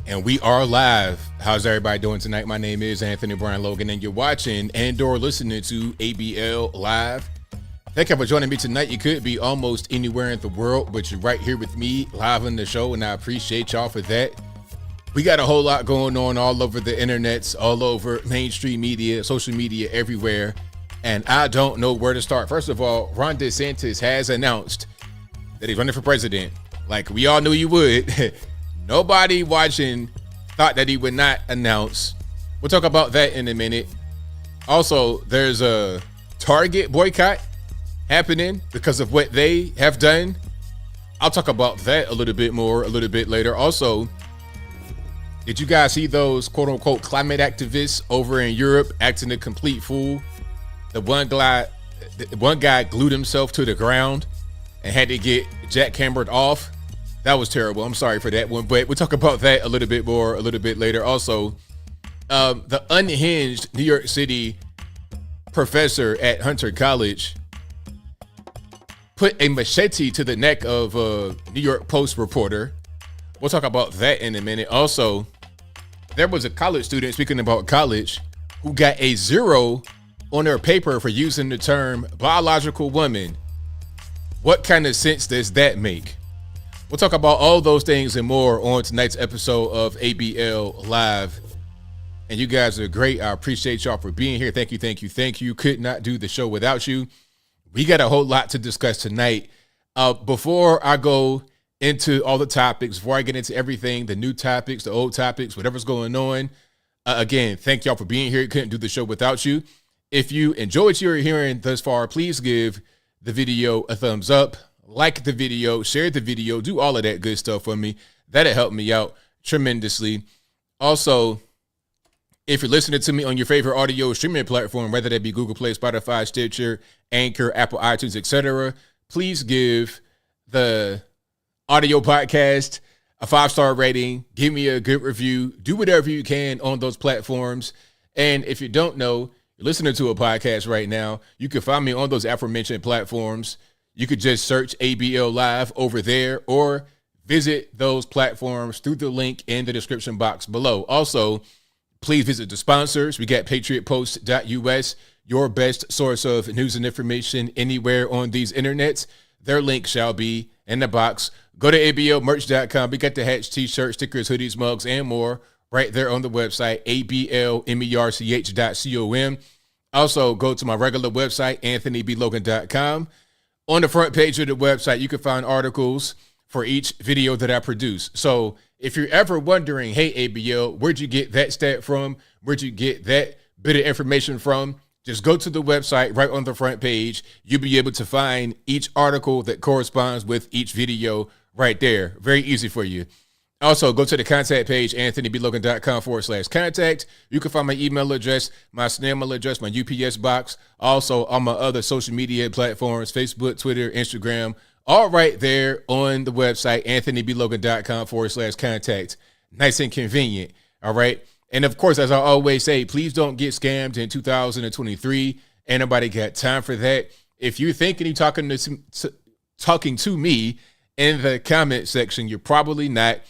And we are live. How's everybody doing tonight? My name is Anthony Brian Logan, and you're watching and/or listening to ABL Live. Thank you for joining me tonight. You could be almost anywhere in the world, but you're right here with me live on the show, and I appreciate y'all for that. We got a whole lot going on all over the internets, all over mainstream media, social media, everywhere, and I don't know where to start. First of all, Ron DeSantis has announced that he's running for president, like we all knew he would. Nobody watching thought that he would not announce. We'll talk about that in a minute. Also, there's a Target boycott happening because of what they have done. I'll talk about that a little bit more a little bit later. Also, did you guys see those quote unquote climate activists over in Europe acting a complete fool? The one guy glued himself to the ground and had to get jackhammered off. That was terrible. I'm sorry for that one, but we'll talk about that a little bit more a little bit later. Also, the Unhinged New York City professor at Hunter College put a machete to the neck of a New York Post reporter. We'll talk about that in a minute. Also, there was a college student, speaking about college, who got a 0 on their paper for using the term biological woman. What kind of sense does that make? We'll talk about all those things and more on tonight's episode of ABL Live. And you guys are great. I appreciate y'all for being here. Thank you. Could not do the show without you. We got a whole lot to discuss tonight. Before I go into all the topics, before I get into everything, the new topics, the old topics, whatever's going on, again, thank y'all for being here. Couldn't do the show without you. If you enjoyed what you're hearing thus far, please give the video a thumbs up. Like the video, share the video, do all of that good stuff for me. That'll help me out tremendously. Also, if you're listening to me on your favorite audio streaming platform, whether that be Google Play, Spotify, Stitcher, Anchor, Apple iTunes, etc., please give the audio podcast a 5-star rating. Give me a good review. Do whatever you can on those platforms. And if you don't know, you're listening to a podcast right now, you can find me on those aforementioned platforms. You could just search ABL Live over there or visit those platforms through the link in the description box below. Also, please visit the sponsors. We got patriotpost.us, your best source of news and information anywhere on these internets. Their link shall be in the box. Go to ablmerch.com. We got the hats, t-shirts, stickers, hoodies, mugs, and more right there on the website, ablmerch.com. Also, go to my regular website, anthonyblogan.com. On the front page of the website, you can find articles for each video that I produce. So if you're ever wondering, hey, ABL, where'd you get that stat from? Where'd you get that bit of information from? Just go to the website right on the front page. You'll be able to find each article that corresponds with each video right there. Very easy for you. Also, go to the contact page, anthonyblogan.com/contact. You can find my email address, my snail address, my UPS box. Also, on my other social media platforms, Facebook, Twitter, Instagram, all right there on the website, anthonyblogan.com/contact. Nice and convenient, all right? And, of course, as I always say, please don't get scammed in 2023. Ain't nobody got time for that. If you're thinking you're talking to me in the comment section, you're probably not.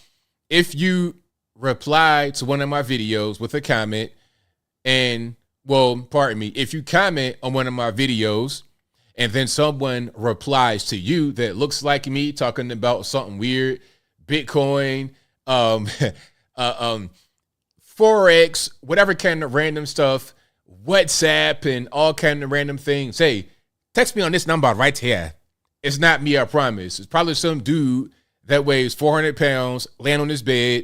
If you reply to one of my videos with a comment if you comment on one of my videos and then someone replies to you that looks like me talking about something weird, Bitcoin, Forex, whatever kind of random stuff, WhatsApp and all kind of random things, hey, text me on this number right here. It's not me, I promise. It's probably some dude that weighs 400 pounds, laying on his bed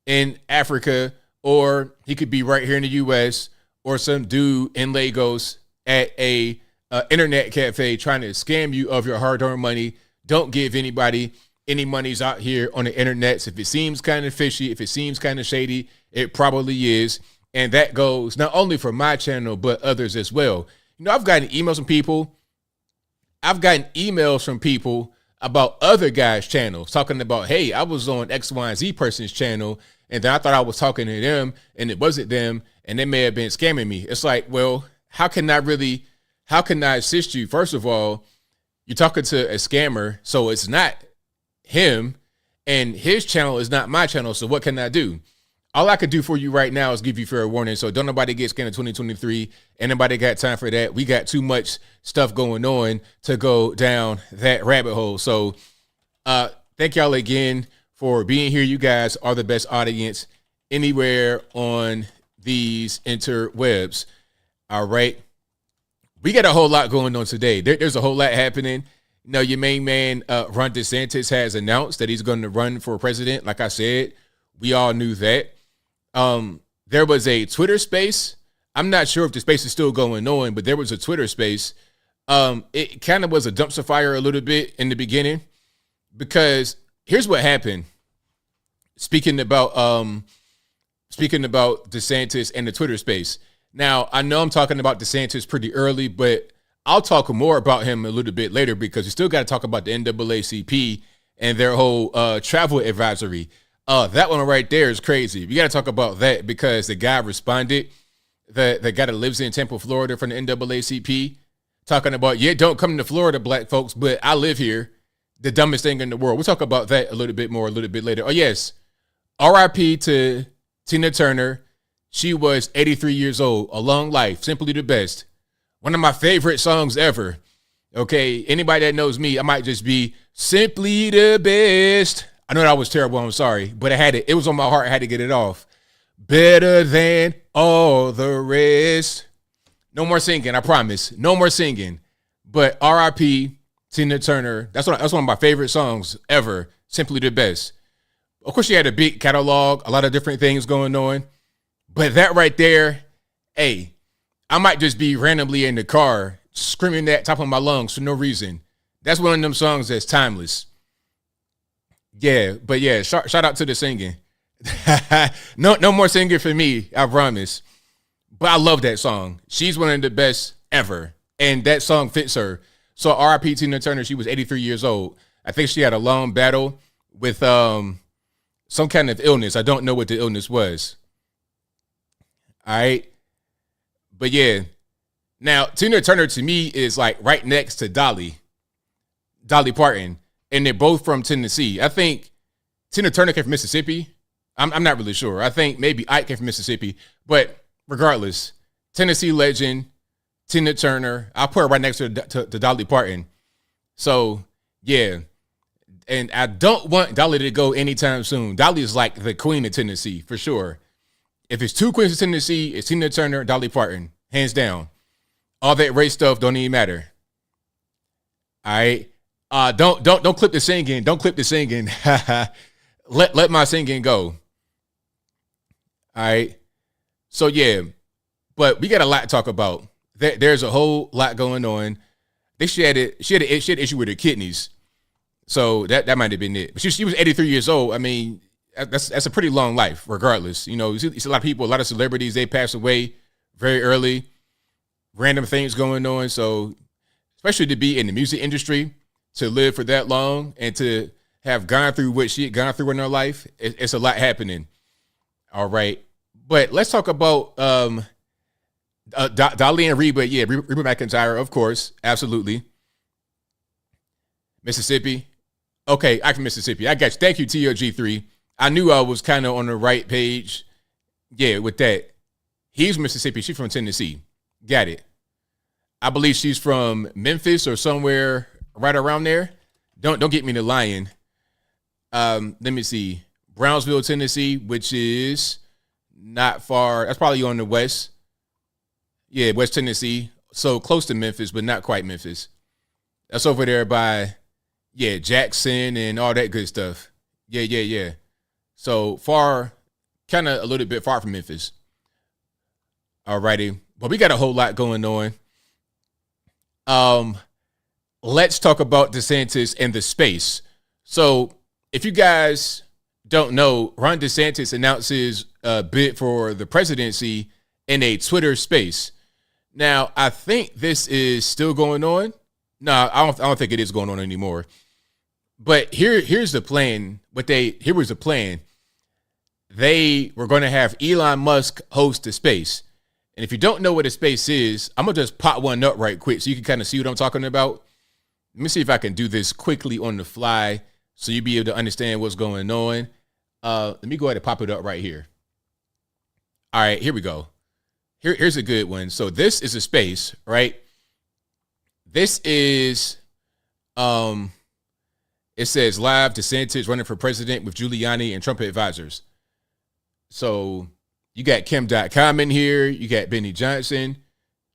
in Africa, or he could be right here in the U.S., or some dude in Lagos at a internet cafe trying to scam you of your hard-earned money. Don't give anybody any monies out here on the internet. If it seems kind of fishy, if it seems kind of shady, it probably is. And that goes not only for my channel, but others as well. You know, I've gotten emails from people about other guys' channels talking about, hey, I was on X, Y, and Z person's channel, and then I thought I was talking to them, and it wasn't them, and they may have been scamming me. It's like, well, how can I assist you? First of all, you're talking to a scammer, so it's not him. and his channel is not my channel. So what can I do? All I could do for you right now is give you fair warning. So don't nobody get scared in 2023. Ain't nobody got time for that. We got too much stuff going on to go down that rabbit hole. So thank y'all again for being here. You guys are the best audience anywhere on these interwebs. All right. We got a whole lot going on today. There's a whole lot happening. You know, your main man, Ron DeSantis, has announced that he's going to run for president. Like I said, we all knew that. There was a Twitter space. I'm not sure if the space is still going on, but there was a Twitter space. It kind of was a dumpster fire a little bit in the beginning, because here's what happened. Speaking about DeSantis and the Twitter space. Now, I know I'm talking about DeSantis pretty early, but I'll talk more about him a little bit later, because we still got to talk about the NAACP and their whole travel advisory. That one right there is crazy. We got to talk about that, because the guy responded, the guy that lives in Tampa, Florida, from the NAACP, talking about, yeah, don't come to Florida, black folks, but I live here. The dumbest thing in the world. We'll talk about that a little bit more a little bit later. Oh, yes. RIP to Tina Turner. She was 83 years old. A long life. Simply the best. One of my favorite songs ever. Okay. Anybody that knows me, I might just be simply the best. I know that was terrible. I'm sorry. But I had it. It was on my heart. I had to get it off. Better than all the rest. No more singing. I promise. No more singing. But RIP Tina Turner. That's one of my favorite songs ever. Simply the best. Of course, she had a big catalog, a lot of different things going on. But that right there, hey, I might just be randomly in the car screaming that top of my lungs for no reason. That's one of them songs that's timeless. Yeah, but yeah, shout out to the singing. No more singing for me, I promise. But I love that song. She's one of the best ever. And that song fits her. So RIP Tina Turner, she was 83 years old. I think she had a long battle with some kind of illness. I don't know what the illness was. All right. But yeah. Now, Tina Turner to me is like right next to Dolly Parton. And they're both from Tennessee. I think Tina Turner came from Mississippi. I'm not really sure. I think maybe Ike came from Mississippi. But regardless, Tennessee legend, Tina Turner. I'll put her right next to Dolly Parton. So, yeah. And I don't want Dolly to go anytime soon. Dolly is like the queen of Tennessee, for sure. If it's two queens of Tennessee, it's Tina Turner, Dolly Parton. Hands down. All that race stuff don't even matter. All right. Don't clip the singing. Don't clip the singing. let my singing go. All right. So yeah, but we got a lot to talk about. There's a whole lot going on. I think she had an issue with her kidneys, so that might have been it. But she was 83 years old. I mean, that's a pretty long life, regardless. You know, you see a lot of people, a lot of celebrities, they pass away very early. Random things going on. So, especially to be in the music industry, to live for that long and to have gone through what she had gone through in her life, it's a lot happening. All right. But let's talk about Dolly and Reba. Yeah, Reba McEntire, of course. Absolutely. Mississippi. Okay, I'm from Mississippi. I got you. Thank you, TOG3. I knew I was kind of on the right page. Yeah, with that. He's from Mississippi. She's from Tennessee. Got it. I believe she's from Memphis or somewhere right around there. Don't get me to lying. Let me see. Brownsville, Tennessee, which is not far. That's probably on the west. Yeah, West Tennessee. So close to Memphis, but not quite Memphis. That's over there by, yeah, Jackson and all that good stuff. Yeah. So far, kind of a little bit far from Memphis. All righty. But we got a whole lot going on. Let's talk about DeSantis and the space. So if you guys don't know, Ron DeSantis announces a bid for the presidency in a Twitter space. Now, I think this is still going on. No, I don't think it is going on anymore. But here's the plan. Here was the plan. They were going to have Elon Musk host the space. And if you don't know what a space is, I'm going to just pop one up right quick so you can kind of see what I'm talking about. Let me see if I can do this quickly on the fly so you'll be able to understand what's going on. Let me go ahead and pop it up right here. All right, here we go. Here's a good one. So this is a space, right? This is, it says live DeSantis running for president with Giuliani and Trump advisors. So you got Kim.com in here. You got Benny Johnson.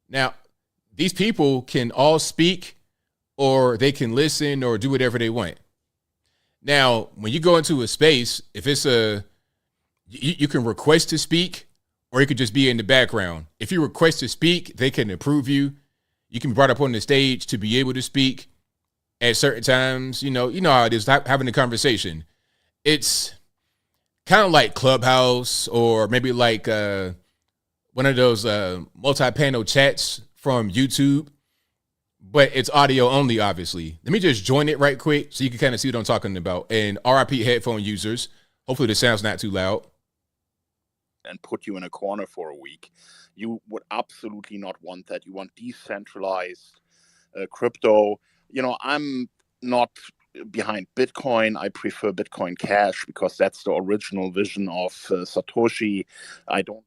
Now, these people can all speak, or they can listen or do whatever they want. Now, when you go into a space, if it's you can request to speak, or you could just be in the background. If you request to speak, they can approve you. You can be brought up on the stage to be able to speak at certain times. You know how it is having a conversation. It's kind of like Clubhouse, or maybe like one of those multi-panel chats from YouTube, but it's audio only, obviously. Let me just join it right quick so you can kind of see what I'm talking about. And RIP headphone users. Hopefully the sound's not too loud. And put you in a corner for a week. You would absolutely not want that. You want decentralized crypto. I'm not behind Bitcoin. I prefer Bitcoin Cash because that's the original vision of Satoshi.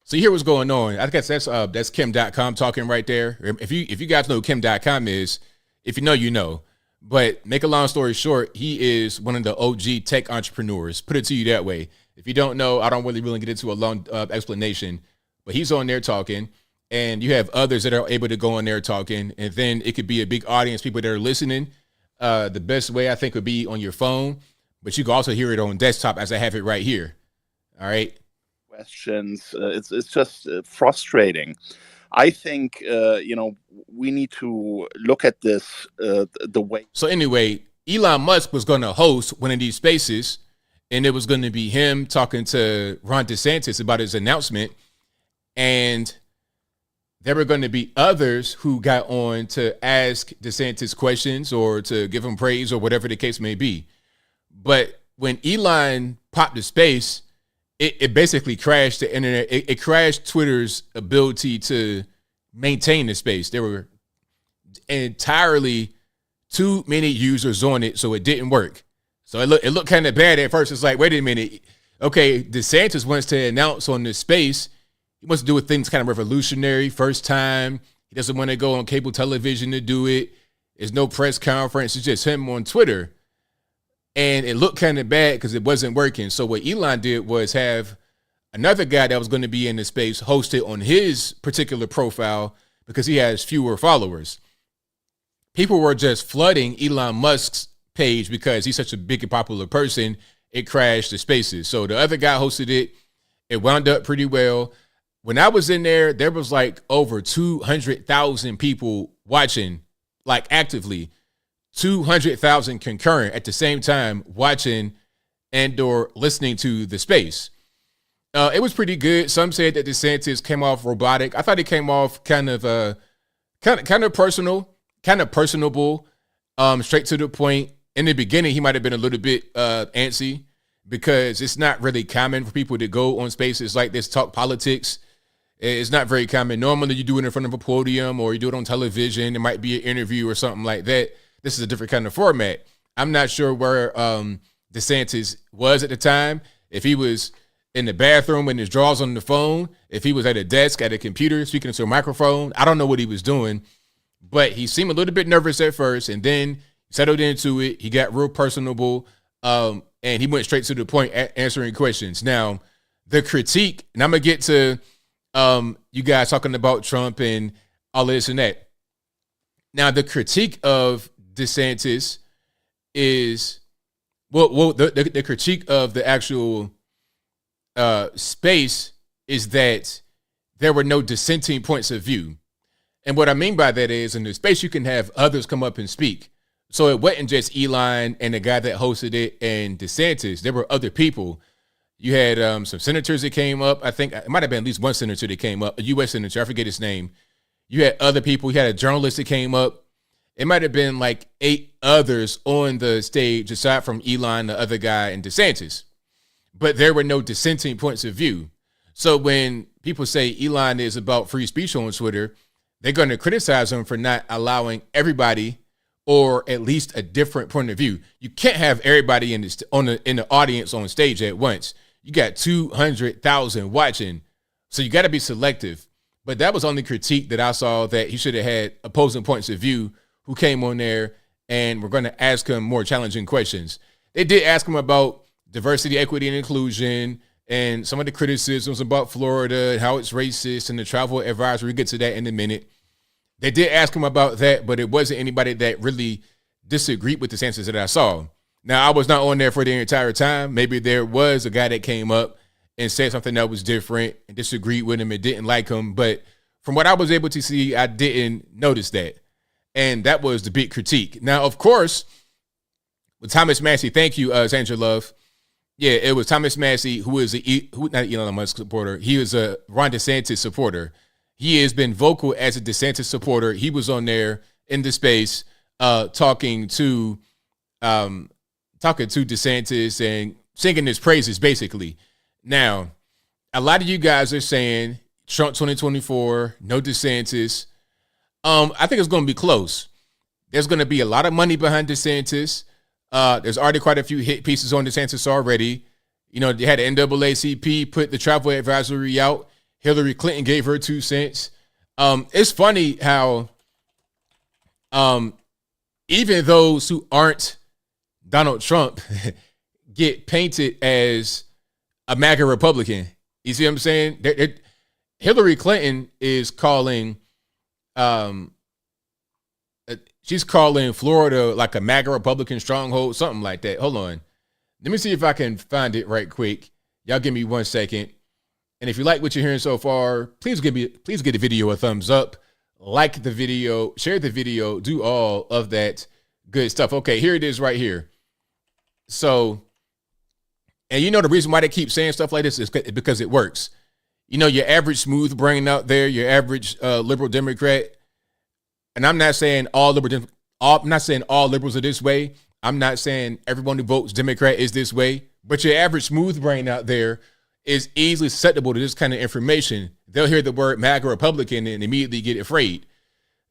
So here what's going on. I guess that's Kim.com talking right there. If you guys know who Kim.com is, if you know, you know. But make a long story short, he is one of the OG tech entrepreneurs. Put it to you that way. If you don't know, I don't really get into a long explanation, but he's on there talking, and you have others that are able to go on there talking, and then it could be a big audience, people that are listening. The best way I think would be on your phone, but you can also hear it on desktop as I have it right here. All right. Questions. It's just frustrating. I think, we need to look at this the way. So anyway, Elon Musk was going to host one of these spaces, and it was going to be him talking to Ron DeSantis about his announcement. And there were going to be others who got on to ask DeSantis questions or to give him praise or whatever the case may be. But when Elon popped the space, it basically crashed the internet. It crashed Twitter's ability to maintain the space. There were entirely too many users on it, so it didn't work. So it looked kind of bad at first. It's like, wait a minute. Okay, DeSantis wants to announce on this space. He wants to do things kind of revolutionary. First time. He doesn't want to go on cable television to do it. There's no press conference. It's just him on Twitter. And it looked kind of bad because it wasn't working. So what Elon did was have another guy that was going to be in the space host it on his particular profile because he has fewer followers. People were just flooding Elon Musk's page because he's such a big and popular person. It crashed the spaces. So the other guy hosted it. It wound up pretty well. When I was in there, there was like over 200,000 people watching, like actively, 200,000 concurrent at the same time watching and or listening to the space. It was pretty good. Some said that DeSantis came off robotic. I thought it came off kind of personal, kind of personable, straight to the point. In the beginning, he might have been a little bit antsy because it's not really common for people to go on spaces like this, talk politics. It's not very common. Normally, you do it in front of a podium or you do it on television. It might be an interview or something like that. This is a different kind of format. I'm not sure where DeSantis was at the time. If he was in the bathroom in his drawers on the phone, if he was at a desk at a computer speaking to a microphone, I don't know what he was doing. But he seemed a little bit nervous at first, and then settled into it. He got real personable, and he went straight to the point, answering questions. Now, the critique, and I'm going to get to you guys talking about Trump and all this and that. Now, the critique of DeSantis is, the critique of the actual space is that there were no dissenting points of view. And what I mean by that is, in the space, you can have others come up and speak. So it wasn't just Elon and the guy that hosted it and DeSantis. There were other people. You had some senators that came up. I think it might have been at least one senator that came up, a U.S. senator. I forget his name. You had other people. You had a journalist that came up. It might have been like 8 others on the stage aside from Elon, the other guy, and DeSantis. But there were no dissenting points of view. So when people say Elon is about free speech on Twitter, they're going to criticize him for not allowing everybody or at least a different point of view. You can't have everybody in the audience on stage at once. You got 200,000 watching, so you got to be selective. But that was only critique that I saw, that he should have had opposing points of view who came on there and we're going to ask him more challenging questions. They did ask him about diversity, equity, and inclusion, and some of the criticisms about Florida and how it's racist and the travel advisory. We'll get to that in a minute. They did ask him about that, but it wasn't anybody that really disagreed with the answers that I saw. Now, I was not on there for the entire time. Maybe there was a guy that came up and said something that was different and disagreed with him and didn't like him. But from what I was able to see, I didn't notice that. And that was the big critique. Now, of course, with Thomas Massey, thank you, Sandra Love. Yeah, it was Thomas Massey, who is not an Elon Musk supporter. He was a Ron DeSantis supporter. He has been vocal as a DeSantis supporter. He was on there in the space talking to DeSantis and singing his praises, basically. Now, a lot of you guys are saying Trump 2024, no DeSantis. I think it's going to be close. There's going to be a lot of money behind DeSantis. There's already quite a few hit pieces on DeSantis already. You know, they had the NAACP put the travel advisory out. Hillary Clinton gave her 2 cents. It's funny how even those who aren't Donald Trump get painted as a MAGA Republican. You see what I'm saying? Hillary Clinton is calling, she's calling Florida like a MAGA Republican stronghold, something like that. Hold on. Let me see if I can find it right quick. Y'all give me 1 second. And if you like what you're hearing so far, please give the video a thumbs up, like the video, share the video, do all of that good stuff. Okay, here it is right here. So, and you know the reason why they keep saying stuff like this is because it works. You know, your average smooth brain out there, your average liberal Democrat, and I'm not saying all liberals are this way. I'm not saying everyone who votes Democrat is this way, but your average smooth brain out there is easily susceptible to this kind of information. They'll hear the word MAGA Republican and immediately get afraid.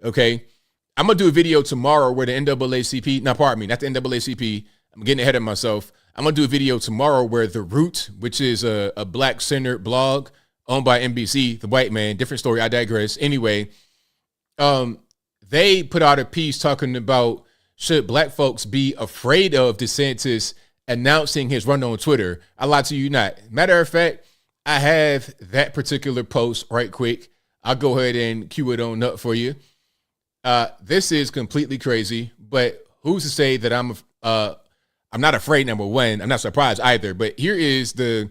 Okay, I'm gonna do a video tomorrow where the NAACP, not the NAACP. I'm getting ahead of myself. I'm going to do a video tomorrow where The Root, which is a black-centered blog owned by NBC, the white man, different story, I digress. Anyway, they put out a piece talking about should black folks be afraid of DeSantis announcing his run on Twitter. I lie to you not. Matter of fact, I have that particular post right quick. I'll go ahead and cue it on up for you. This is completely crazy, but who's to say that I'm not afraid, number one. I'm not surprised either. But here is the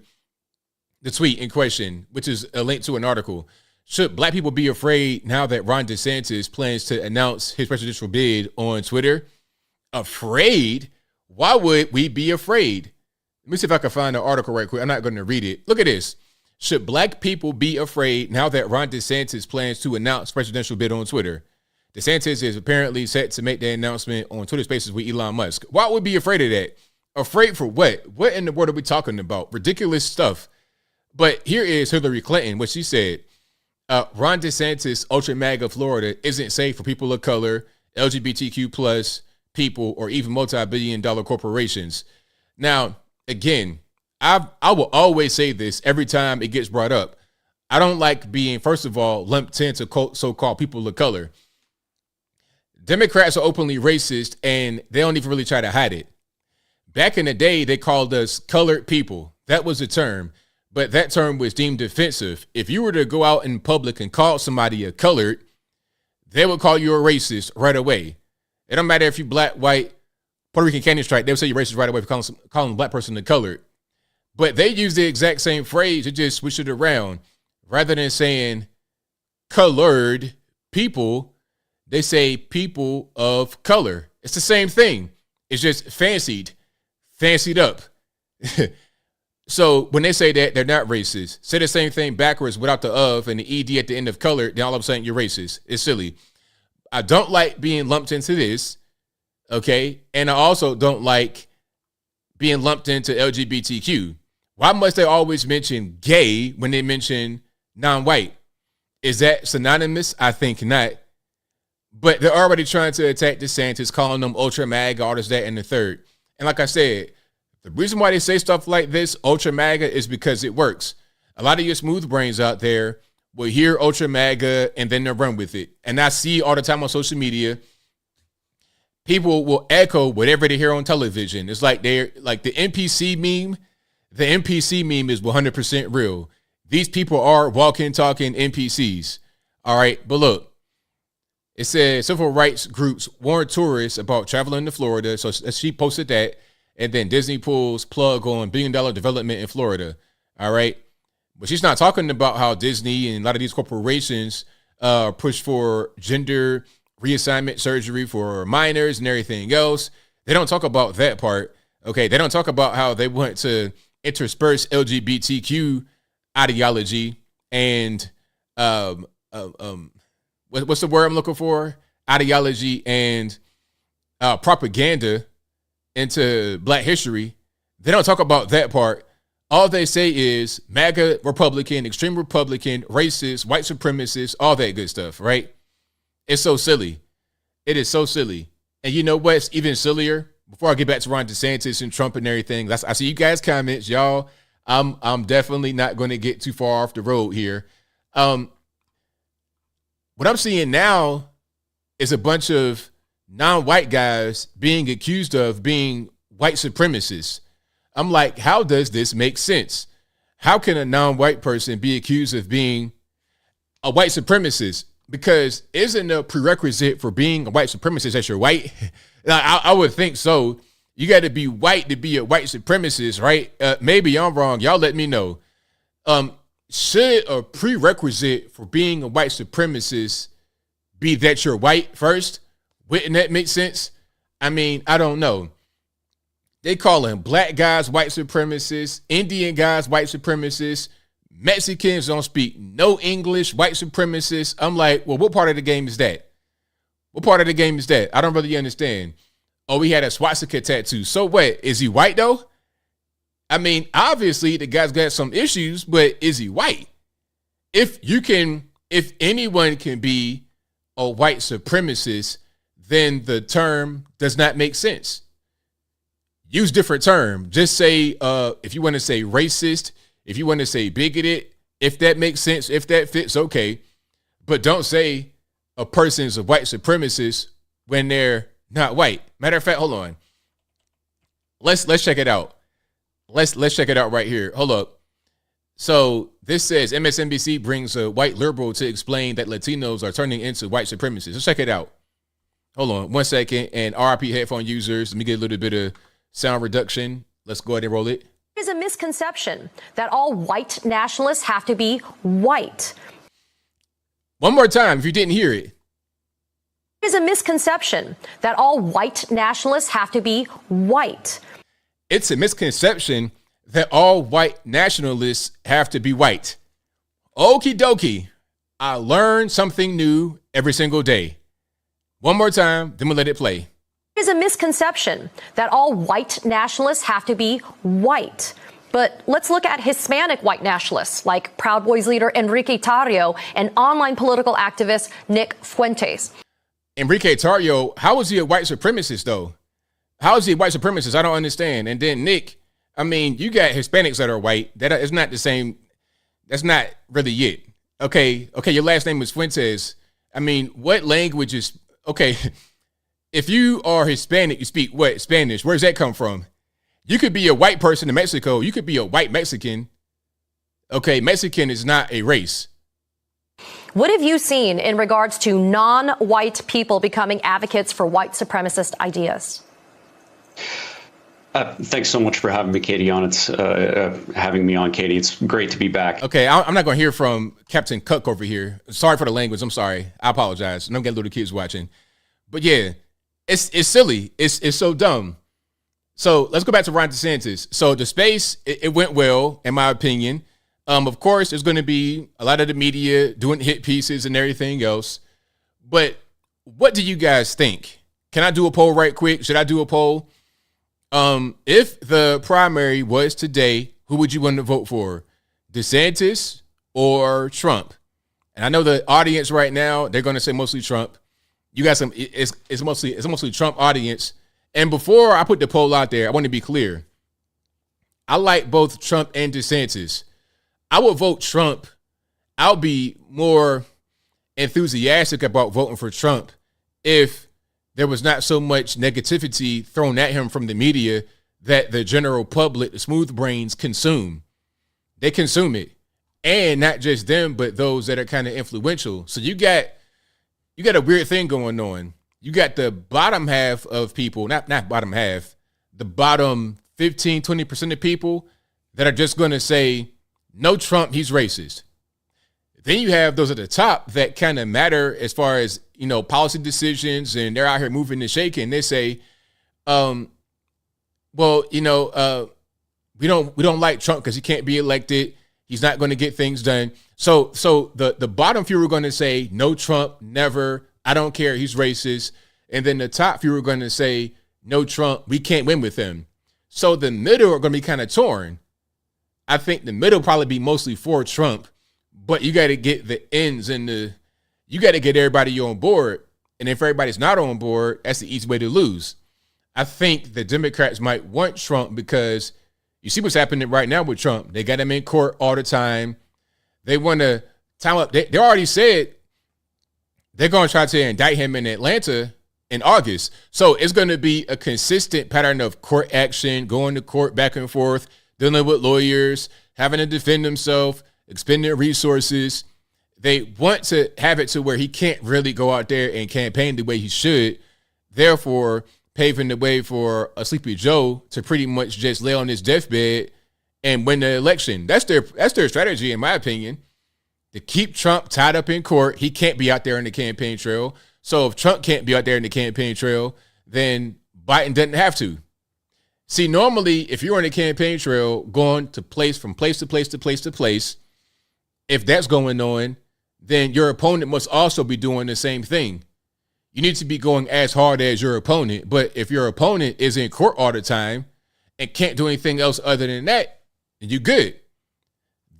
tweet in question, which is a link to an article. Should black people be afraid now that Ron DeSantis plans to announce his presidential bid on Twitter? Afraid? Why would we be afraid? Let me see if I can find the article right quick. I'm not going to read it. Look at this. Should black people be afraid now that Ron DeSantis plans to announce presidential bid on Twitter? DeSantis is apparently set to make the announcement on Twitter Spaces with Elon Musk. Why would we be afraid of that? Afraid for what? What in the world are we talking about? Ridiculous stuff. But here is Hillary Clinton, what she said. Ron DeSantis, Ultra MAGA Florida, isn't safe for people of color, LGBTQ plus people, or even multi-billion-dollar corporations. Now, again, I will always say this every time it gets brought up. I don't like being, first of all, lumped into so-called people of color. Democrats are openly racist, and they don't even really try to hide it. Back in the day, they called us colored people. That was the term, but that term was deemed offensive. If you were to go out in public and call somebody a colored, they would call you a racist right away. It don't matter if you black, white, Puerto Rican, Canyon strike, they would say you're racist right away for calling a black person a colored. But they use the exact same phrase, they just switch it around. Rather than saying colored people, they say people of color. It's the same thing. It's just fancied up. So when they say that, they're not racist. Say the same thing backwards without the of and the ed at the end of color, then all of a sudden you're racist. It's silly. I don't like being lumped into this, okay? And I also don't like being lumped into LGBTQ. Why must they always mention gay when they mention non-white? Is that synonymous? I think not. but they're already trying to attack DeSantis, calling them ultra MAGA, all this, that, and the third. And like I said, the reason why they say stuff like this, ultra MAGA, is because it works. A lot of your smooth brains out there will hear ultra MAGA and then they'll run with it. And I see all the time on social media, people will echo whatever they hear on television. It's like they're like the NPC meme. The NPC meme is 100% real. These people are walking, talking NPCs. All right. But look, it says civil rights groups warn tourists about traveling to Florida. So she posted that. And then Disney pulls plug on $1 billion development in Florida. All right. But she's not talking about how Disney and a lot of these corporations push for gender reassignment surgery for minors and everything else. They don't talk about that part. Okay. They don't talk about how they want to intersperse LGBTQ ideology and what's the word I'm looking for? Ideology and propaganda into Black history. They don't talk about that part. All they say is MAGA, Republican, extreme Republican, racist, white supremacist, all that good stuff, right? It's so silly. It is so silly. And you know what's even sillier? Before I get back to Ron DeSantis and Trump and everything, I see you guys' comments, y'all. I'm definitely not going to get too far off the road here. What I'm seeing now is a bunch of non-white guys being accused of being white supremacists. I'm like, how does this make sense? How can a non-white person be accused of being a white supremacist? Because isn't a prerequisite for being a white supremacist that you're white? I would think so. You got to be white to be a white supremacist, right? Maybe I'm wrong. Y'all let me know. Should a prerequisite for being a white supremacist be that you're white first? Wouldn't that make sense? I mean, I don't know. They calling Black guys white supremacists, Indian guys white supremacists, Mexicans don't speak no English, white supremacists. I'm like, well, what part of the game is that? What part of the game is that? I don't really understand. Oh, he had a swastika tattoo. So what? Is he white though? I mean, obviously the guy's got some issues, but is he white? If anyone can be a white supremacist, then the term does not make sense. Use different term. Just say, if you want to say racist, if you want to say bigoted, if that makes sense, if that fits, okay. But don't say a person's a white supremacist when they're not white. Matter of fact, hold on. Let's check it out. Let's check it out right here. Hold up. So this says MSNBC brings a white liberal to explain that Latinos are turning into white supremacists. Let's check it out. Hold on 1 second. And RIP headphone users, let me get a little bit of sound reduction. Let's go ahead and roll it. It is a misconception that all white nationalists have to be white. One more time, if you didn't hear it. It is a misconception that all white nationalists have to be white. It's a misconception that all white nationalists have to be white. Okie dokie. I learn something new every single day. One more time, then we'll let it play. It is a misconception that all white nationalists have to be white. But let's look at Hispanic white nationalists like Proud Boys leader Enrique Tarrio and online political activist Nick Fuentes. Enrique Tarrio, how is he a white supremacist, though? How is he a white supremacist? I don't understand. And then Nick, I mean, you got Hispanics that are white. That is not the same. That's not really it. Okay, your last name is Fuentes. I mean, what language is... Okay, if you are Hispanic, you speak what? Spanish. Where does that come from? You could be a white person in Mexico. You could be a white Mexican. Okay, Mexican is not a race. What have you seen in regards to non-white people becoming advocates for white supremacist ideas? Thanks so much for having me, Katie, on. It's having me on, Katie. It's great to be back. Okay, I'm not going to hear from Captain Cook over here. Sorry for the language. I'm sorry. I apologize. Don't get little kids watching. But yeah, it's silly. It's so dumb. So let's go back to Ron DeSantis. So the space, it went well, in my opinion. Of course, there's going to be a lot of the media doing hit pieces and everything else. But what do you guys think? Can I do a poll right quick? Should I do a poll? If the primary was today, who would you want to vote for? DeSantis or Trump? And I know the audience right now, they're going to say mostly Trump. You got some. It's mostly Trump audience. And before I put the poll out there, I want to be clear. I like both Trump and DeSantis. I would vote Trump. I'll be more enthusiastic about voting for Trump if there was not so much negativity thrown at him from the media that the general public, the smooth brains, consume. They consume it. And not just them, but those that are kind of influential. So you got a weird thing going on. You got the bottom half of people, not bottom half, the bottom 15, 20% of people that are just going to say, no Trump, he's racist. Then you have those at the top that kind of matter as far as, policy decisions, and they're out here moving and shaking. They say, we don't like Trump because he can't be elected. He's not going to get things done. So the bottom few are going to say, no Trump, never. I don't care. He's racist. And then the top few are going to say, no Trump, we can't win with him. So the middle are going to be kind of torn. I think the middle probably be mostly for Trump, but you got to get the ends and you got to get everybody on board. And if everybody's not on board, that's the easy way to lose. I think the Democrats might want Trump because you see what's happening right now with Trump. They got him in court all the time. They want to time up. They already said they're going to try to indict him in Atlanta in August. So it's going to be a consistent pattern of court action, going to court back and forth, dealing with lawyers, having to defend himself, expending resources. They want to have it to where he can't really go out there and campaign the way he should, therefore paving the way for a Sleepy Joe to pretty much just lay on his deathbed and win the election. That's their strategy, in my opinion, to keep Trump tied up in court. He can't be out there in the campaign trail. So if Trump can't be out there in the campaign trail, then Biden doesn't have to. See, normally, if you're on the campaign trail going from place to place to place to place, if that's going on, then your opponent must also be doing the same thing. You need to be going as hard as your opponent. But if your opponent is in court all the time and can't do anything else other than that, then you're good.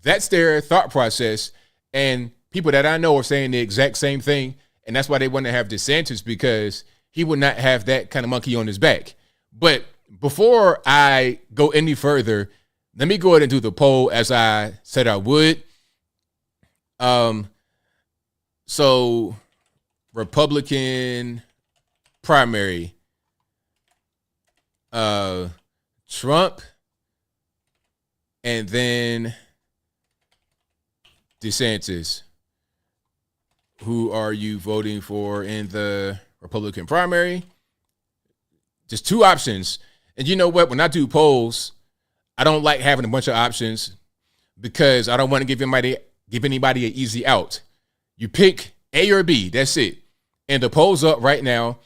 That's their thought process. And people that I know are saying the exact same thing. And that's why they want to have DeSantis, because he would not have that kind of monkey on his back. But before I go any further, let me go ahead and do the poll as I said I would. So Republican primary, Trump, and then DeSantis. Who are you voting for in the Republican primary? Just two options. And you know what? When I do polls, I don't like having a bunch of options because I don't want to give anybody an easy out. You pick A or B. That's it. And the poll's up right now.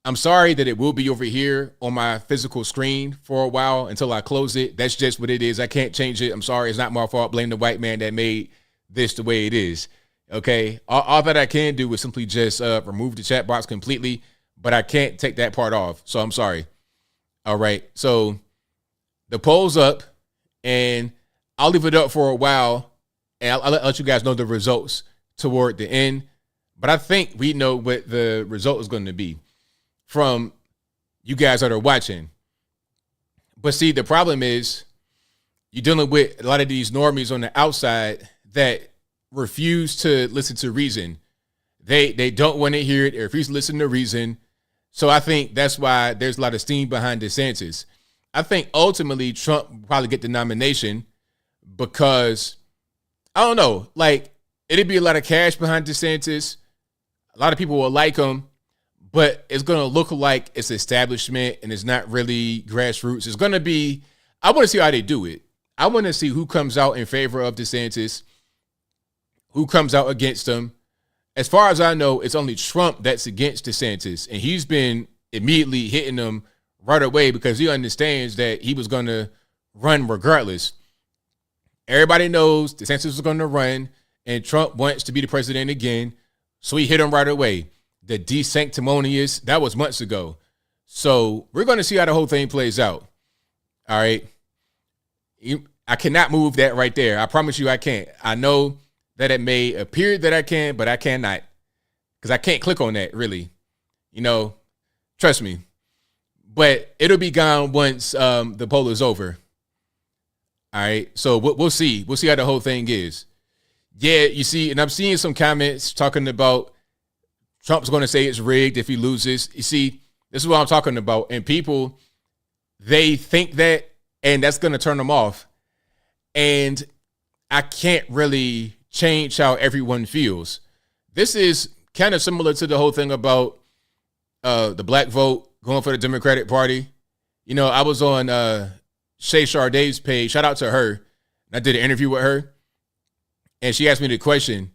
I'm sorry that it will be over here on my physical screen for a while until I close it. That's just what it is. I can't change it. I'm sorry. It's not my fault. Blame the white man that made this the way it is. Okay. All that I can do is simply just remove the chat box completely, but I can't take that part off. So I'm sorry. All right. So the poll's up and I'll leave it up for a while and I'll let you guys know the results toward the end. But I think we know what the result is going to be from you guys that are watching. But see, the problem is you're dealing with a lot of these normies on the outside that refuse to listen to reason. They don't want to hear it. They refuse to listen to reason. So I think that's why there's a lot of steam behind DeSantis. I think ultimately Trump will probably get the nomination because, I don't know, like it'd be a lot of cash behind DeSantis. A lot of people will like him, but it's going to look like it's establishment and it's not really grassroots. It's going to be, I want to see how they do it. I want to see who comes out in favor of DeSantis, who comes out against him. As far as I know, it's only Trump that's against DeSantis, and he's been immediately hitting him right away because he understands that he was going to run regardless. Everybody knows DeSantis is going to run, and Trump wants to be the president again, so he hit him right away. The de-sanctimonious, that was months ago. So we're going to see how the whole thing plays out. All right? I cannot move that right there. I promise you I can't. I know that it may appear that I can, but I cannot because I can't click on that, really. You know, trust me. But it'll be gone once the poll is over. All right. So we'll see. We'll see how the whole thing is. Yeah, you see, and I'm seeing some comments talking about Trump's going to say it's rigged if he loses. You see, this is what I'm talking about. And people, they think that, and that's going to turn them off. And I can't really change how everyone feels. This is kind of similar to the whole thing about the black vote going for the Democratic Party. You know, I was on Shay Shardae's page. Shout out to her. I did an interview with her. And she asked me the question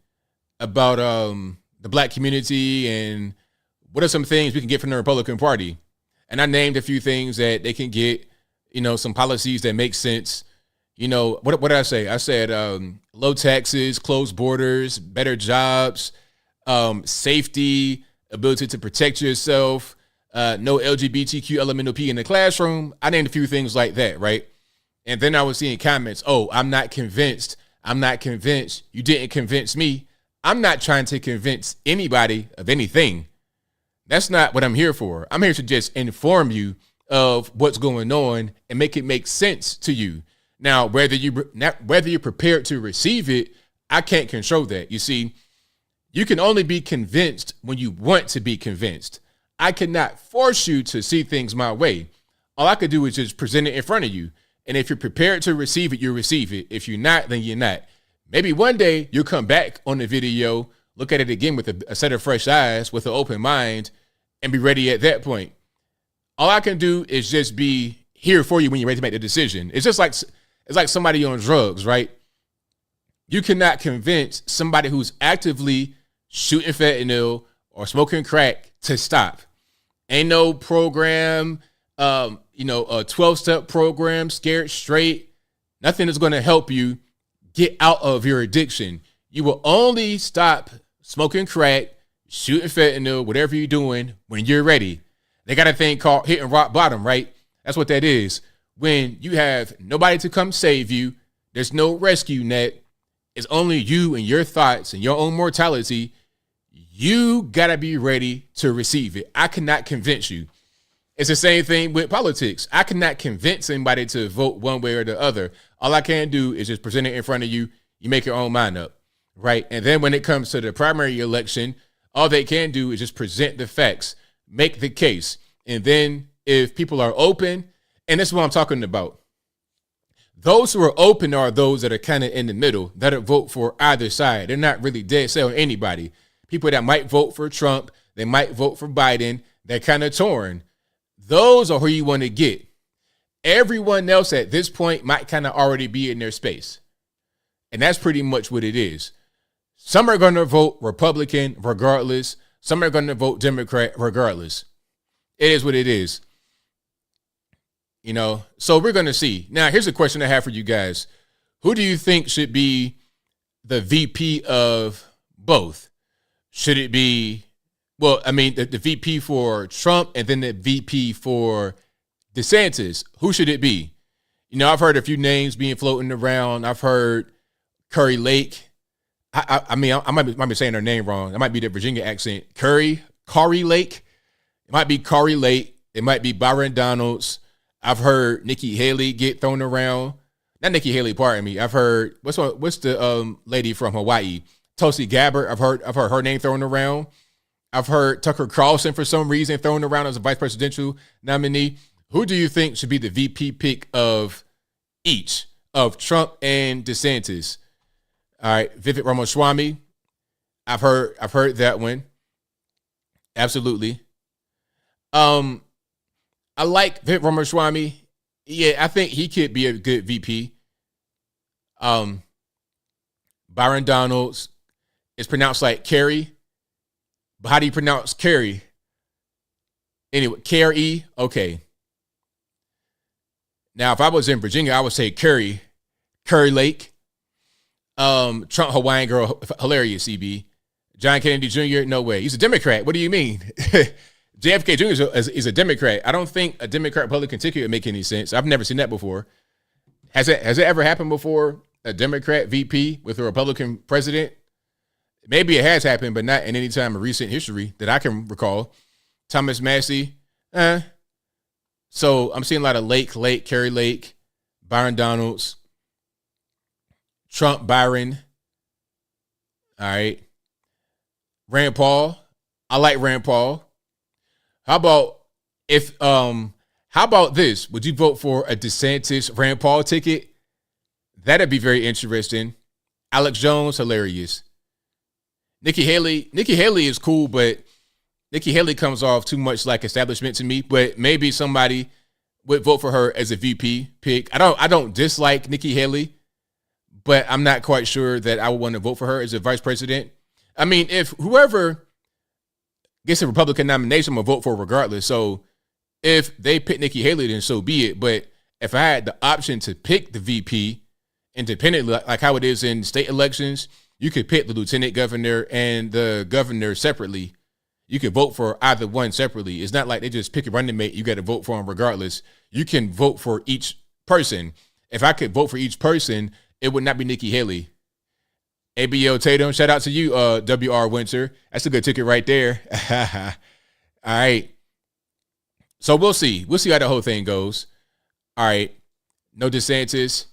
about the black community and what are some things we can get from the Republican Party. And I named a few things that they can get, you know, some policies that make sense. You know, what did I say? I said low taxes, closed borders, better jobs, safety, ability to protect yourself, no LGBTQ elemental P in the classroom. I named a few things like that, right? And then I was seeing comments, oh, I'm not convinced. I'm not convinced. You didn't convince me. I'm not trying to convince anybody of anything. That's not what I'm here for. I'm here to just inform you of what's going on and make it make sense to you. Now, whether you're prepared to receive it, I can't control that. You see, you can only be convinced when you want to be convinced. I cannot force you to see things my way. All I could do is just present it in front of you. And if you're prepared to receive it, you receive it. If you're not, then you're not. Maybe one day you'll come back on the video, look at it again with a set of fresh eyes, with an open mind, and be ready at that point. All I can do is just be here for you when you're ready to make the decision. It's like somebody on drugs, right? You cannot convince somebody who's actively shooting fentanyl or smoking crack to stop. Ain't no program, a 12-step program, scared straight. Nothing is going to help you get out of your addiction. You will only stop smoking crack, shooting fentanyl, whatever you're doing, when you're ready. They got a thing called hitting rock bottom, right? That's what that is. When you have nobody to come save you, there's no rescue net. It's only you and your thoughts and your own mortality. You got to be ready to receive it. I cannot convince you. It's the same thing with politics. I cannot convince anybody to vote one way or the other. All I can do is just present it in front of you. You make your own mind up, right? And then when it comes to the primary election, all they can do is just present the facts, make the case. And then if people are open, and this is what I'm talking about, those who are open are those that are kind of in the middle, that vote for either side. They're not really dead set on anybody. People that might vote for Trump, they might vote for Biden, they're kind of torn. Those are who you want to get. Everyone else at this point might kind of already be in their space. And that's pretty much what it is. Some are going to vote Republican regardless. Some are going to vote Democrat regardless. It is what it is. You know, so we're going to see. Now, here's a question I have for you guys. Who do you think should be the VP of both? Should it be, the VP for Trump and then the VP for DeSantis? Who should it be? You know, I've heard a few names being floating around. I've heard Curry Lake. I might be saying her name wrong. It might be the Virginia accent. Kari Lake. It might be Kari Lake. It might be Byron Donalds. I've heard Nikki Haley get thrown around. Not Nikki Haley, pardon me. I've heard what's the lady from Hawaii, Tulsi Gabbard. I've heard her name thrown around. I've heard Tucker Carlson for some reason thrown around as a vice presidential nominee. Who do you think should be the VP pick of each of Trump and DeSantis? All right, Vivek Ramaswamy. I've heard that one. Absolutely. I like Vivek Ramaswamy. Yeah, I think he could be a good VP. Byron Donalds is pronounced like Kerry. But how do you pronounce Kerry? Anyway, Kerry. Okay. Now, if I was in Virginia, I would say Curry Lake. Trump Hawaiian girl, hilarious, CB. John Kennedy Jr., no way. He's a Democrat. What do you mean? JFK Jr. is a Democrat. I don't think a Democrat-Republican ticket would make any sense. I've never seen that before. Has it ever happened before? A Democrat VP with a Republican president? Maybe it has happened, but not in any time of recent history that I can recall. Thomas Massey, So I'm seeing a lot of Lake, Kerry Lake, Byron Donalds, Trump, Byron. All right. Rand Paul. I like Rand Paul. How about this? Would you vote for a DeSantis Rand Paul ticket? That'd be very interesting. Alex Jones, hilarious. Nikki Haley is cool, but Nikki Haley comes off too much like establishment to me. But maybe somebody would vote for her as a VP pick. I don't dislike Nikki Haley, but I'm not quite sure that I would want to vote for her as a vice president. I mean, if whoever gets a Republican nomination, I'm gonna vote for regardless. So if they pick Nikki Haley, then so be it. But if I had the option to pick the VP independently, like how it is in state elections, you could pick the lieutenant governor and the governor separately. You could vote for either one separately. It's not like they just pick a running mate. You got to vote for them regardless. You can vote for each person. If I could vote for each person, it would not be Nikki Haley. ABL Tatum, shout out to you, WR Winter. That's a good ticket right there. All right. So we'll see. We'll see how the whole thing goes. All right. No DeSantis.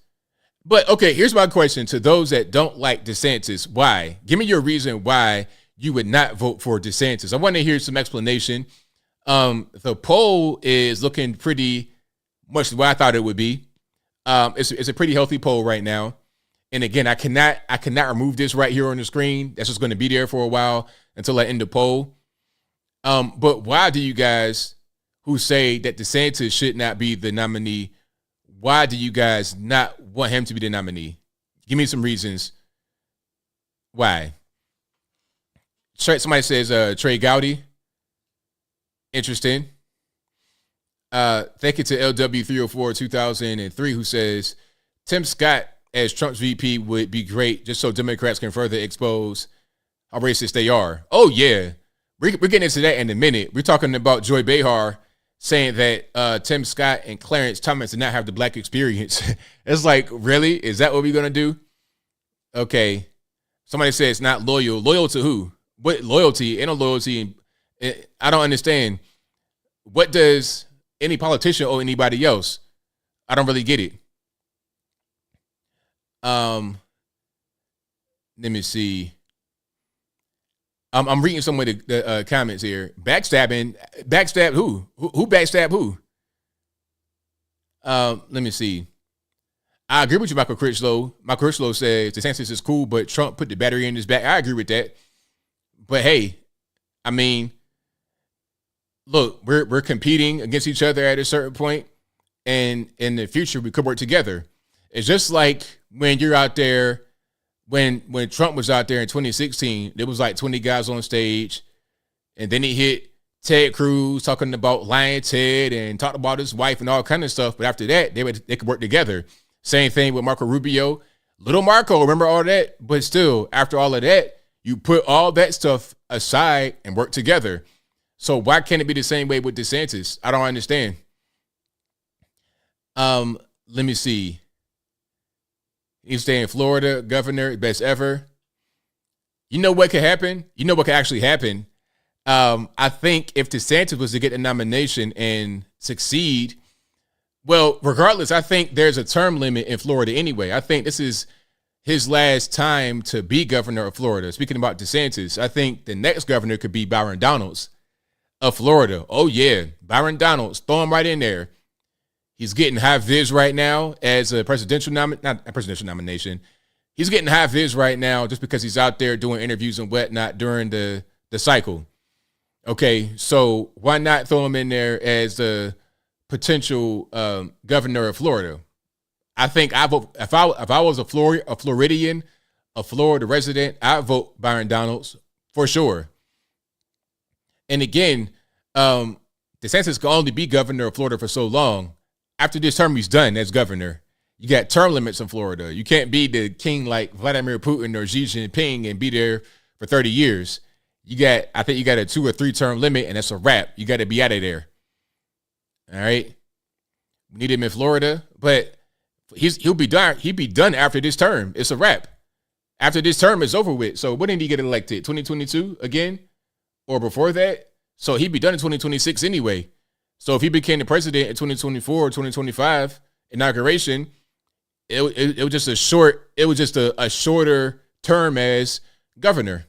But, okay, here's my question to those that don't like DeSantis. Why? Give me your reason why you would not vote for DeSantis. I want to hear some explanation. The poll is looking pretty much what I thought it would be. It's a pretty healthy poll right now. And again, I cannot remove this right here on the screen. That's just going to be there for a while until I end the poll. But why do you guys who say that DeSantis should not be the nominee, why do you guys not want him to be the nominee? Give me some reasons why. Somebody says Trey Gowdy. Interesting. Thank you to LW304 2003 who says Tim Scott as Trump's VP would be great just so Democrats can further expose how racist they are. Oh, yeah. We're getting into that in a minute. We're talking about Joy Behar saying that Tim Scott and Clarence Thomas did not have the black experience. It's like, really? Is that what we're going to do? Okay. Somebody says not loyal. Loyal to who? What loyalty? Ain't no loyalty. I don't understand. What does any politician owe anybody else? I don't really get it. Let me see. I'm reading some of the comments here. Backstab who? Who backstab who? Let me see. I agree with you, Michael Critchlow. Michael Critchlow says DeSantis is cool, but Trump put the battery in his back. I agree with that. But hey, I mean, look, we're competing against each other at a certain point, and in the future we could work together. It's just like when you're out there, when Trump was out there in 2016, there was like 20 guys on stage, and then he hit Ted Cruz talking about lying Ted and talked about his wife and all kind of stuff. But after that, they could work together. Same thing with Marco Rubio, little Marco. Remember all that? But still, after all of that, you put all that stuff aside and work together. So why can't it be the same way with DeSantis? I don't understand. Let me see. He's staying in Florida, governor, best ever. You know what could happen? You know what could actually happen? I think if DeSantis was to get a nomination and succeed, well, regardless, I think there's a term limit in Florida anyway. I think this is his last time to be governor of Florida. Speaking about DeSantis, I think the next governor could be Byron Donalds of Florida. Oh, yeah. Byron Donalds, throw him right in there. He's getting high viz right now as a presidential not a presidential nomination. He's getting high viz right now just because he's out there doing interviews and whatnot during the cycle. Okay, so why not throw him in there as the potential governor of Florida? I think I vote if I was a Floridian, a Florida resident, I'd vote Byron Donalds for sure. And again, DeSantis can only be governor of Florida for so long. After this term, he's done as governor. You got term limits in Florida. You can't be the king like Vladimir Putin or Xi Jinping and be there for 30 years. I think you got a 2 or 3 term limit, and that's a wrap. You got to be out of there. All right. We need him in Florida, but he'll be done. He'll be done after this term. It's a wrap. After this term is over with. So when did he get elected? 2022 again? Or before that? So he'd be done in 2026 anyway. So if he became the president in 2024 or 2025 inauguration, it was just a shorter term as governor.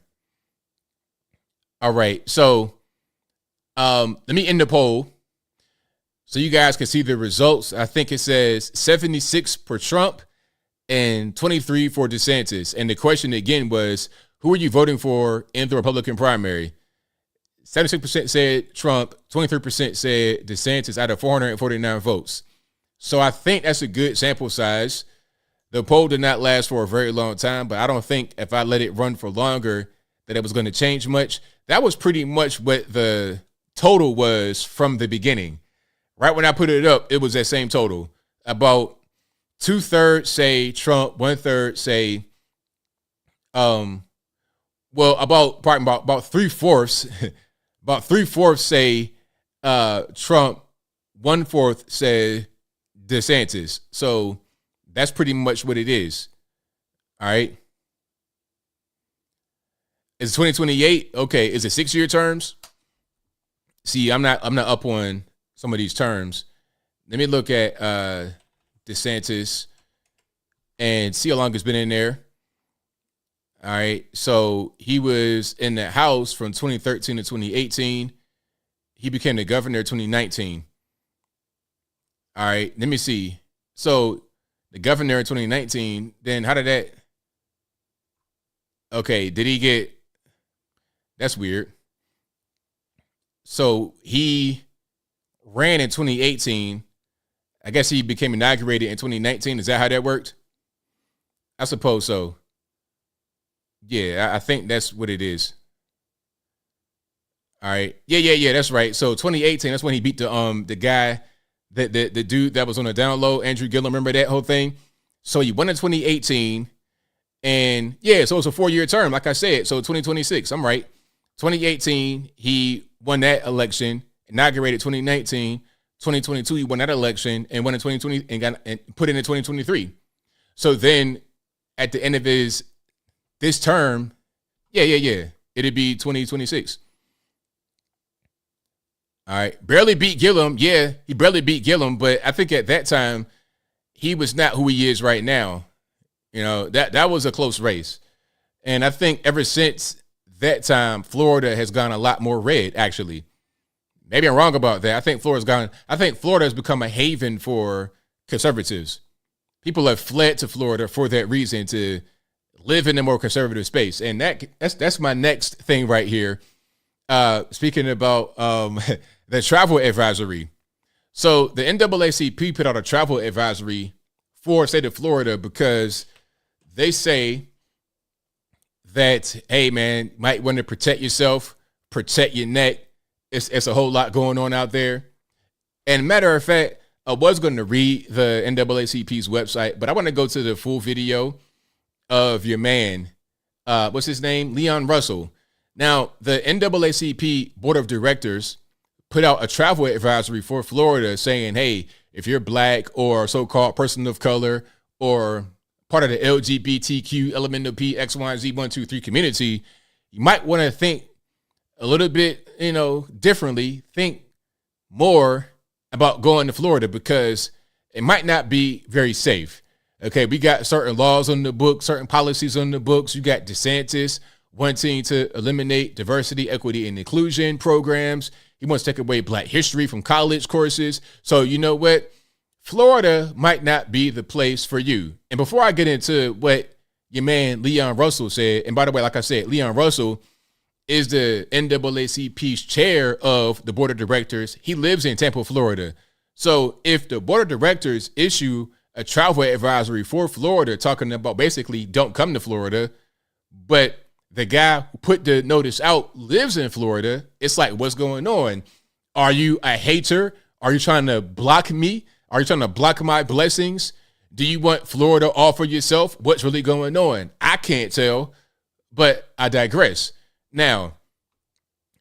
All right. So let me end the poll so you guys can see the results. I think it says 76 for Trump and 23 for DeSantis. And the question again was, who are you voting for in the Republican primary? 76% said Trump, 23% said DeSantis out of 449 votes. So I think that's a good sample size. The poll did not last for a very long time, but I don't think if I let it run for longer that it was going to change much. That was pretty much what the total was from the beginning. Right when I put it up, it was that same total. About 2/3 say Trump, 1/3 say, about 3/4, about 3/4 say Trump, 1/4 say DeSantis. So that's pretty much what it is. All right. Is it 2028? Okay. Is it 6-year terms? See, I'm not up on some of these terms. Let me look at DeSantis and see how long it's been in there. All right. So he was in the House from 2013 to 2018. He became the governor in 2019. All right. Let me see. So the governor in 2019, then how did that? Okay. Did he get? That's weird. So he ran in 2018. I guess he became inaugurated in 2019. Is that how that worked? I suppose so. Yeah, I think that's what it is. All right. Yeah, that's right. So 2018, that's when he beat the guy, the dude that was on the down low, Andrew Gillum. Remember that whole thing? So he won in 2018. And yeah, so it's a 4-year term, like I said. So 2026, I'm right. 2018, he won that election, inaugurated 2019. 2022, he won that election and won in 2020 and put in 2023. So then at the end of this term, yeah. It'd be 2026. All right. Barely beat Gillum. Yeah, he barely beat Gillum, but I think at that time, he was not who he is right now. You know, that was a close race. And I think ever since that time, Florida has gone a lot more red, actually. Maybe I'm wrong about that. I think Florida has become a haven for conservatives. People have fled to Florida for that reason, to live in a more conservative space. And that's my next thing right here. Speaking about the travel advisory. So the NAACP put out a travel advisory for the state of Florida because they say that, hey, man, might want to protect yourself, protect your neck. It's a whole lot going on out there. And matter of fact, I was going to read the NAACP's website, but I want to go to the full video of your man. What's his name? Leon Russell. Now, the NAACP Board of Directors put out a travel advisory for Florida saying, hey, if you're black or so-called person of color or part of the LGBTQ, elemental P, X, Y, Z, 1, 2, 3 community, you might want to think a little bit, differently, think more about going to Florida because it might not be very safe. Okay, we got certain laws on the books, certain policies on the books. You got DeSantis wanting to eliminate diversity, equity, and inclusion programs. He wants to take away Black history from college courses. So you know what? Florida might not be the place for you. And before I get into what your man Leon Russell said, and by the way, like I said, Leon Russell is the NAACP's chair of the board of directors. He lives in Tampa, Florida. So if the board of directors issue a travel advisory for Florida talking about basically don't come to Florida, but the guy who put the notice out lives in Florida, it's like, what's going on? Are you a hater? Are you trying to block me? Are you trying to block my blessings? Do you want Florida all for yourself? What's really going on? I can't tell, but I digress. Now,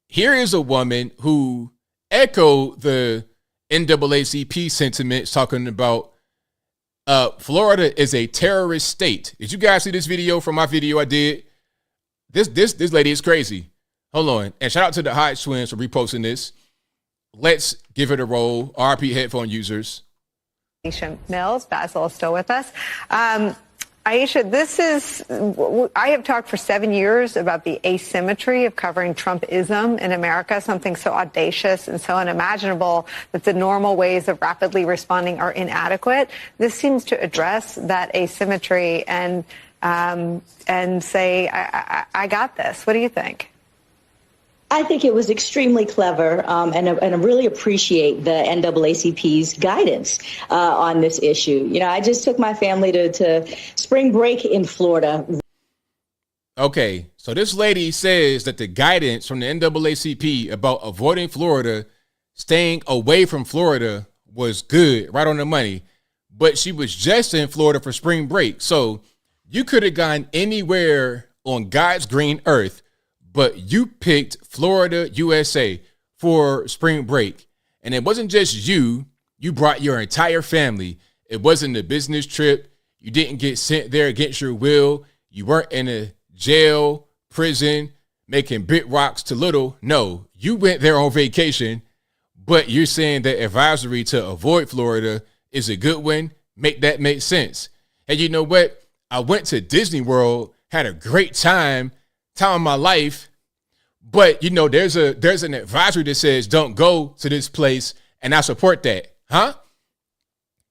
here is a woman who echoed the NAACP sentiments talking about Florida is a terrorist state. Did you guys see this video from my video I did? This lady is crazy. Hold on. And shout out to the Hot Twins for reposting this. Let's give it a roll. RP headphone users. Aisha Mills, Basil is still with us. Aisha, I have talked for 7 years about the asymmetry of covering Trumpism in America, something so audacious and so unimaginable that the normal ways of rapidly responding are inadequate. This seems to address that asymmetry and say, I got this. What do you think? I think it was extremely clever, and I really appreciate the NAACP's guidance on this issue. You know, I just took my family to spring break in Florida. Okay, so this lady says that the guidance from the NAACP about avoiding Florida, staying away from Florida, was good, right on the money. But she was just in Florida for spring break. So you could have gone anywhere on God's green earth, but you picked Florida, USA for spring break. And it wasn't just you brought your entire family. It wasn't a business trip. You didn't get sent there against your will. You weren't in a jail, prison, making big rocks to little. No, you went there on vacation, but you're saying that advisory to avoid Florida is a good one. Make that make sense. And you know what? I went to Disney World, had a great time of my life, but you know, there's an advisory that says don't go to this place, and I support that. Huh?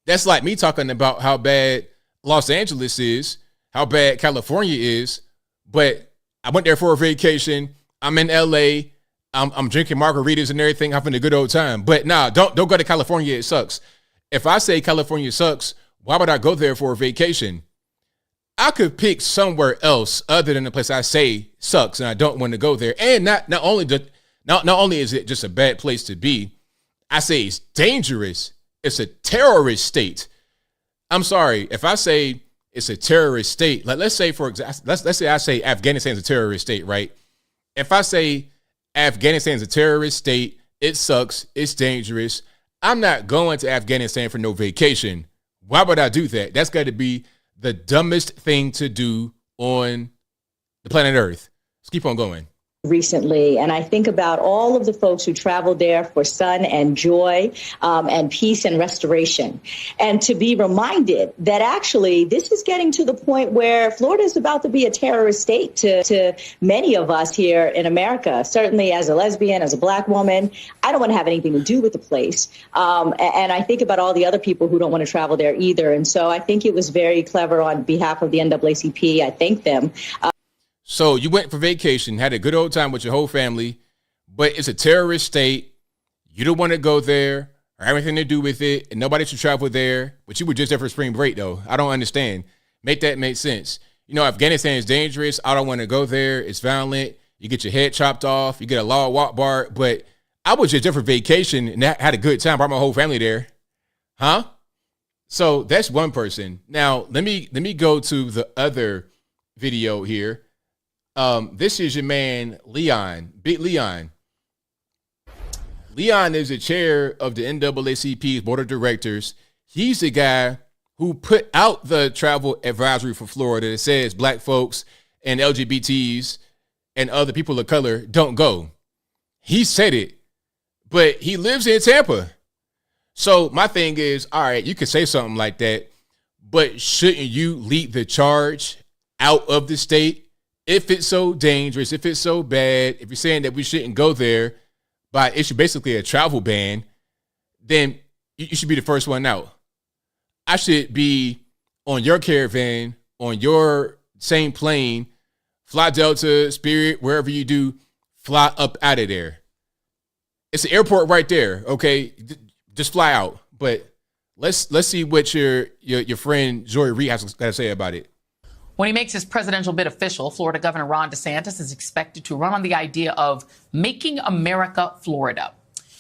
That's like me talking about how bad Los Angeles is, how bad California is, but I went there for a vacation. I'm in LA. I'm drinking margaritas and everything, having a good old time. But nah, don't go to California. It sucks. If I say California sucks, why would I go there for a vacation? I could pick somewhere else other than the place I say sucks and I don't want to go there. And not only is it just a bad place to be, I say it's dangerous. It's a terrorist state. I'm sorry, if I say it's a terrorist state, like let's say for example, let's say I say Afghanistan's a terrorist state, right? If I say Afghanistan's a terrorist state, it sucks, it's dangerous. I'm not going to Afghanistan for no vacation. Why would I do that? That's got to be the dumbest thing to do on the planet Earth. Let's keep on going. Recently, and I think about all of the folks who traveled there for sun and joy and peace and restoration, and to be reminded that actually this is getting to the point where Florida is about to be a terrorist state to many of us here in America. Certainly as a lesbian, as a Black woman, I don't want to have anything to do with the place. And I think about all the other people who don't want to travel there either. And so I think it was very clever on behalf of the NAACP. I thank them. So you went for vacation, had a good old time with your whole family, but it's a terrorist state. You don't want to go there or have anything to do with it, and nobody should travel there. But you were just there for spring break, though. I don't understand. Make that make sense. You know, Afghanistan is dangerous. I don't want to go there. It's violent. You get your head chopped off. You get a law walk bar. But I was just there for vacation and had a good time. Brought my whole family there. Huh? So that's one person. Now, let me go to the other video here. This is your man, Leon, Big Leon. Leon is the chair of the NAACP's board of directors. He's the guy who put out the travel advisory for Florida that says Black folks and LGBTs and other people of color don't go. He said it, but he lives in Tampa. So my thing is, all right, you could say something like that, but shouldn't you lead the charge out of the state? If it's so dangerous, if it's so bad, if you're saying that we shouldn't go there by issue basically a travel ban, then you should be the first one out. I should be on your caravan, on your same plane, fly Delta, Spirit, wherever you do, fly up out of there. It's an airport right there, okay? Just fly out. But let's see what your friend Joy Reid has got to say about it. When he makes his presidential bid official, Florida Governor Ron DeSantis is expected to run on the idea of making America Florida,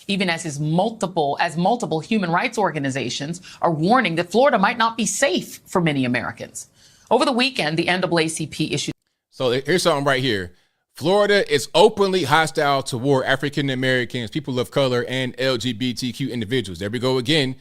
even as multiple human rights organizations are warning that Florida might not be safe for many Americans. Over the weekend, the NAACP issued. So here's something right here. Florida is openly hostile toward African Americans, people of color, and LGBTQ individuals. There we go again.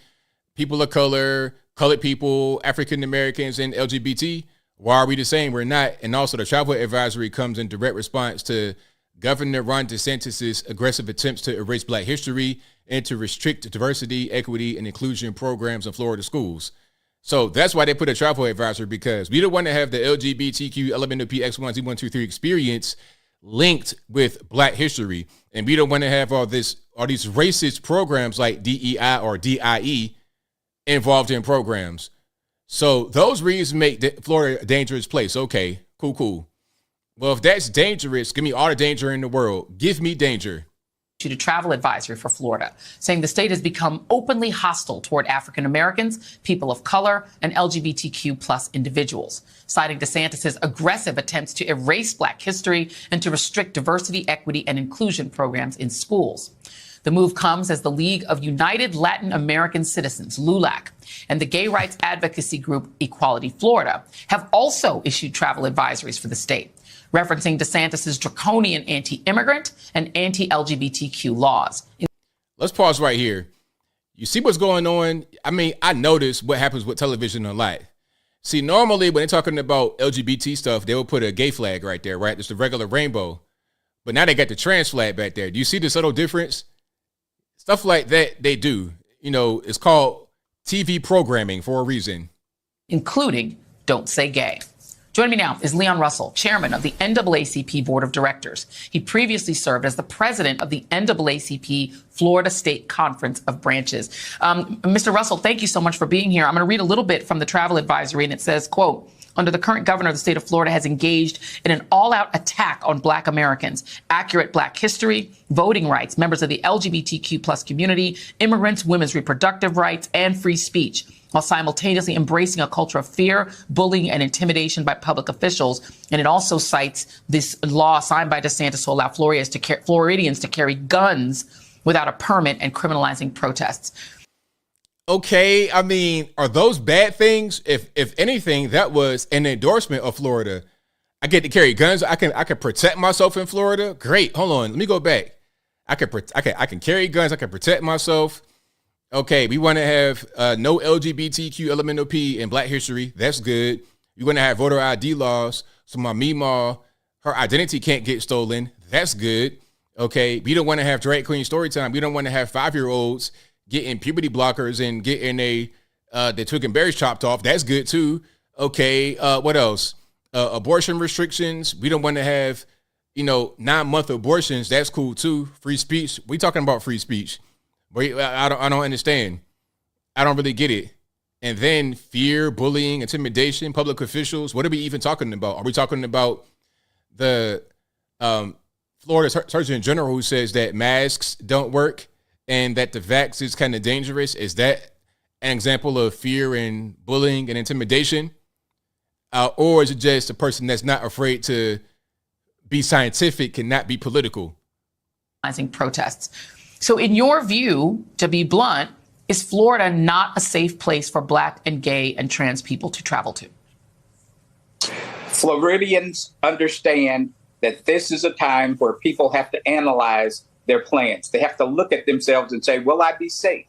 People of color, colored people, African Americans, and LGBT. Why are we the same? We're not. And also the travel advisory comes in direct response to Governor Ron DeSantis' aggressive attempts to erase Black history and to restrict diversity, equity, and inclusion programs in Florida schools. So that's why they put a travel advisor, because we don't want to have the LGBTQ LMNOP X1Z123 experience linked with Black history. And we don't want to have all these racist programs like DEI or DIE involved in programs. So those reasons make Florida a dangerous place. Okay, cool. Well, if that's dangerous, give me all the danger in the world. Give me danger. Issued a travel advisory for Florida, saying the state has become openly hostile toward African Americans, people of color, and LGBTQ plus individuals, citing DeSantis' aggressive attempts to erase Black history and to restrict diversity, equity, and inclusion programs in schools. The move comes as the League of United Latin American Citizens, LULAC, and the gay rights advocacy group Equality Florida have also issued travel advisories for the state, referencing DeSantis' draconian anti-immigrant and anti-LGBTQ laws. Let's pause right here. You see what's going on? I mean, I notice what happens with television a lot. See, normally when they're talking about LGBT stuff, they will put a gay flag right there, right? It's the regular rainbow. But now they got the trans flag back there. Do you see the subtle difference? Stuff like that they do. You know, it's called TV programming for a reason. Including Don't Say Gay. Joining me now is Leon Russell, chairman of the NAACP Board of Directors. He previously served as the president of the NAACP Florida State Conference of Branches. Mr. Russell, thank you so much for being here. I'm going to read a little bit from the travel advisory, and it says, quote, under the current governor of the state of Florida has engaged in an all-out attack on Black Americans, accurate Black history, voting rights, members of the LGBTQ plus community, immigrants, women's reproductive rights, and free speech, while simultaneously embracing a culture of fear, bullying, and intimidation by public officials. And it also cites this law signed by DeSantis to allow Floridians to carry guns without a permit and criminalizing protests. Okay, I mean, are those bad things? If anything, that was an endorsement of Florida. I get to carry guns. I can protect myself in Florida. Great. Hold on. Let me go back. I can carry guns. I can protect myself. Okay, we want to have no LGBTQ LMNOP in Black history. That's good. We want to have voter ID laws, so my Meemaw, her identity can't get stolen. That's good. Okay, we don't want to have drag queen story time. We don't want to have 5-year-olds getting puberty blockers and getting the twig and berries chopped off. That's good too. Okay, what else? Abortion restrictions. We don't want to have, 9-month abortions. That's cool too. Free speech. We talking about free speech. But I don't understand. I don't really get it. And then fear, bullying, intimidation, public officials. What are we even talking about? Are we talking about the Florida Surgeon General who says that masks don't work and that the vax is kind of dangerous? Is that an example of fear and bullying and intimidation? Or is it just a person that's not afraid to be scientific and not be political? Protests. So in your view, to be blunt, is Florida not a safe place for Black and gay and trans people to travel to? Floridians understand that this is a time where people have to analyze their plans. They have to look at themselves and say, will I be safe?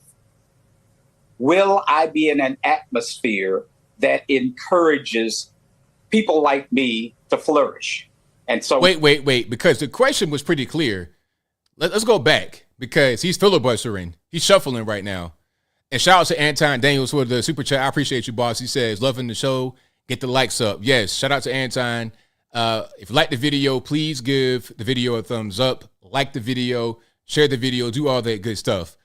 Will I be in an atmosphere that encourages people like me to flourish? And so wait, because the question was pretty clear. Let's go back, because he's filibustering. He's shuffling right now. And shout out to Anton Daniels for the super chat. I appreciate you, boss. He says, loving the show. Get the likes up. Yes, shout out to Anton. If you like the video, please give the video a thumbs up. Like the video, share the video, do all that good stuff.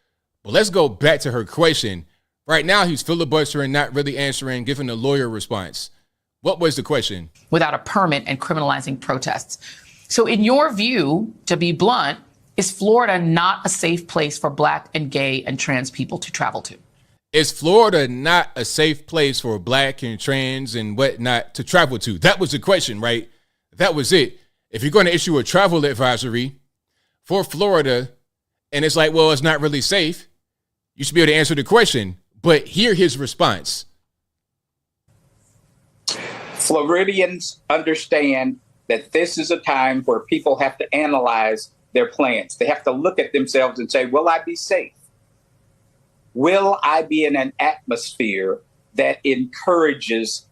But let's go back to her question. Right now, he's filibustering, not really answering, giving a lawyer response. What was the question? Without a permit and criminalizing protests. So in your view, to be blunt, is Florida not a safe place for Black and gay and trans people to travel to? Is Florida not a safe place for Black and trans and whatnot to travel to? That was the question, right? That was it. If you're going to issue a travel advisory for Florida and it's like, well, it's not really safe, you should be able to answer the question. But hear his response. Floridians understand that this is a time where people have to analyze their plans. They have to look at themselves and say, will I be safe? Will I be in an atmosphere that encourages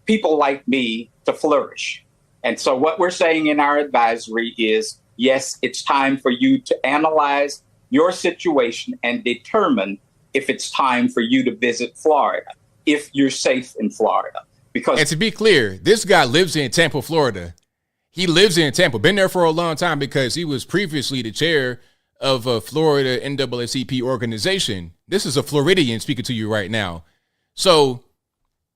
people like me to flourish? And so what we're saying in our advisory is yes, it's time for you to analyze your situation and determine if it's time for you to visit Florida, if you're safe in Florida. Because, and to be clear, this guy lives in Tampa, Florida. He lives in Tampa, been there for a long time because he was previously the chair of a Florida NAACP organization. This is a Floridian speaking to you right now. So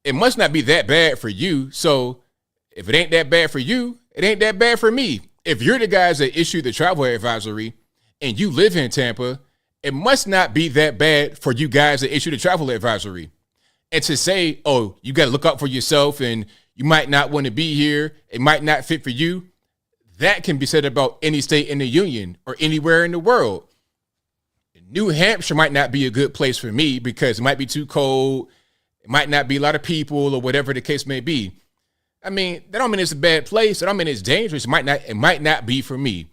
it must not be that bad for you. So if it ain't that bad for you, it ain't that bad for me. If you're the guys that issue the travel advisory and you live in Tampa, it must not be that bad for you guys that issue the travel advisory. And to say, oh, you got to look out for yourself and you might not want to be here, it might not fit for you, that can be said about any state in the union or anywhere in the world. New Hampshire might not be a good place for me because it might be too cold. It might not be a lot of people or whatever the case may be. I mean, that don't mean it's a bad place. That don't mean it's dangerous. It might not be for me.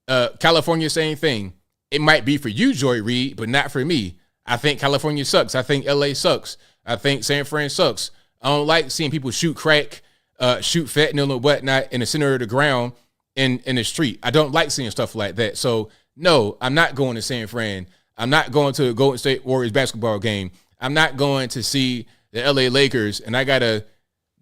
California, same thing. It might be for you, Joy Reid, but not for me. I think California sucks. I think LA sucks. I think San Fran sucks. I don't like seeing people shoot crack, shoot fentanyl or whatnot in the center of the ground in the street. I don't like seeing stuff like that. So no, I'm not going to San Fran. I'm not going to a Golden State Warriors basketball game. I'm not going to see the LA Lakers and I got to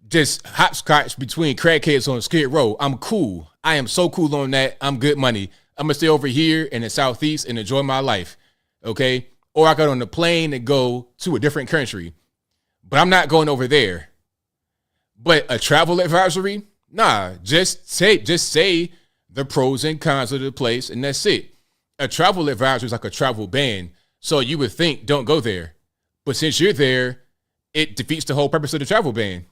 just hopscotch between crackheads on Skid Row. I'm cool. I am so cool on that. I'm good money. I'm going to stay over here in the Southeast and enjoy my life. Okay. Or I got on the plane and go to a different country, but I'm not going over there. But a travel advisory? Nah, just say the pros and cons of the place. And that's it. A travel advisory is like a travel ban. So you would think don't go there. But since you're there, it defeats the whole purpose of the travel ban.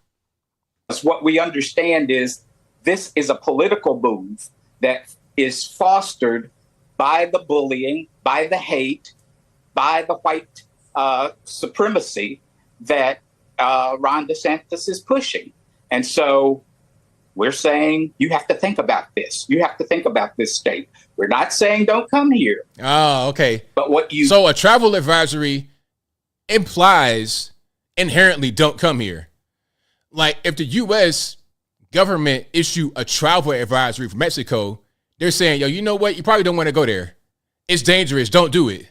What we understand is this is a political move that is fostered by the bullying, by the hate, by the white supremacy that Ron DeSantis is pushing. And so we're saying you have to think about this. You have to think about this state. We're not saying don't come here. Oh, okay. But so a travel advisory implies inherently don't come here. Like if the U.S. government issue a travel advisory for Mexico, they're saying, yo, you know what? You probably don't want to go there. It's dangerous. Don't do it.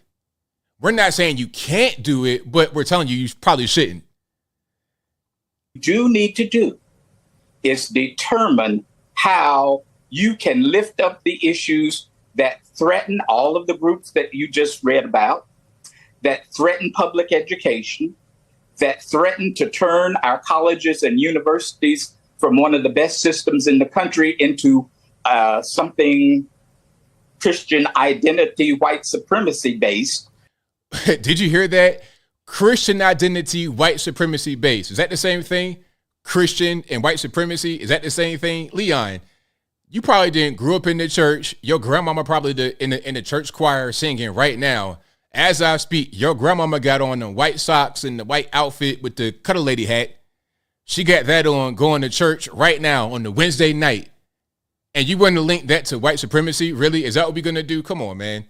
We're not saying you can't do it, but we're telling you you probably shouldn't. What you need to do is determine how you can lift up the issues that threaten all of the groups that you just read about, that threaten public education, that threaten to turn our colleges and universities from one of the best systems in the country into something Christian identity, white supremacy based. Did you hear that? Christian identity, white supremacy based. Is that the same thing? Christian and white supremacy? Is that the same thing? Leon, you probably didn't grow up in the church. Your grandmama probably in the church choir singing right now. As I speak, your grandmama got on the white socks and the white outfit with the cuddle lady hat. She got that on going to church right now on the Wednesday night. And you want to link that to white supremacy? Really? Is that what we're going to do? Come on, man.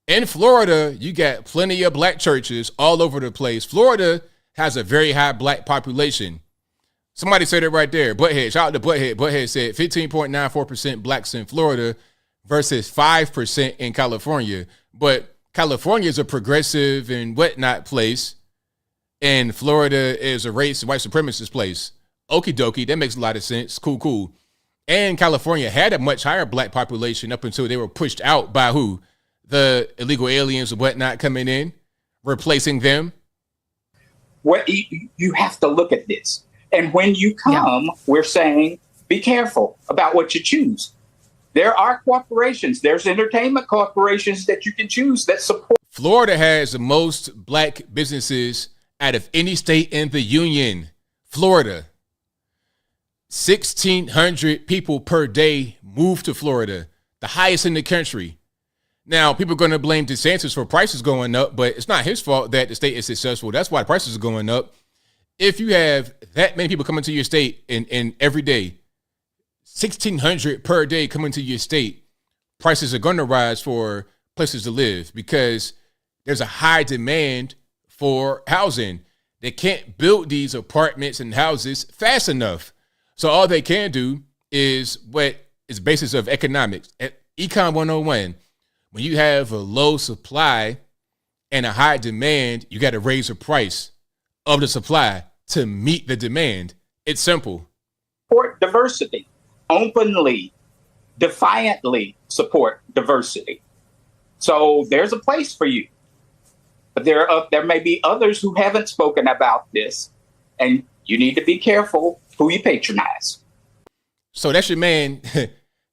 In Florida, you got plenty of black churches all over the place. Florida has a very high black population. Somebody said it right there. Butthead, shout out to Butthead. Butthead said 15.94% blacks in Florida versus 5% in California. But California is a progressive and whatnot place, and Florida is a race and white supremacist place. Okie dokie, that makes a lot of sense. Cool. And California had a much higher black population up until they were pushed out by who? The illegal aliens and whatnot coming in, replacing them. What you have to look at this. And when you come, we're saying, be careful about what you choose. There are corporations, there's entertainment corporations that you can choose that support. Florida has the most black businesses out of any state in the union. Florida. 1,600 people per day move to Florida, the highest in the country. Now, people are going to blame DeSantis for prices going up, but it's not his fault that the state is successful. That's why prices are going up. If you have that many people coming to your state in every day, 1,600 per day coming to your state, prices are going to rise for places to live because there's a high demand for housing. They can't build these apartments and houses fast enough. So all they can do is what is basis of economics. Econ 101. When you have a low supply and a high demand, you got to raise the price of the supply to meet the demand. It's simple. Support diversity. Openly, defiantly support diversity. So there's a place for you. But there may be others who haven't spoken about this, and you need to be careful who you patronize. So that's your man.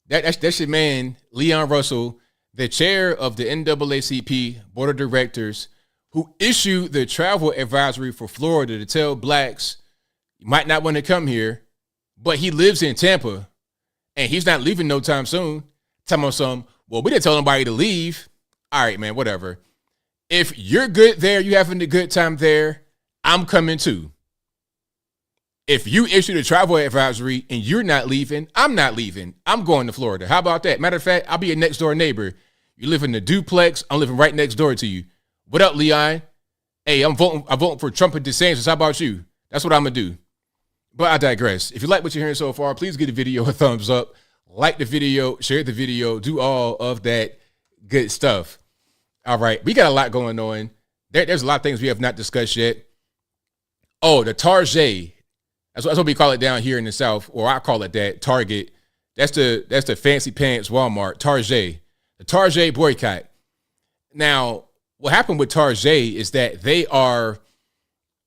That's your man, Leon Russell, the chair of the NAACP Board of Directors, who issued the travel advisory for Florida to tell blacks you might not want to come here, but he lives in Tampa and he's not leaving no time soon. Tell me some, well, we didn't tell anybody to leave. All right, man, whatever. If you're good there, you having a good time there, I'm coming too. If you issue the travel advisory and you're not leaving, I'm not leaving. I'm going to Florida. How about that? Matter of fact, I'll be your next door neighbor. You live in the duplex. I'm living right next door to you. What up, Leon? Hey, I'm voting for Trump and DeSantis. How about you? That's what I'm going to do. But I digress. If you like what you're hearing so far, please give the video a thumbs up. Like the video, share the video, do all of that good stuff. All right. We got a lot going on. There's a lot of things we have not discussed yet. Oh, the Target. That's what we call it down here in the South, or I call it that, Target. That's the fancy pants Walmart, Target. The Target boycott. Now, what happened with Target is that they are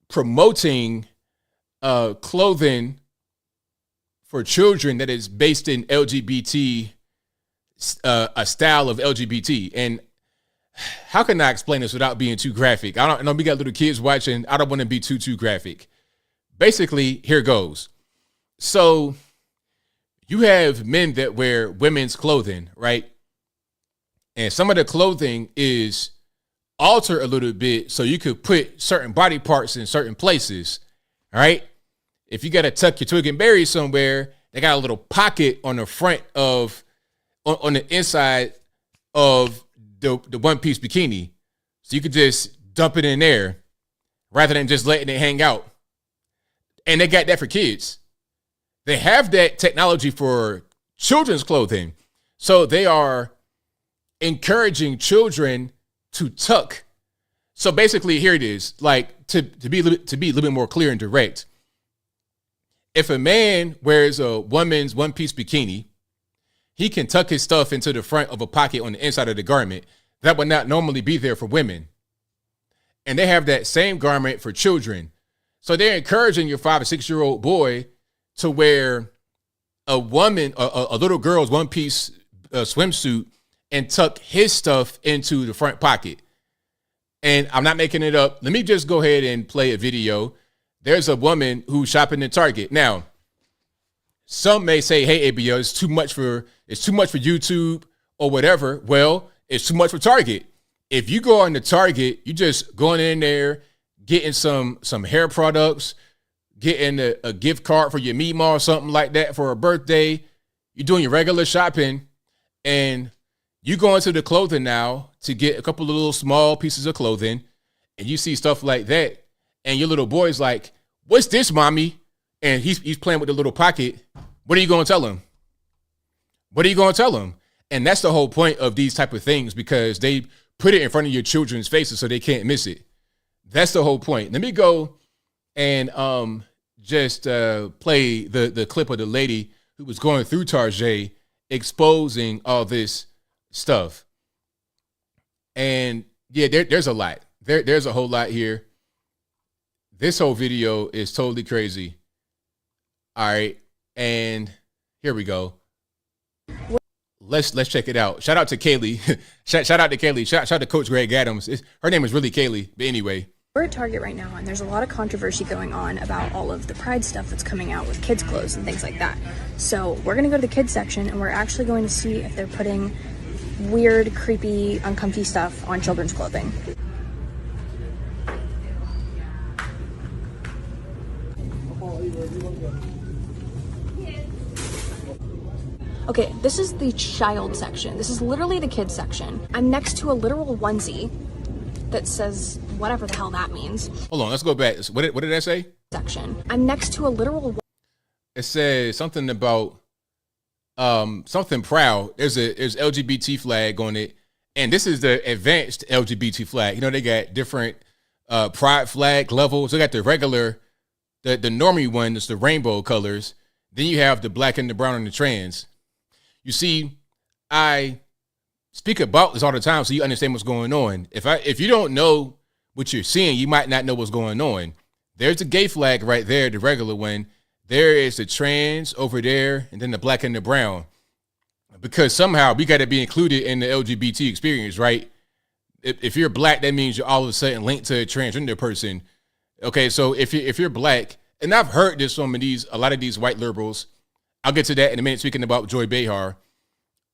promoting clothing for children that is based in LGBT, a style of LGBT. And how can I explain this without being too graphic? I know we got little kids watching. I don't want to be too graphic. Basically, here goes. So you have men that wear women's clothing, right? And some of the clothing is altered a little bit so you could put certain body parts in certain places, all right? If you got to tuck your twig and berry somewhere, they got a little pocket on the front of, on the inside of the one-piece bikini. So you could just dump it in there rather than just letting it hang out. And they got that for kids. They have that technology for children's clothing. So they are encouraging children to tuck. So basically, here it is. Like, to be a little bit more clear and direct. If a man wears a woman's one-piece bikini, he can tuck his stuff into the front of a pocket on the inside of the garment. That would not normally be there for women. And they have that same garment for children. So they're encouraging your 5 or 6 year old boy to wear a little girl's one-piece swimsuit and tuck his stuff into the front pocket. And I'm not making it up. Let me just go ahead and play a video. There's a woman who's shopping at Target. Now, some may say, hey, ABL, it's too much for YouTube or whatever. Well, it's too much for Target. If you go on the Target, you just going in there, getting some hair products, getting a gift card for your Mima or something like that for a birthday. You're doing your regular shopping, and you go into the clothing now to get a couple of little small pieces of clothing, and you see stuff like that, and your little boy's like, "What's this, mommy?" And he's playing with the little pocket. What are you going to tell him? What are you going to tell him? And that's the whole point of these type of things, because they put it in front of your children's faces so they can't miss it. That's the whole point. Let me go and just play the clip of the lady who was going through Target exposing all this stuff. And yeah, there's a lot. There's a whole lot here. This whole video is totally crazy. All right, and here we go. Let's check it out. Shout out to Kaylee. shout out to Kaylee. Shout out to Coach Greg Adams. Her name is really Kaylee, but anyway. We're at Target right now, and there's a lot of controversy going on about all of the Pride stuff that's coming out with kids' clothes and things like that. So we're going to go to the kids section, and we're actually going to see if they're putting weird, creepy, uncomfy stuff on children's clothing. Okay, this is the child section. This is literally the kids section. I'm next to a literal onesie that says whatever the hell that means. Hold on, let's go back. What did that say? Section. I'm next to a literal. It says something about something proud. There's LGBT flag on it, and this is the advanced LGBT flag. You know, they got different pride flag levels. They got the regular, the normie one is the rainbow colors. Then you have the black and the brown and the trans. You see, I speak about this all the time so you understand what's going on. If you don't know what you're seeing, you might not know what's going on. There's the gay flag right there, the regular one. There is the trans over there, and then the black and the brown. Because somehow we got to be included in the LGBT experience, right? If you're black, that means you're all of a sudden linked to a transgender person. Okay, so if you're black, and I've heard this from a lot of these white liberals. I'll get to that in a minute, speaking about Joy Behar.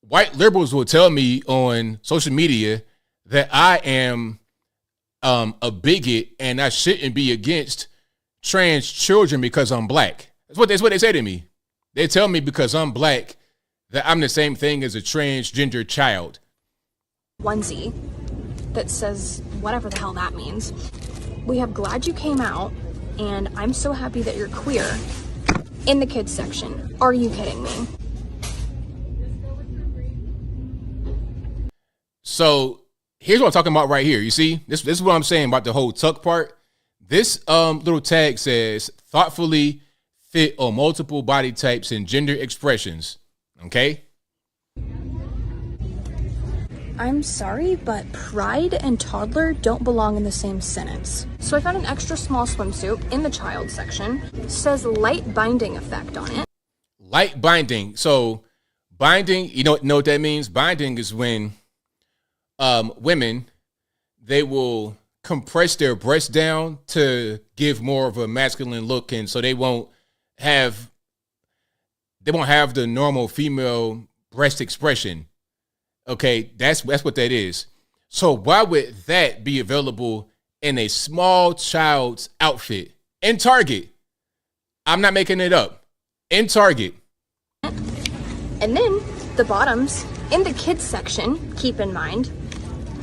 White liberals will tell me on social media that I am a bigot and I shouldn't be against trans children because I'm black. That's what they say to me. They tell me because I'm black that I'm the same thing as a transgender child. Onesie that says whatever the hell that means. We have glad you came out, and I'm so happy that you're queer in the kids section. Are you kidding me? So here's what I'm talking about right here. You see, this is what I'm saying about the whole tuck part. This little tag says thoughtfully fit on multiple body types and gender expressions. Okay. I'm sorry, but pride and toddler don't belong in the same sentence. So I found an extra small swimsuit in the child section. It says light binding effect on it. Light binding. So binding, you know what that means? Binding is when women, they will compress their breasts down to give more of a masculine look, and so they won't have the normal female breast expression. Okay, that's what that is. So why would that be available in a small child's outfit in Target? I'm not making it up. In Target. And then the bottoms in the kids section, keep in mind,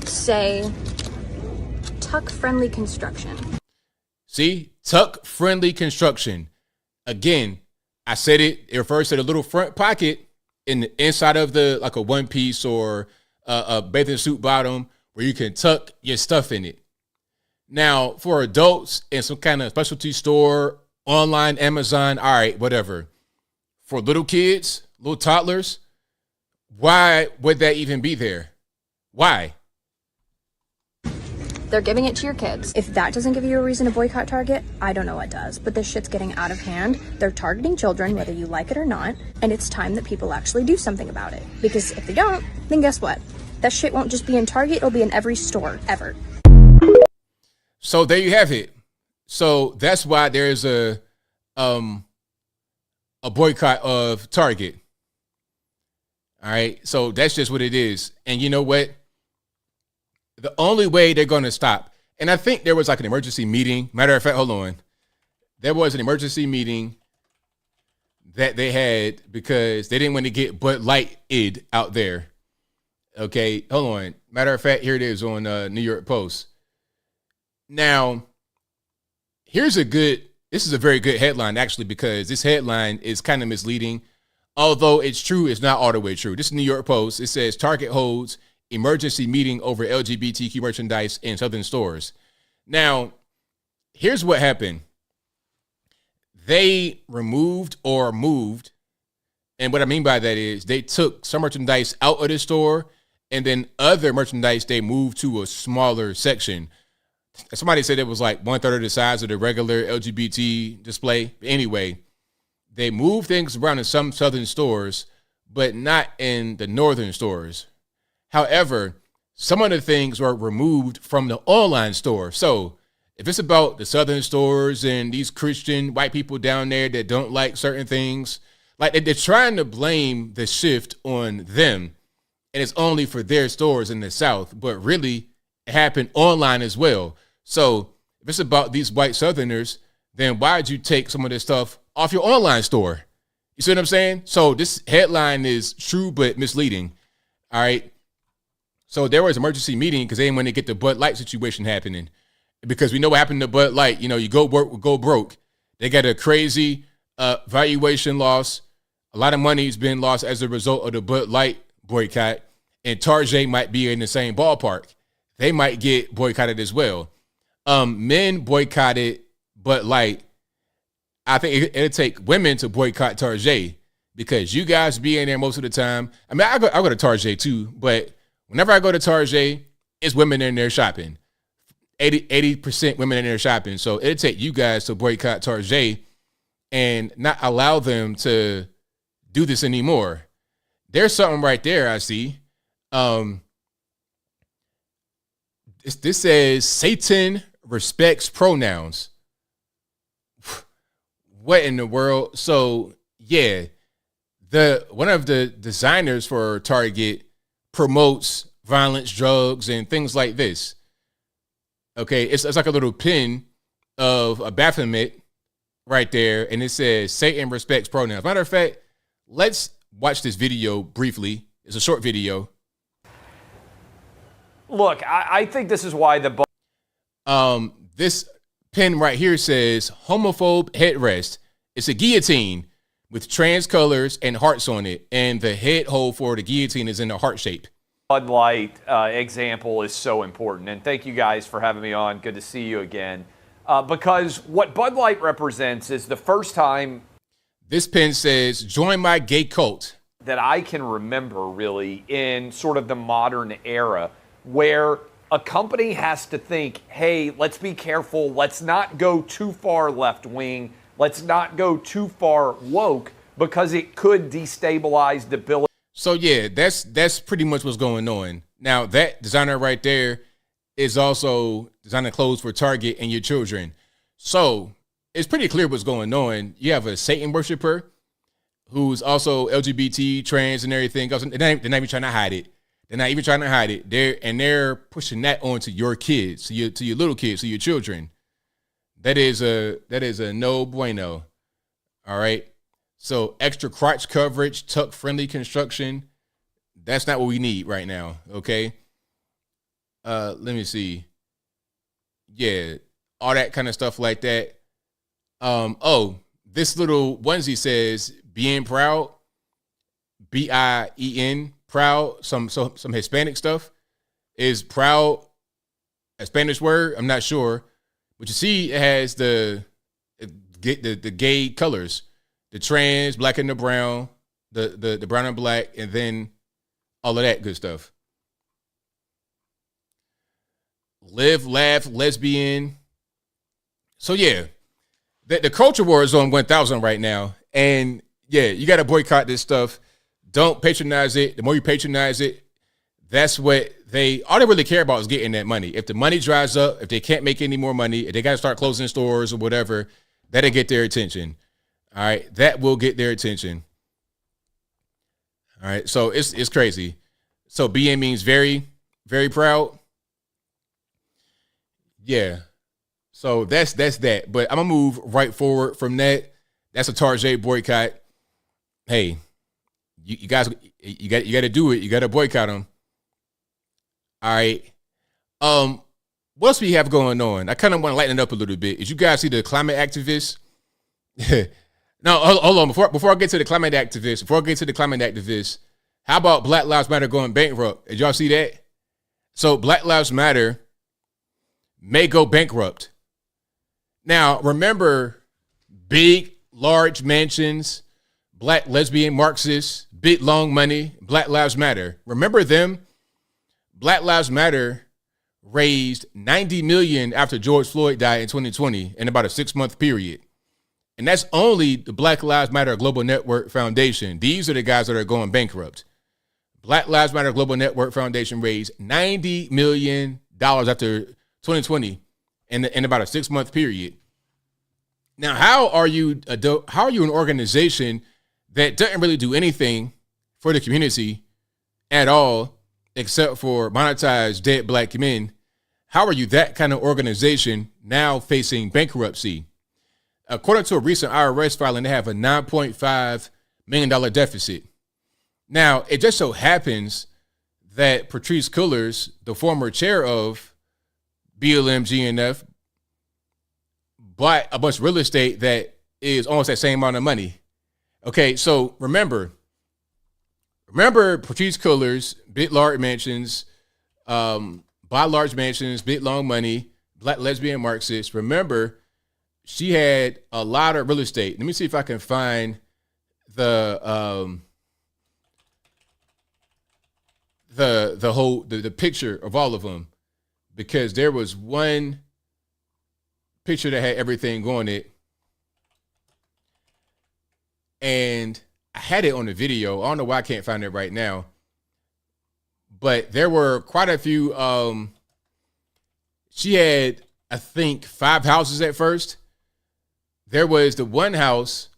say tuck friendly construction. See, tuck friendly construction. Again, I said it refers to the little front pocket in the inside of the, like a one piece or a bathing suit bottom where you can tuck your stuff in it. Now, for adults in some kind of specialty store, online, Amazon, all right, whatever. For little kids, little toddlers, why would that even be there? Why? They're giving it to your kids. If that doesn't give you a reason to boycott Target, I don't know what does. But this shit's getting out of hand. They're targeting children, whether you like it or not. And it's time that people actually do something about it. Because if they don't, then guess what? That shit won't just be in Target, it'll be in every store, ever. So there you have it. So that's why there's a boycott of Target. All right. So that's just what it is. And you know what? The only way they're going to stop, and I think there was like an emergency meeting. Matter of fact, hold on. There was an emergency meeting that they had because they didn't want to get Bud Light-id out there. Okay, hold on. Matter of fact, here it is on New York Post. Now, this is a very good headline, actually, because this headline is kind of misleading. Although it's true, it's not all the way true. This is New York Post. It says Target holds emergency meeting over LGBTQ merchandise in southern stores. Now, here's what happened. They removed or moved, and what I mean by that is they took some merchandise out of the store, and then other merchandise they moved to a smaller section. Somebody said it was like 1/3 of the size of the regular LGBT display. Anyway, they moved things around in some southern stores, but not in the northern stores. However, some of the things were removed from the online store. So if it's about the southern stores and these Christian white people down there that don't like certain things, like they're trying to blame the shift on them, and it's only for their stores in the South, but really it happened online as well. So if it's about these white Southerners, then why'd you take some of this stuff off your online store? You see what I'm saying? So this headline is true but misleading. All right. So there was an emergency meeting because they didn't want to get the Bud Light situation happening. Because we know what happened to Bud Light. You know, you go broke. They got a crazy valuation loss. A a lot of money's been lost as a result of the Bud Light boycott, and Tarjay might be in the same ballpark. They might get boycotted as well. Men boycotted Bud Light. I think it'll take women to boycott Tarjay because you guys be in there most of the time. I mean, I go to Tarjay too, but whenever I go to Tarjay, it's women in there shopping. 80% women in there shopping. So it'll take you guys to boycott Tarjay and not allow them to do this anymore. There's something right there I see. This says Satan respects pronouns. What in the world? So yeah, one of the designers for Target promotes violence, drugs, and things like this. Okay, it's like a little pin of a Baphomet right there, and it says Satan respects pronouns. Matter of fact, let's watch this video briefly. It's a short video. Look, I think this is why this pin right here says homophobe headrest. It's a guillotine with trans colors and hearts on it, and the head hole for the guillotine is in a heart shape. Bud Light example is so important, and thank you guys for having me on. Good to see you again. Because what Bud Light represents is the first time this pin says, join my gay cult, that I can remember really in sort of the modern era where a company has to think, hey, let's be careful. Let's not go too far left wing. Let's not go too far woke because it could destabilize the ability. So yeah, that's pretty much what's going on. Now that designer right there is also designing clothes for Target and your children. So it's pretty clear what's going on. You have a Satan worshiper who's also LGBT, trans, and everything else. They're not even trying to hide it. They're not even trying to hide it. They're pushing that onto your kids, to your little kids, to your children. That is a no bueno. All right. So extra crotch coverage, tuck friendly construction. That's not what we need right now. Okay. Let me see. Yeah, all that kind of stuff like that. This little onesie says being proud, BIEN, proud. Some Hispanic stuff. Is proud a Spanish word? I'm not sure. But you see it has the gay colors, the trans, black and the brown, the brown and black, and then all of that good stuff. Live, laugh, lesbian. So yeah, the culture war is on 1,000 right now. And yeah, you got to boycott this stuff. Don't patronize it. The more you patronize it, that's what all they really care about is getting that money. If the money dries up, if they can't make any more money, if they got to start closing stores or whatever, that'll get their attention. All right. That will get their attention. All right. So it's crazy. So BN means very, very proud. Yeah. So that's that. But I'm going to move right forward from that. That's a Tarjay boycott. Hey, you guys, you got to do it. You got to boycott them. All right. What else we have going on? I kind of want to lighten it up a little bit. Did you guys see the climate activists? No, hold on. Before I get to the climate activists, how about Black Lives Matter going bankrupt? Did y'all see that? So Black Lives Matter may go bankrupt. Now, remember, big, large mansions, black lesbian Marxists, big, long money, Black Lives Matter. Remember them? Black Lives Matter raised $90 million after George Floyd died in 2020 in about a 6-month period. And that's only the Black Lives Matter Global Network Foundation. These are the guys that are going bankrupt. Black Lives Matter Global Network Foundation raised $90 million after 2020 in about a 6-month period. Now, how are you an organization that doesn't really do anything for the community at all, except for monetize dead black men? How are you that kind of organization now facing bankruptcy? According to a recent IRS filing, they have a $9.5 million deficit. Now, it just so happens that Patrice Cullors, the former chair of BLM GNF, bought a bunch of real estate that is almost that same amount of money. Okay, so remember Patrice Cullors, big large mansions, buy large mansions, big long money, black lesbian Marxist. Remember, she had a lot of real estate. Let me see if I can find the picture of all of them, because there was one picture that had everything on it, and I had it on the video. I don't know why I can't find it right now, but there were quite a few. She had, I think, 5 houses at first. There was the one house,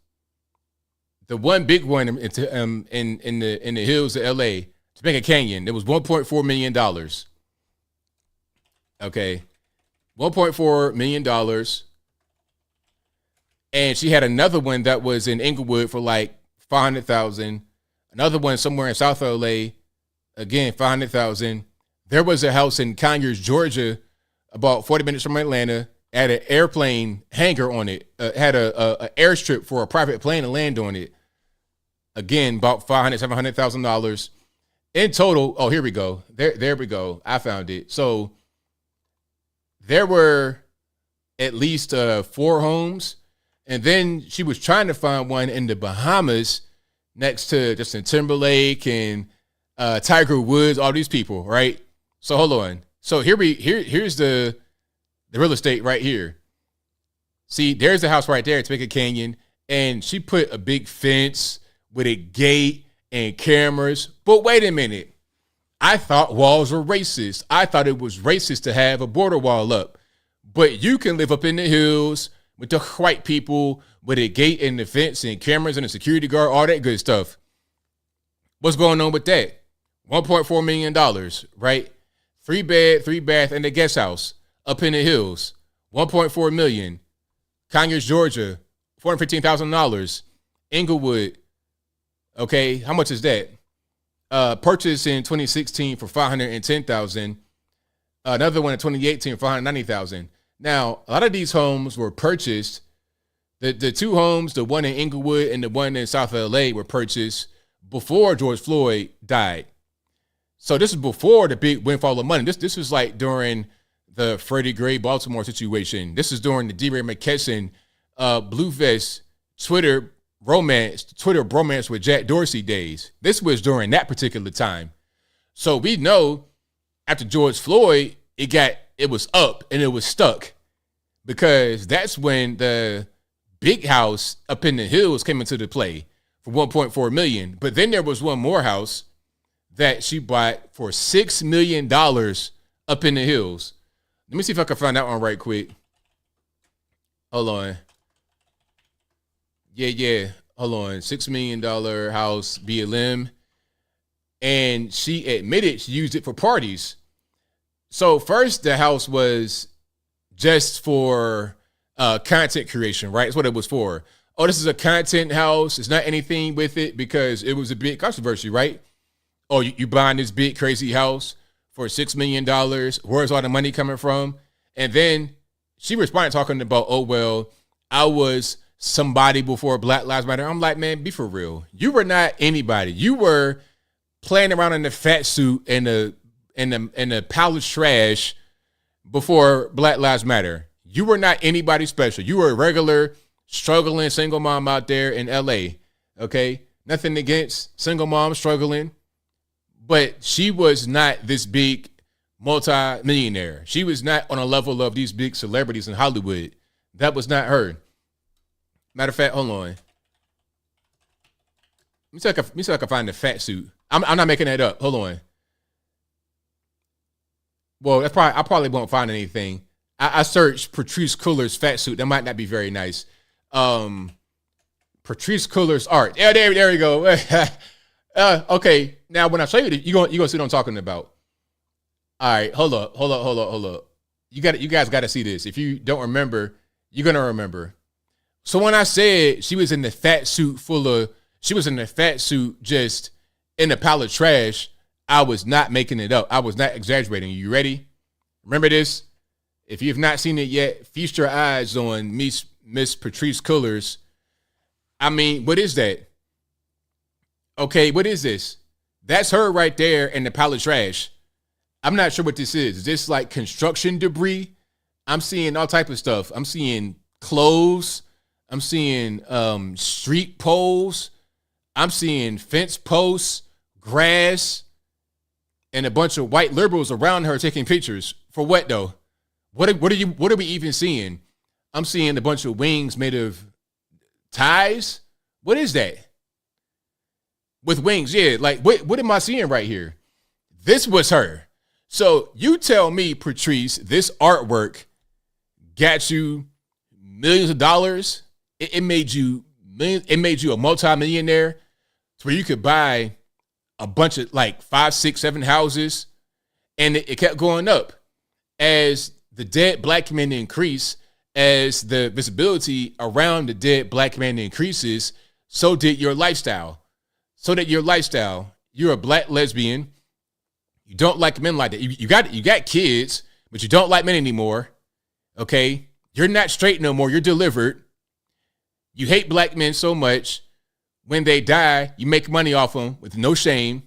the one big one in the hills of LA, Topanga Canyon. It was $1.4 million. Okay, $1.4 million. And she had another one that was in Inglewood for like $500,000. Another one somewhere in South LA, again $500,000. There was a house in Conyers, Georgia, about 40 minutes from Atlanta, had an airplane hangar on it, had a airstrip for a private plane to land on it. Again, about $700,000 in total. Oh, here we go. There we go. I found it. So there were at least 4 homes, and then she was trying to find one in the Bahamas next to Justin Timberlake and Tiger Woods, all these people, right? So hold on. So here's the real estate right here. See, there's the house right there, Topeka Canyon, and she put a big fence with a gate and cameras. But wait a minute. I thought walls were racist. I thought it was racist to have a border wall up. But you can live up in the hills with the white people with a gate and the fence and cameras and a security guard, all that good stuff. What's going on with that? $1.4 million, right? 3 bed, 3 bath, and a guest house up in the hills. $1.4 million. Conyers, Georgia, $415,000. Inglewood. Okay, how much is that? Purchased in 2016 for $510,000. Another one in 2018 for $590,000. Now, a lot of these homes were purchased. The 2 homes, the one in Inglewood and the one in South LA, were purchased before George Floyd died. So this is before the big windfall of money. This was like during the Freddie Gray Baltimore situation. This is during the DeRay McKesson Blue Vest Twitter bromance with Jack Dorsey days. This was during that particular time. So we know after George Floyd, it was up and it was stuck, because that's when the big house up in the hills came into the play for $1.4 million. But then there was one more house that she bought for $6 million up in the hills. Let me see if I can find that one right quick. Hold on. Yeah. Hold on. $6 million house, BLM. And she admitted she used it for parties. So first, the house was just for content creation, right? That's what it was for. Oh, this is a content house. It's not anything with it, because it was a big controversy, right? Oh, you buying this big crazy house for $6 million. Where's all the money coming from? And then she responded talking about, oh, well, I was somebody before Black Lives Matter. I'm like, man, be for real. You were not anybody. You were playing around in the fat suit and the pile of trash before Black Lives Matter. You were not anybody special. You were a regular, struggling single mom out there in LA. Okay? Nothing against single moms struggling. But she was not this big multi-millionaire. She was not on a level of these big celebrities in Hollywood. That was not her. Matter of fact, hold on. Let me see if I can find the fat suit. I'm not making that up. Hold on. Well, I probably won't find anything. I searched Patrice Cullors fat suit. That might not be very nice. Patrice Cullors art. Yeah, there we go. Okay, now when I show you, you're gonna see what I'm talking about. All right, hold up. You guys got to see this. If you don't remember, you're gonna remember. So when I said she was in the fat suit just in a pile of trash, I was not making it up. I was not exaggerating. You ready? Remember this? If you have not seen it yet, feast your eyes on Miss Patrice Cullors. I mean, what is that? Okay, what is this? That's her right there in the pile of trash. I'm not sure what this is. Is this like construction debris? I'm seeing all type of stuff. I'm seeing clothes. I'm seeing street poles. I'm seeing fence posts, grass, and a bunch of white liberals around her taking pictures. For what though? What are we even seeing? I'm seeing a bunch of wings made of ties. What is that? With wings, yeah. Like, what am I seeing right here? This was her. So you tell me, Patrice, this artwork got you millions of dollars. It made you a multimillionaire to where you could buy a bunch of like 5, 6, 7 houses, and it kept going up as the dead black men increase, as the visibility around the dead black man increases. So did your lifestyle. You're a black lesbian. You don't like men like that. You got kids, but you don't like men anymore. Okay? You're not straight no more. You're delivered. You hate black men so much. When they die, you make money off them with no shame.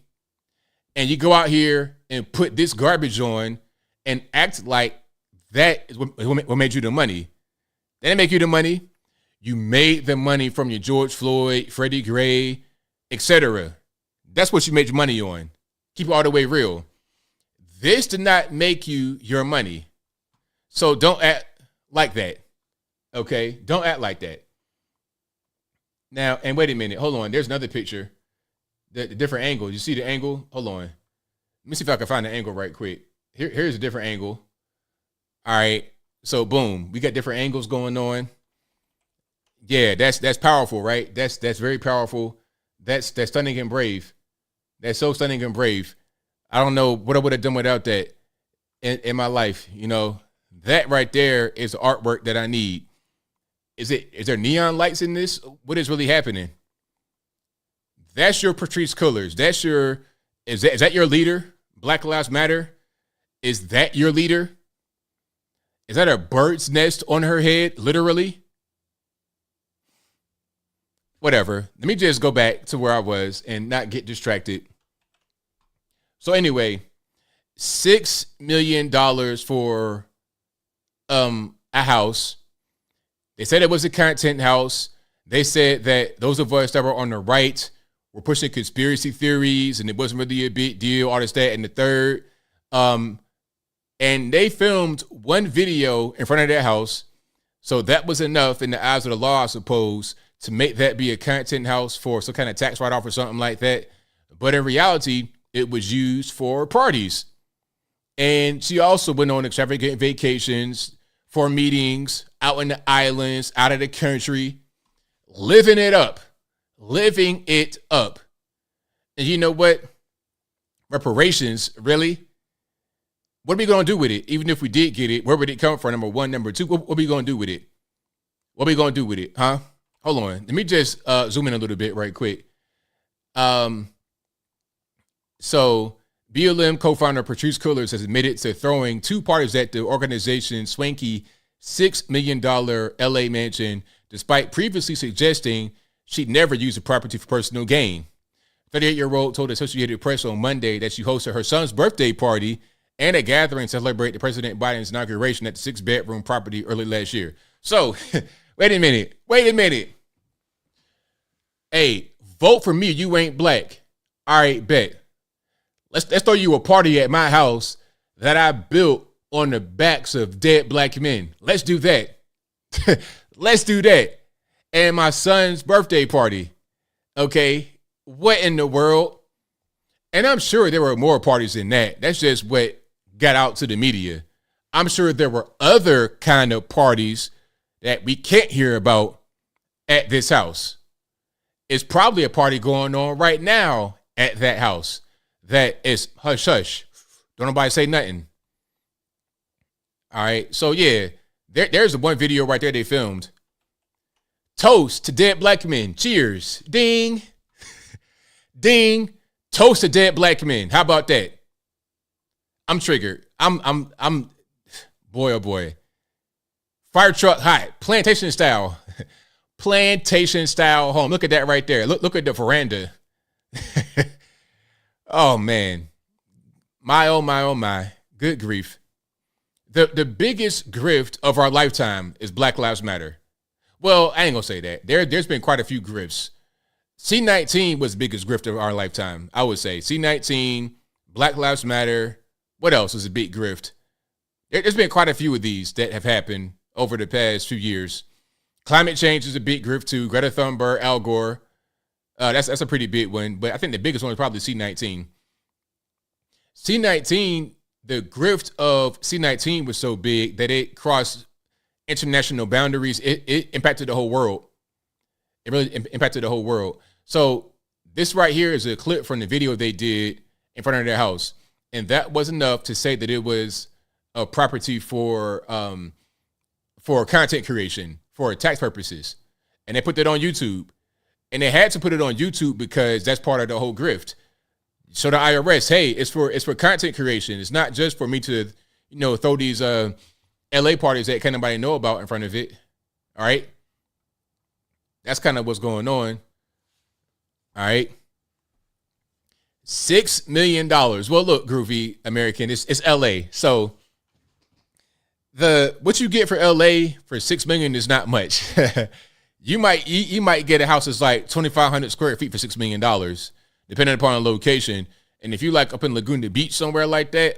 And you go out here and put this garbage on and act like that is what made you the money. That didn't make you the money. You made the money from your George Floyd, Freddie Gray, etc. That's what you made your money on. Keep it all the way real. This did not make you your money. So don't act like that. Okay? Don't act like that. Now, and wait a minute. Hold on. There's another picture. The different angle. You see the angle? Hold on. Let me see if I can find the angle right quick. Here's a different angle. All right. So boom. We got different angles going on. Yeah, that's powerful, right? That's very powerful. That's stunning and brave. That's so stunning and brave. I don't know what I would have done without that in my life. You know, that right there is artwork that I need. Is there neon lights in this? What is really happening? That's your Patrice Cullors. Is that your leader? Black Lives Matter? Is that your leader? Is that a bird's nest on her head, literally? Whatever. Let me just go back to where I was and not get distracted. So anyway, $6 million for a house. They said it was a content house. They said that those of us that were on the right were pushing conspiracy theories and it wasn't really a big deal, all this, that, and the third. And they filmed one video in front of their house. So that was enough in the eyes of the law, I suppose, to make that be a content house for some kind of tax write-off or something like that. But in reality, it was used for parties. And she also went on extravagant vacations for meetings out in the islands, out of the country, living it up. And you know what? Reparations, really? What are we going to do with it? Even if we did get it, where would it come from? Number one. Number two, what are we going to do with it? Huh? Hold on. Let me just zoom in a little bit right quick. So BLM co-founder Patrice Cullors has admitted to throwing two parties at the organization's swanky $6 million LA mansion, despite previously suggesting she'd never use the property for personal gain. 38-year-old told Associated Press on Monday that she hosted her son's birthday party and a gathering to celebrate the President Biden's inauguration at the 6-bedroom property early last year. So, wait a minute. Hey, vote for me. You ain't black. All right, bet. Let's throw you a party at my house that I built on the backs of dead black men. Let's do that. Let's do that. And my son's birthday party. Okay. What in the world? And I'm sure there were more parties than that. That's just what got out to the media. I'm sure there were other kind of parties that we can't hear about at this house. It's probably a party going on right now at that house that is hush hush. Don't nobody say nothing. All right. So yeah, there's the one video right there they filmed. Toast to dead black men. Cheers. Ding. Ding. Toast to dead black men. How about that? I'm triggered. I'm boy, oh boy. Fire truck hot. Plantation style. Plantation style home. Look at that right there. Look at the veranda. Oh man. My, oh my, oh my. Good grief. The biggest grift of our lifetime is Black Lives Matter. Well, I ain't gonna say that. There's been quite a few grifts. C-19 was the biggest grift of our lifetime, I would say. C-19, Black Lives Matter. What else was a big grift? There's been quite a few of these that have happened over the past few years. Climate change is a big grift too. Greta Thunberg, Al Gore. That's a pretty big one. But I think the biggest one is probably C-19. C-19, the grift of C-19 was so big that it crossed international boundaries. It impacted the whole world. It really impacted the whole world. So this right here is a clip from the video they did in front of their house. And that was enough to say that it was a property for content creation, for tax purposes. And they put that on YouTube. And they had to put it on YouTube because that's part of the whole grift. So the IRS, hey, it's for content creation. It's not just for me to, throw these LA parties that can't nobody know about in front of it. All right. That's kind of what's going on. All right. $6 million. Well, look, Groovy American, it's LA. So what you get for LA for $6 million is not much. You might get a house that's like 2,500 square feet for $6 million, depending upon the location. And if you like up in Laguna Beach somewhere like that,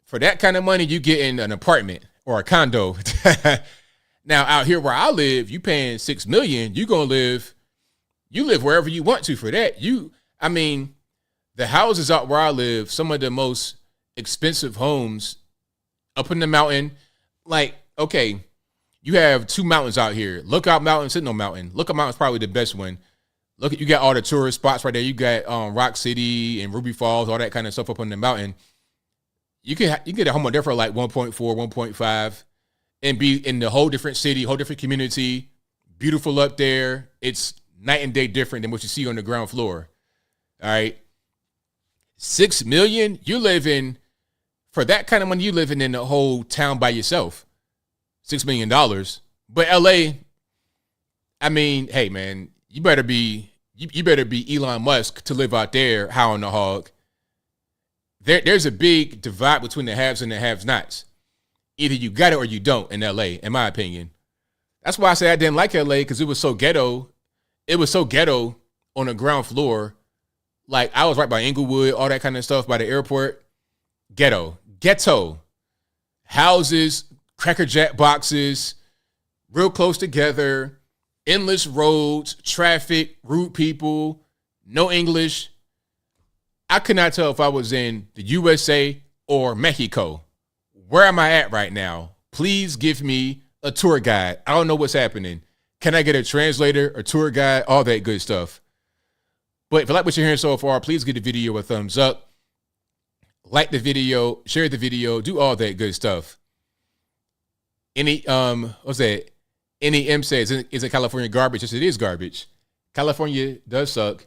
for that kind of money, you get in an apartment or a condo. Now out here where I live, you paying $6 million, you live wherever you want to for that. The houses out where I live, some of the most expensive homes up in the mountain, like, okay, you have two mountains out here. Lookout Mountain, Sentinel Mountain. Lookout Mountain's probably the best one. You got all the tourist spots right there. You got Rock City and Ruby Falls, all that kind of stuff up on the mountain. You can get a home out there for like 1.4, 1.5, and be in the whole different city, whole different community. Beautiful up there. It's night and day different than what you see on the ground floor. All right. $6 million, for that kind of money, you living in the whole town by yourself. $6 million. But LA, hey man, you better be Elon Musk to live out there high on the hog. There's a big divide between the haves and the have-nots. Either you got it or you don't in LA, in my opinion. That's why I say I didn't like LA, because it was so ghetto. It was so ghetto on the ground floor. Like, I was right by Inglewood, all that kind of stuff, by the airport. Ghetto. Houses, Cracker Jack boxes, real close together, endless roads, traffic, rude people, no English. I could not tell if I was in the USA or Mexico. Where am I at right now? Please give me a tour guide. I don't know what's happening. Can I get a translator, a tour guide, all that good stuff? But if you like what you're hearing so far, please give the video a thumbs up. Like the video, share the video, do all that good stuff. Any M says, isn't California garbage? Yes, it is garbage. California does suck.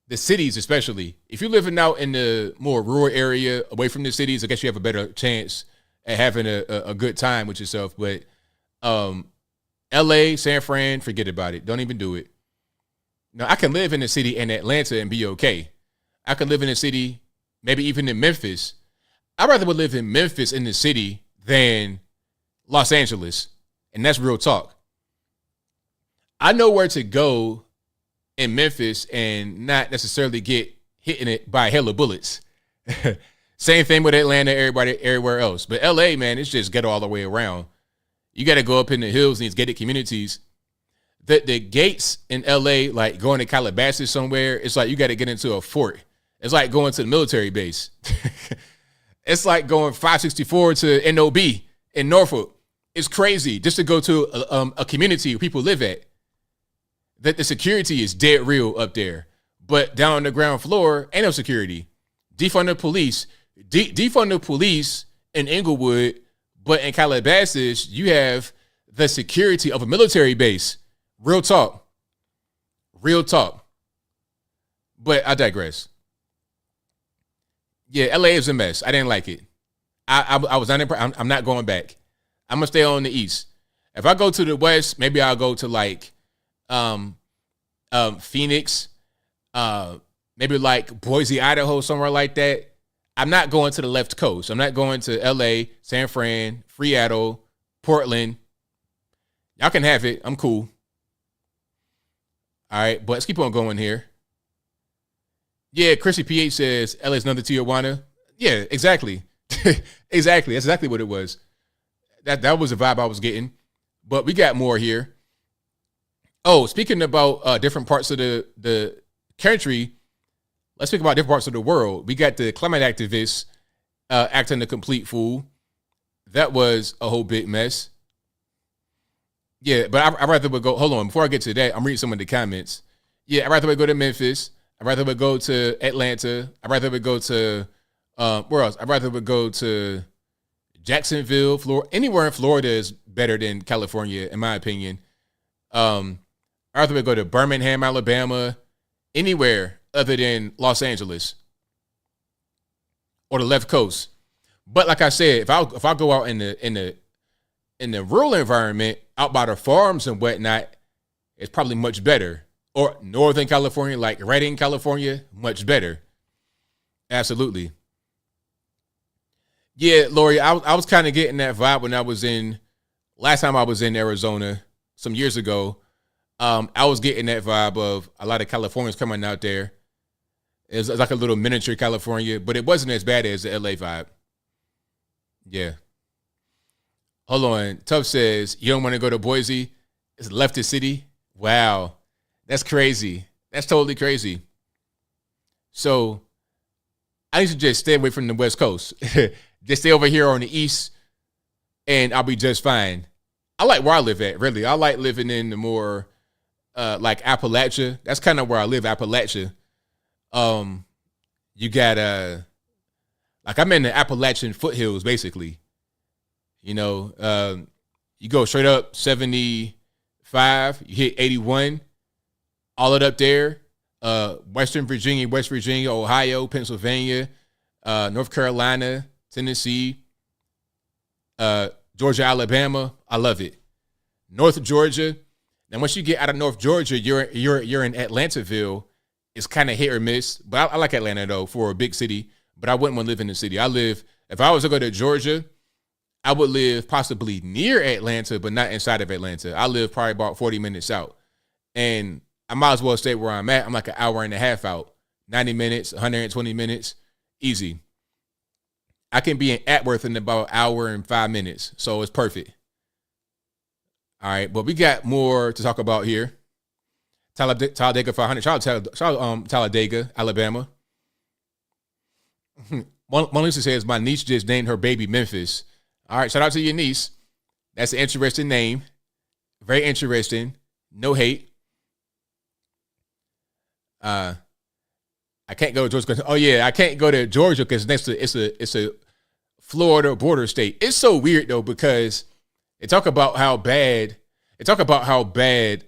The cities especially. If you're living out in the more rural area, away from the cities, I guess you have a better chance at having a good time with yourself. But LA, San Fran, forget about it. Don't even do it. Now, I can live in the city in Atlanta and be okay. I can live in a city, maybe even in Memphis. I'd rather live in Memphis in the city than Los Angeles. And that's real talk. I know where to go in Memphis and not necessarily get hit in it by a hail of bullets. Same thing with Atlanta, everywhere else. But LA, man, it's just ghetto all the way around. You got to go up in the hills in these gated communities. The gates in LA, like going to Calabasas somewhere, it's like you got to get into a fort. It's like going to the military base. It's like going 564 to NOB in Norfolk. It's crazy just to go to a community where people live at. That the security is dead real up there. But down on the ground floor, ain't no security. Defund the police. Defund the police in Inglewood, but in Calabasas, you have the security of a military base. Real talk. But I digress. Yeah, LA is a mess. I didn't like it. I was not impressed. I'm not going back. I'm gonna stay on the east. If I go to the west, maybe I'll go to like Phoenix. maybe like Boise, Idaho, somewhere like that. I'm not going to the left coast. I'm not going to LA, San Fran, Seattle, Portland. Y'all can have it. I'm cool. All right, but let's keep on going here. Yeah, Chrissy PH says LA's another Tijuana. Yeah, exactly. Exactly. That's exactly what it was. That was the vibe I was getting. But we got more here. Oh, speaking about different parts of the country, let's speak about different parts of the world. We got the climate activists acting a complete fool. That was a whole big mess. Yeah, but I'd rather would go. Hold on, before I get to that, I'm reading some of the comments. Yeah, I'd rather would go to Memphis. I'd rather would go to Atlanta. I'd rather would go to where else? I'd rather would go to Jacksonville, Florida. Anywhere in Florida is better than California, in my opinion. I'd rather would go to Birmingham, Alabama. Anywhere other than Los Angeles or the left coast. But like I said, if I go out in the rural environment, out by the farms and whatnot, it's probably much better. Or Northern California, like Redding, California, much better. Absolutely. Yeah, Lori, I was kind of getting that vibe when last time I was in Arizona some years ago. I was getting that vibe of a lot of Californians coming out there. It's like a little miniature California, but it wasn't as bad as the LA vibe. Yeah. Hold on. Tuff says, you don't want to go to Boise? It's left the city? Wow. That's crazy. That's totally crazy. So I need to just stay away from the West Coast. Just stay over here on the East, and I'll be just fine. I like where I live at, really. I like living in the more, like Appalachia. That's kind of where I live, Appalachia. You got, like I'm in the Appalachian foothills, basically. You know, you go straight up 75, you hit 81, all it up there. Western Virginia, West Virginia, Ohio, Pennsylvania, North Carolina, Tennessee, Georgia, Alabama. I love it. North Georgia. Now, once you get out of North Georgia, you're in Atlantaville. It's kind of hit or miss, but I like Atlanta though for a big city. But I wouldn't want to live in the city. If I was to go to Georgia, I would live possibly near Atlanta, but not inside of Atlanta. I live probably about 40 minutes out. And I might as well stay where I'm at. I'm like an hour and a half out. 90 minutes, 120 minutes, easy. I can be in Atworth in about an hour and 5 minutes. So it's perfect. All right, but we got more to talk about here. Talladega 500. Shout out Talladega, Alabama. Mona Lisa says, my niece just named her baby Memphis. All right, shout out to your niece. That's an interesting name. Very interesting. No hate. I can't go to Georgia. Oh yeah, I can't go to Georgia because it's a Florida border state. It's so weird though because they talk about how bad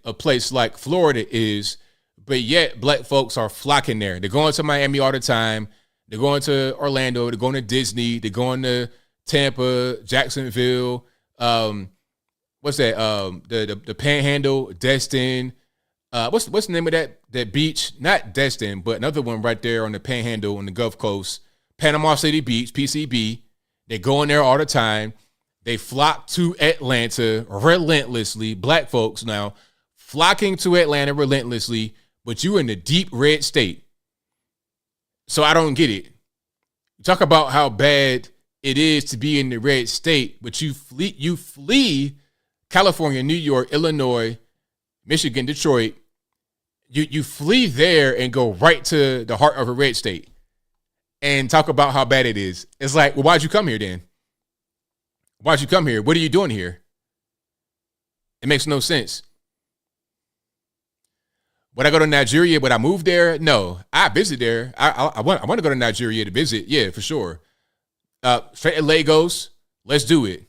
a place like Florida is, but yet black folks are flocking there. They're going to Miami all the time. They're going to Orlando. They're going to Disney. They're going to Tampa, Jacksonville. What's that? The Panhandle, Destin. What's the name of that beach? Not Destin, but another one right there on the Panhandle on the Gulf Coast. Panama City Beach, PCB. They go in there all the time. They flock to Atlanta relentlessly. Black folks now flocking to Atlanta relentlessly, but you in the deep red state. So I don't get it. You talk about how bad it is to be in the red state, but you flee California, New York, Illinois, Michigan, Detroit. You flee there and go right to the heart of a red state and talk about how bad it is. It's like, well, why'd you come here then? Why'd you come here? What are you doing here? It makes no sense. Would I go to Nigeria? Would I move there? No. I visit there. I want to go to Nigeria to visit. Yeah, for sure. Straight to Lagos. Let's do it.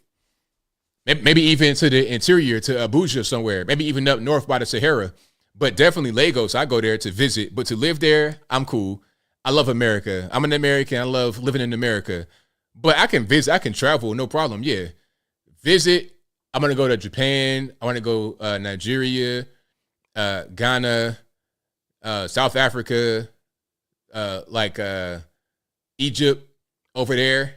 Maybe even to the interior, to Abuja somewhere. Maybe even up north by the Sahara. But definitely Lagos. I go there to visit. But to live there, I'm cool. I love America. I'm an American. I love living in America. But I can visit. I can travel. No problem. Yeah. Visit. I'm going to go to Japan. I want to go Nigeria, Ghana, South Africa, like Egypt over there.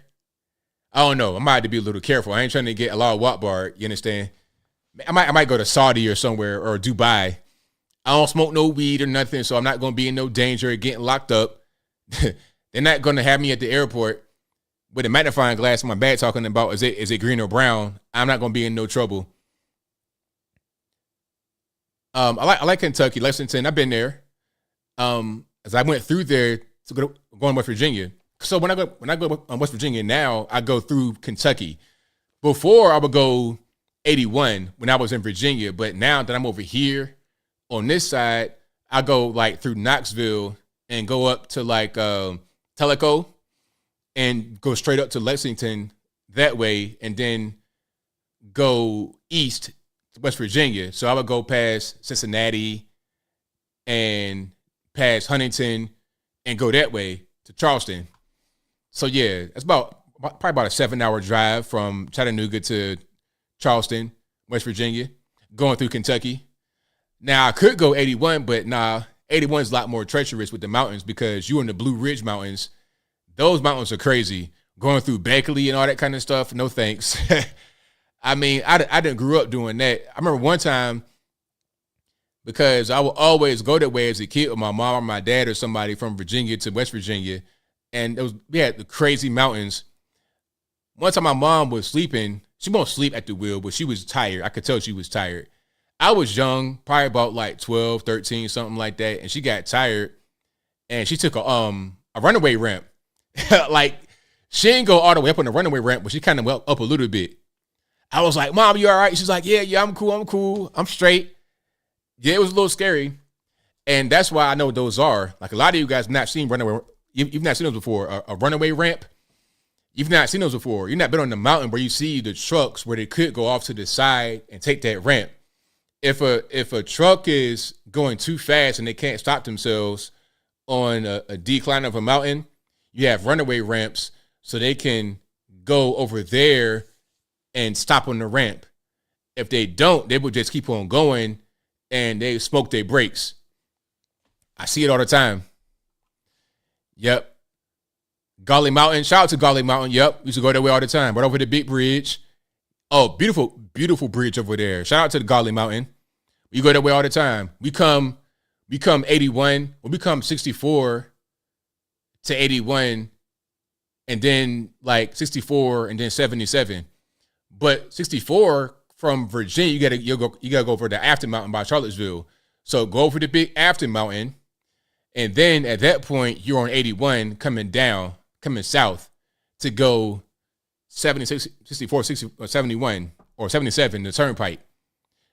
I don't know. I might have to be a little careful. I ain't trying to get a lot of watt bar. You understand? I might go to Saudi or somewhere or Dubai. I don't smoke no weed or nothing, so I'm not going to be in no danger of getting locked up. They're not going to have me at the airport with a magnifying glass in my bag talking about is it green or brown. I'm not going to be in no trouble. I like Kentucky, Lexington. I've been there. As I went through there to go to West Virginia. So when I go West Virginia now, I go through Kentucky. Before I would go 81 when I was in Virginia, but now that I'm over here on this side, I go like through Knoxville and go up to like Tellico and go straight up to Lexington that way, and then go east to West Virginia. So I would go past Cincinnati and past Huntington and go that way to Charleston. So yeah, it's probably about a 7-hour drive from Chattanooga to Charleston, West Virginia, going through Kentucky. Now I could go 81, but nah, 81 is a lot more treacherous with the mountains because you're in the Blue Ridge Mountains. Those mountains are crazy. Going through Beckley and all that kind of stuff, no thanks. I mean, I didn't grew up doing that. I remember one time, because I would always go that way as a kid with my mom or my dad or somebody from Virginia to West Virginia. And we had the crazy mountains. One time my mom was sleeping. She won't sleep at the wheel, but she was tired. I could tell she was tired. I was young, probably about like 12, 13, something like that. And she got tired and she took a runaway ramp. Like, she didn't go all the way up on the runaway ramp, but she kind of went up a little bit. I was like, Mom, you all right? She's like, yeah, I'm cool. I'm straight. Yeah, it was a little scary. And that's why I know what those are. Like, a lot of you guys have not seen runaway. You've not seen those before. A runaway ramp. You've not seen those before. You've not been on the mountain where you see the trucks where they could go off to the side and take that ramp. If a truck is going too fast and they can't stop themselves on a decline of a mountain, you have runaway ramps so they can go over there and stop on the ramp. If they don't, they will just keep on going and they smoke their brakes. I see it all the time. Yep. Garley Mountain. Shout out to Garley Mountain. Yep. Used to go that way all the time. Right over the big bridge. Oh, beautiful, beautiful bridge over there. Shout out to the Garley Mountain. We go that way all the time. We come 81. We come 64 to 81. And then like 64 and then 77. But 64 from Virginia, you gotta go over the Afton Mountain by Charlottesville. So go over the big Afton Mountain. And then at that point, you're on 81 coming south to go 76, 64, 60, or 71 or 77, the turnpike.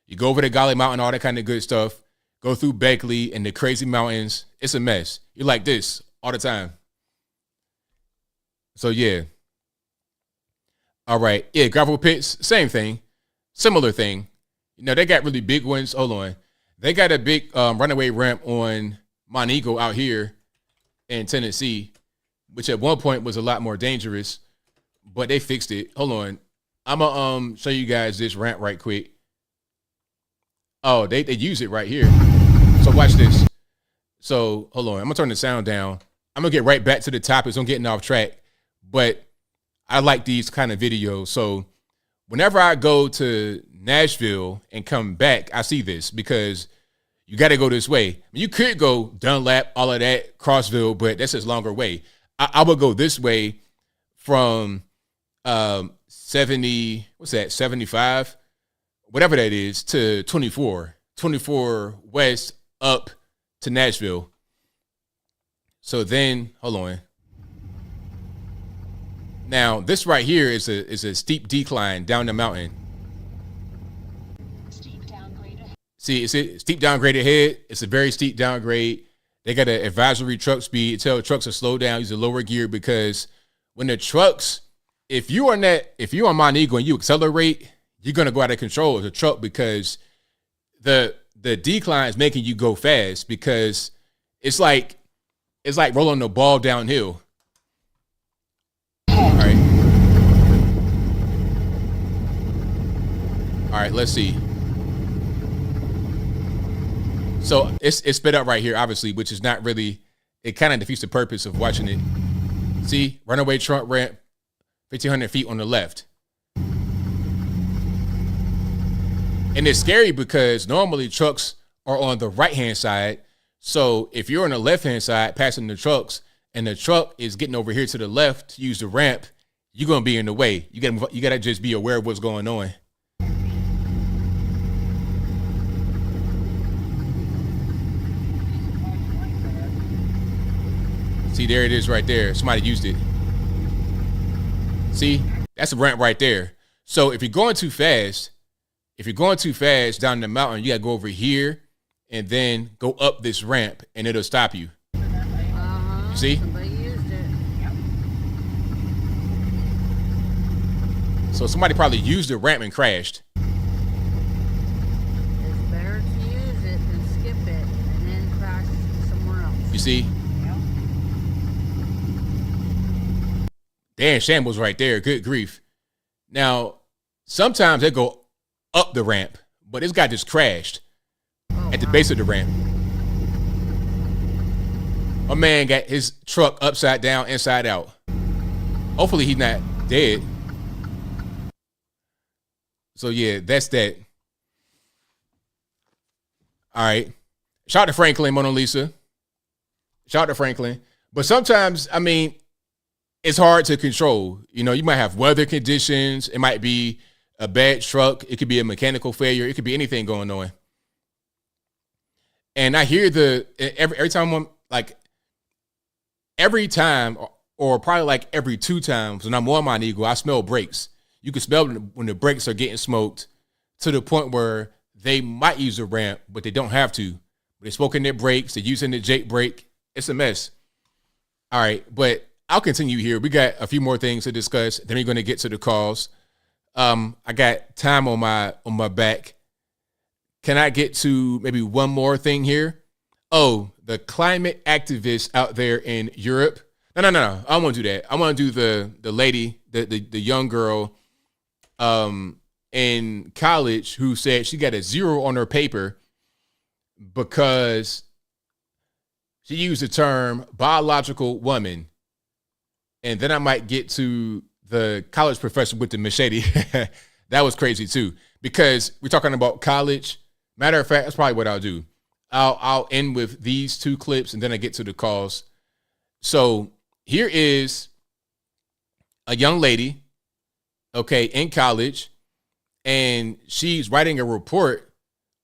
You go over the Golly Mountain, all that kind of good stuff. Go through Beckley and the crazy mountains. It's a mess. You're like this all the time. So, yeah. All right. Yeah, gravel pits, same thing. Similar thing. You know, they got really big ones. Hold on. They got a big runaway ramp on Montego out here in Tennessee, which at one point was a lot more dangerous, but they fixed it. Hold on. I'm going to show you guys this ramp right quick. Oh, they use it right here. So watch this. So hold on. I'm going to turn the sound down. I'm going to get right back to the topics. I'm getting off track, but I like these kind of videos. So whenever I go to Nashville and come back, I see this because you got to go this way. You could go Dunlap, all of that, Crossville, but that's just longer way. I would go this way from 70, what's that, 75, whatever that is, to 24 west up to Nashville. So then, hold on. Now, this right here is a steep decline down the mountain. See, it's a steep downgrade ahead. It's a very steep downgrade. They got an advisory truck speed. Tell trucks to slow down, use a lower gear, because when the trucks, if you're on Montego and you accelerate, you're gonna go out of control as a truck because the decline is making you go fast because it's like rolling the ball downhill. All right, let's see. So it's sped up right here, obviously, which is not really, it kind of defeats the purpose of watching it. See, runaway truck ramp, 1,500 feet on the left. And it's scary because normally trucks are on the right-hand side. So if you're on the left-hand side passing the trucks and the truck is getting over here to the left to use the ramp, you're going to be in the way. You got to just be aware of what's going on. See, there it is right there. Somebody used it. See, that's a ramp right there. So if you're going too fast down the mountain, you got to go over here and then go up this ramp and it'll stop you. You see? Somebody used it. So somebody probably used the ramp and crashed. It's better to use it than skip it and then crash somewhere else. You see? Dan Shambles right there. Good grief. Now, sometimes they go up the ramp, but this guy just crashed at the base of the ramp. My man got his truck upside down, inside out. Hopefully he's not dead. So yeah, that's that. All right. Shout out to Franklin, Mona Lisa. Shout out to Franklin. But sometimes, I mean, it's hard to control. You know, you might have weather conditions. It might be a bad truck. It could be a mechanical failure. It could be anything going on. And I hear every time I'm like, every time or probably like every 2 times when I'm on my Eagle, I smell brakes. You can smell when the brakes are getting smoked to the point where they might use a ramp, but they don't have to. They're smoking their brakes. They're using the Jake brake. It's a mess. All right, but I'll continue here. We got a few more things to discuss. Then we're going to get to the calls. I got time on my back. Can I get to maybe one more thing here? Oh, the climate activists out there in Europe. No. I don't want to do that. I want to do the lady, the young girl in college who said she got a 0 on her paper because she used the term biological woman. And then I might get to the college professor with the machete. That was crazy too, because we're talking about college. Matter of fact, that's probably what I'll do. I'll end with these 2 clips and then I get to the calls. So here is a young lady, okay, in college, and she's writing a report,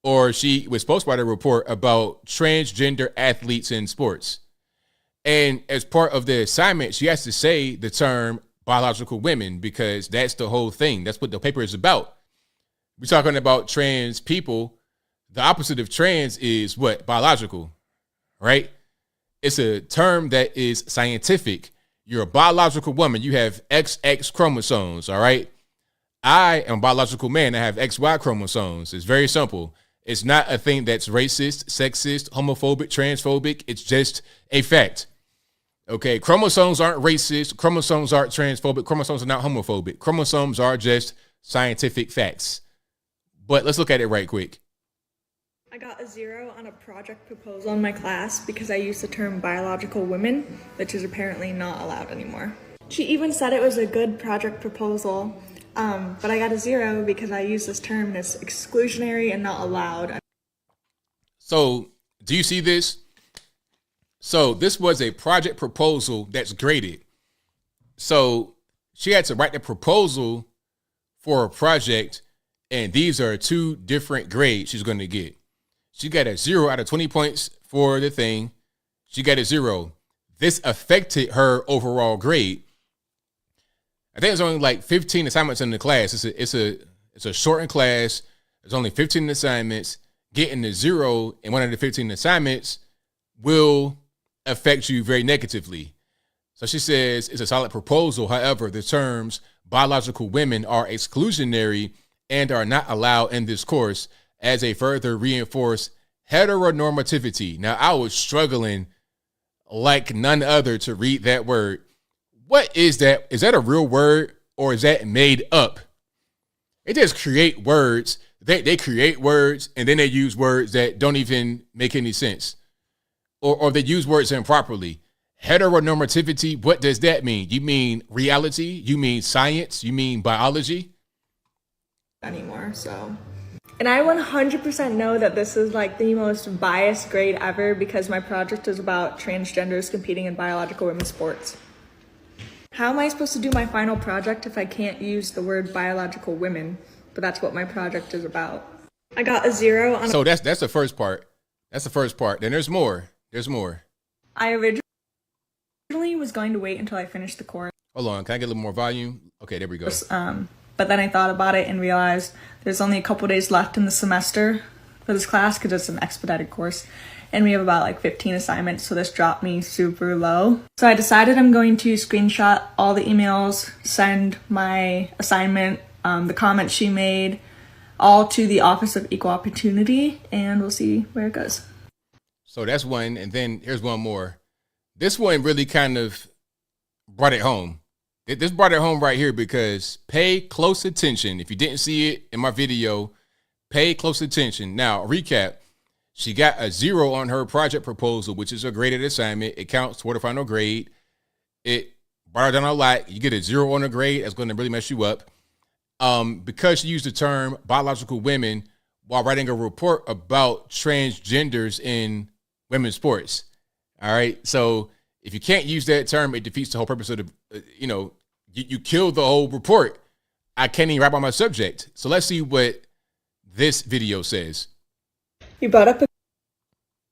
or she was supposed to write a report about transgender athletes in sports. And as part of the assignment, she has to say the term biological women because that's the whole thing. That's what the paper is about. We're talking about trans people. The opposite of trans is what? Biological, right? It's a term that is scientific. You're a biological woman. You have XX chromosomes, all right? I am a biological man. I have XY chromosomes. It's very simple. It's not a thing that's racist, sexist, homophobic, transphobic. It's just a fact. Okay, chromosomes aren't racist. Chromosomes aren't transphobic. Chromosomes are not homophobic. Chromosomes are just scientific facts. But let's look at it right quick. I got a 0 on a project proposal in my class because I used the term biological women, which is apparently not allowed anymore. She even said it was a good project proposal, but I got a 0 because I used this term and it's exclusionary and not allowed. So, do you see this? So, this was a project proposal that's graded. So, she had to write the proposal for a project, and these are 2 different grades she's going to get. She got a 0 out of 20 points for the thing. She got a 0. This affected her overall grade. I think it's only like 15 assignments in the class. It's a shortened class. There's only 15 assignments. Getting a 0 in one of the 15 assignments will affect you very negatively. So she says it's a solid proposal. However, the terms biological women are exclusionary and are not allowed in this course as a further reinforced heteronormativity. Now, I was struggling like none other to read that word. What is that? Is that a real word or is that made up? They just create words they create words and then they use words that don't even make any sense, or they use words improperly. Heteronormativity, what does that mean? You mean reality? You mean science? You mean biology? Anymore, so. And I 100% know that this is like the most biased grade ever because my project is about transgenders competing in biological women's sports. How am I supposed to do my final project if I can't use the word biological women? But that's what my project is about. I got a 0 on. So that's the first part. That's the first part. Then there's more. There's more. I originally was going to wait until I finished the course. Hold on. Can I get a little more volume? Okay, there we go. But then I thought about it and realized there's only a couple days left in the semester for this class because it's an expedited course. And we have about like 15 assignments, so this dropped me super low. So I decided I'm going to screenshot all the emails, send my assignment, the comments she made, all to the Office of Equal Opportunity, and we'll see where it goes. So that's one, and then here's one more. This one really kind of brought it home. This brought it home right here because pay close attention. If you didn't see it in my video, pay close attention. Now, recap. She got a 0 on her project proposal, which is a graded assignment. It counts toward the final grade. It brought her down a lot. You get a 0 on a grade, that's going to really mess you up. Because she used the term biological women while writing a report about transgenders in women's sports. All right. So if you can't use that term, it defeats the whole purpose of the, you kill the whole report. I can't even write about my subject. So let's see what this video says. You brought up a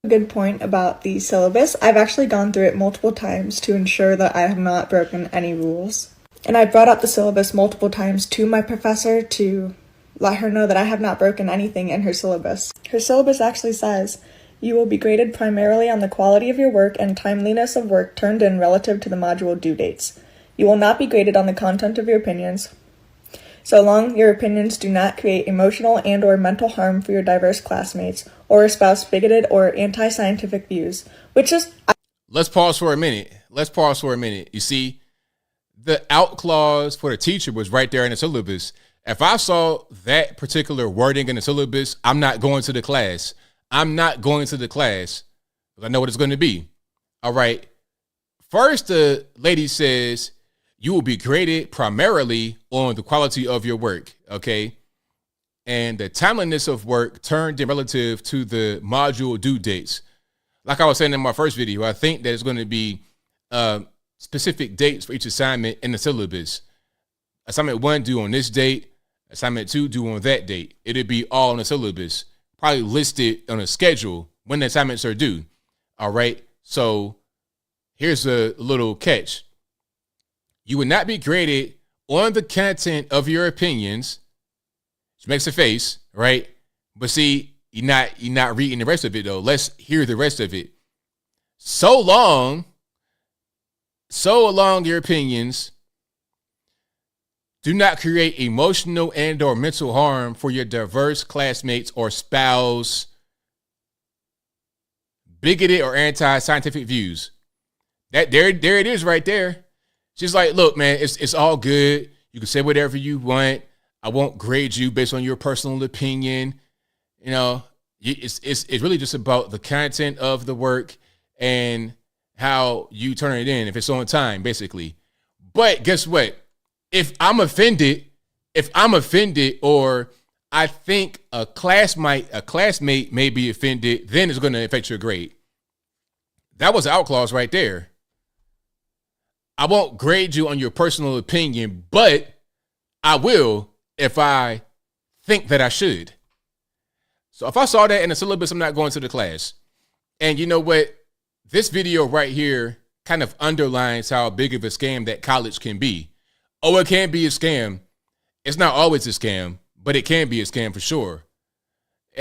good point about the syllabus. I've actually gone through it multiple times to ensure that I have not broken any rules. And I brought up the syllabus multiple times to my professor to let her know that I have not broken anything in her syllabus. Her syllabus actually says, you will be graded primarily on the quality of your work and timeliness of work turned in relative to the module due dates. You will not be graded on the content of your opinions, so long your opinions do not create emotional and or mental harm for your diverse classmates or espouse bigoted or anti-scientific views, which is... Let's pause for a minute. You see, the out clause for the teacher was right there in the syllabus. If I saw that particular wording in the syllabus, I'm not going to the class. I know what it's going to be. All right. First, the lady says, you will be graded primarily on the quality of your work, okay? And the timeliness of work turned in relative to the module due dates. Like I was saying in my first video, I think that it's going to be specific dates for each assignment in the syllabus. Assignment 1 due on this date, assignment 2 due on that date. It'll be all in the syllabus, probably listed on a schedule when the assignments are due. All right, so here's a little catch. You would not be graded on the content of your opinions. She makes a face, right? But see, you're not reading the rest of it though. Let's hear the rest of it. So long your opinions do not create emotional and or mental harm for your diverse classmates or spouse, bigoted or anti-scientific views. There it is right there. She's like, look, man, it's all good. You can say whatever you want. I won't grade you based on your personal opinion. You know, it's really just about the content of the work and how you turn it in, if it's on time, basically. But guess what? If I'm offended, or I think a classmate may be offended, then it's going to affect your grade. That was an out clause right there. I won't grade you on your personal opinion, but I will if I think that I should. So if I saw that in the syllabus, I'm not going to the class. And you know what? This video right here kind of underlines how big of a scam that college can be. Oh, it can be a scam. It's not always a scam, but it can be a scam for sure.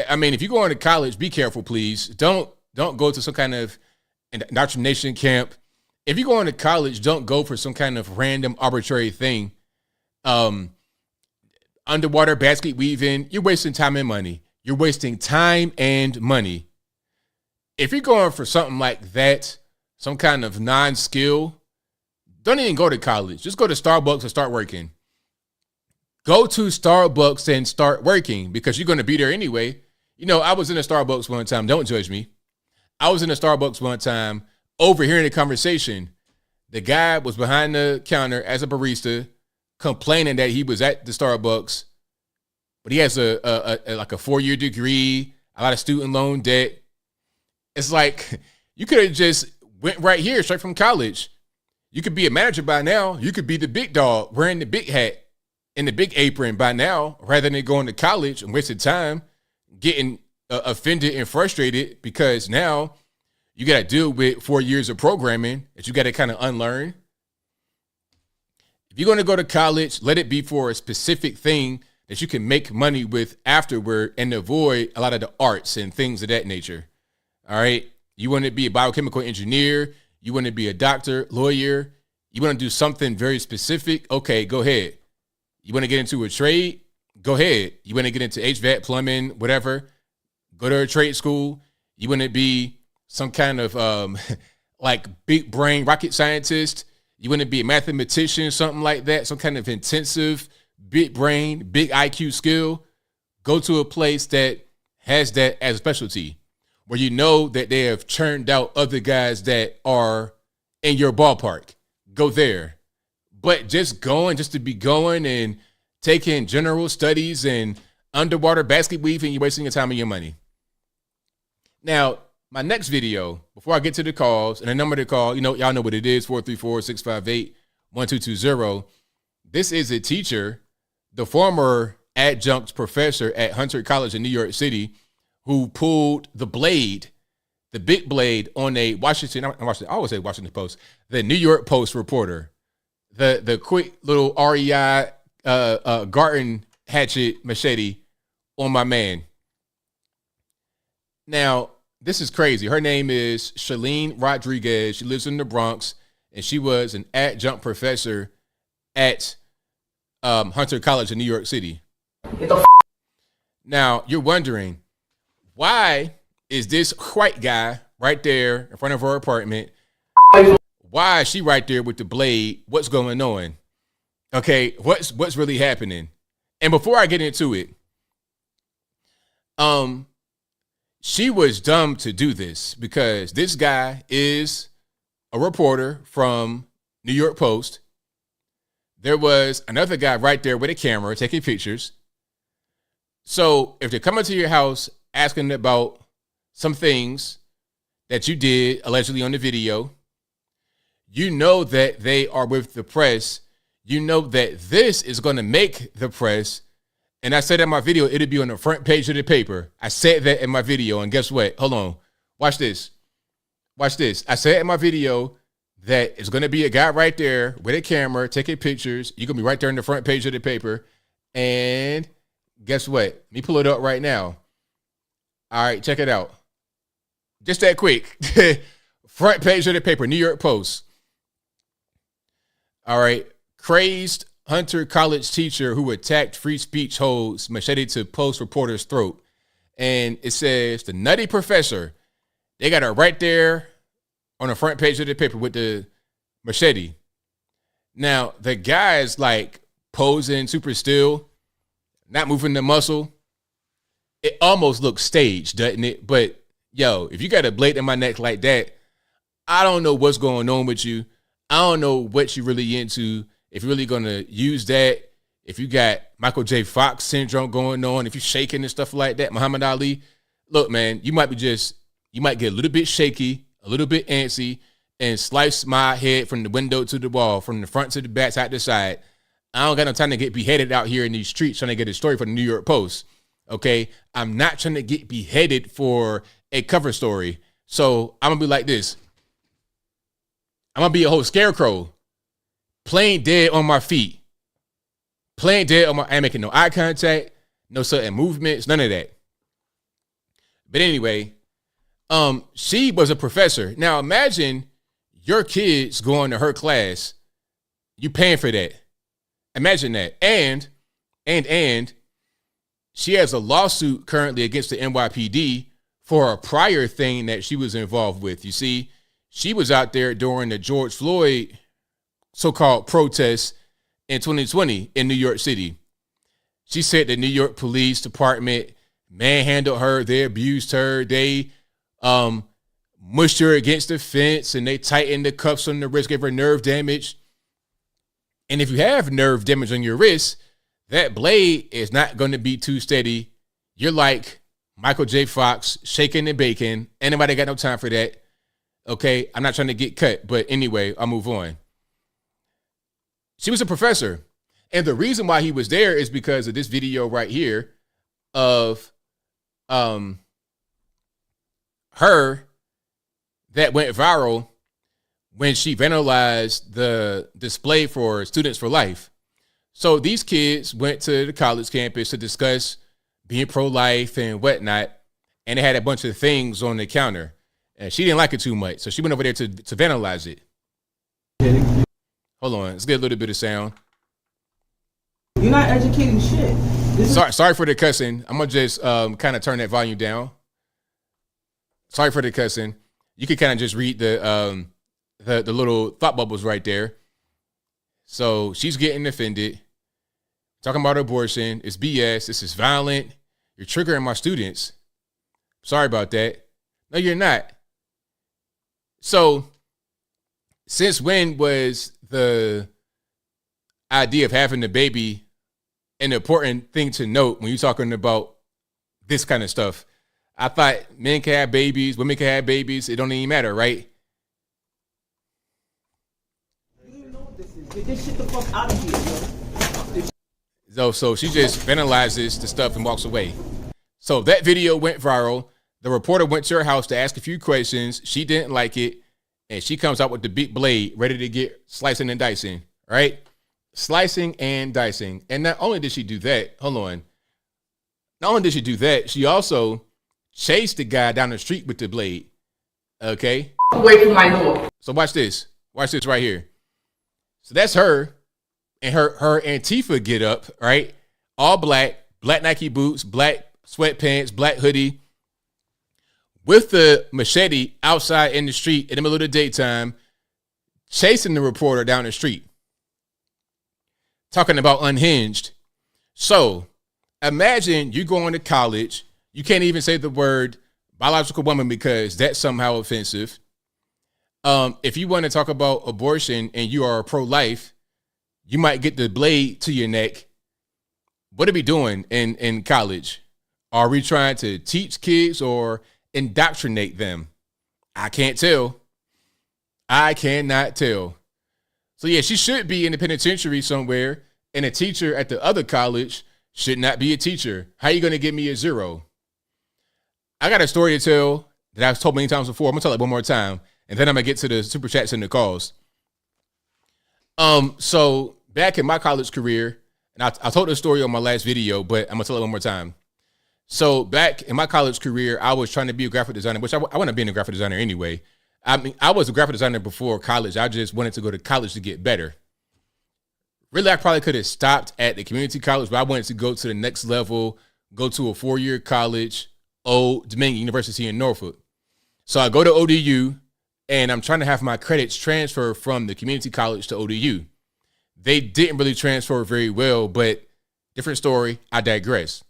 I mean, if you're going to college, be careful, please. Don't go to some kind of indoctrination camp. If you're going to college, don't go for some kind of random arbitrary thing. Underwater basket weaving, you're wasting time and money. You're wasting time and money. If you're going for something like that, some kind of non-skill, don't even go to college. Just go to Starbucks and start working. Go to Starbucks and start working because you're going to be there anyway. You know, I was in a Starbucks one time. Don't judge me. I was in a Starbucks one time overhearing a conversation. The guy was behind the counter as a barista complaining that he was at the Starbucks, but he has a 4-year degree, a lot of student loan debt. It's like you could have just went right here straight from college. You could be a manager by now. You could be the big dog wearing the big hat and the big apron by now, rather than going to college and wasting time getting offended and frustrated because now you got to deal with 4 years of programming that you got to kind of unlearn. If you're going to go to college, let it be for a specific thing that you can make money with afterward and avoid a lot of the arts and things of that nature. All right. You want to be a biochemical engineer. You want to be a doctor, lawyer. You want to do something very specific. Okay, go ahead. You want to get into a trade? Go ahead. You want to get into HVAC, plumbing, whatever? Go to a trade school. You want to be some kind of like big brain rocket scientist? You want to be a mathematician, something like that? Some kind of intensive, big brain, big IQ skill? Go to a place that has that as a specialty, where you know that they have churned out other guys that are in your ballpark. Go there. But just to be going and taking general studies and underwater basket weaving, you're wasting your time and your money. Now, my next video, before I get to the calls, and the number to call, y'all know what it is, 434-658-1220. This is a teacher, the former adjunct professor at Hunter College in New York City, who pulled the big blade on a I always say Washington Post, the New York Post reporter. The quick little REI garden hatchet machete on my man. Now, this is crazy. Her name is Shalene Rodriguez. She lives in the Bronx, and she was an adjunct professor at Hunter College in New York City. Now, you're wondering, why is this white guy right there in front of her apartment? Why is she right there with the blade? What's going on? Okay, what's really happening? And before I get into it, she was dumb to do this because this guy is a reporter from New York Post. There was another guy right there with a camera taking pictures. So if they're coming to your house asking about some things that you did allegedly on the video, you know that they are with the press. You know that this is going to make the press. And I said in my video, it'll be on the front page of the paper. I said that in my video. And guess what? Hold on. Watch this. Watch this. I said in my video that it's going to be a guy right there with a camera taking pictures. You're going to be right there on the front page of the paper. And guess what? Let me pull it up right now. All right, check it out. Just that quick. Front page of the paper, New York Post. All right. Crazed Hunter College teacher who attacked free speech holds machete to Post reporter's throat. And it says the nutty professor. They got her right there on the front page of the paper with the machete. Now, the guy is like posing super still, not moving the muscle. It almost looks staged, doesn't it? But, yo, if you got a blade in my neck like that, I don't know what's going on with you. I don't know what you're really into. If you're really going to use that, if you got Michael J. Fox syndrome going on, if you're shaking and stuff like that, Muhammad Ali, look, man, you might get a little bit shaky, a little bit antsy, and slice my head from the window to the wall, from the front to the back, side to side. I don't got no time to get beheaded out here in these streets trying to get a story for the New York Post. Okay? I'm not trying to get beheaded for a cover story. So I'm going to be like this. I'm going to be a whole scarecrow. Plain dead on my feet. Plain dead on my, I ain't making no eye contact, no sudden movements, none of that. But anyway, she was a professor. Now imagine your kids going to her class. You paying for that. Imagine that. And she has a lawsuit currently against the NYPD for a prior thing that she was involved with. You see, she was out there during the George Floyd so-called protests in 2020 in New York City. She said the New York Police Department manhandled her. They abused her. They mushed her against the fence, and they tightened the cuffs on the wrist, gave her nerve damage. And if you have nerve damage on your wrist, that blade is not going to be too steady. You're like Michael J. Fox, shaking and baking. Anybody got no time for that? Okay, I'm not trying to get cut, but anyway, I'll move on. She was a professor. And the reason why he was there is because of this video right here of her that went viral when she vandalized the display for Students for Life. So these kids went to the college campus to discuss being pro-life and whatnot, and they had a bunch of things on the counter. And she didn't like it too much, so she went over there to vandalize it. Hold on, let's get a little bit of sound. You're not educating shit. Sorry for the cussing. I'm gonna just kind of turn that volume down. Sorry for the cussing. You can kind of just read the little thought bubbles right there. So she's getting offended, talking about abortion. It's BS. This is violent. You're triggering my students. Sorry about that. No, you're not. So since when was the idea of having a baby an important thing to note when you're talking about this kind of stuff? I thought men can have babies, women can have babies. It don't even matter, right? Get this shit the fuck out of here, So she just vandalizes the stuff and walks away. So that video went viral. The reporter went to her house to ask a few questions. She didn't like it. And she comes out with the big blade ready to get slicing and dicing, right? Slicing and dicing. And not only did she do that, hold on. Not only did she do that, she also chased the guy down the street with the blade. Okay? Away from my door. So watch this. Watch this right here. So that's her and her Antifa get up, right? All black Nike boots, black sweatpants, black hoodie, with the machete outside in the street in the middle of the daytime, chasing the reporter down the street, talking about Unhinged. So imagine you going to college. You can't even say the word biological woman because that's somehow offensive. If you want to talk about abortion and you are pro-life, you might get the blade to your neck. What are we doing in college? Are we trying to teach kids or indoctrinate them? I can't tell. I cannot tell. So yeah, she should be in the penitentiary somewhere, and a teacher at the other college should not be a teacher. How are you going to give me a 0? I got a story to tell that I've told many times before. I'm going to tell it one more time, and then I'm going to get to the super chats and the calls. So back in my college career, and I told the story on my last video, but I'm going to tell it one more time. So back in my college career, I was trying to be a graphic designer, which I want to be a graphic designer anyway. I mean, I was a graphic designer before college. I just wanted to go to college to get better. Really, I probably could have stopped at the community college, but I wanted to go to the next level, go to a 4-year college, Old Dominion University in Norfolk. So I go to ODU, and I'm trying to have my credits transfer from the community college to ODU. They didn't really transfer very well, but different story. I digress.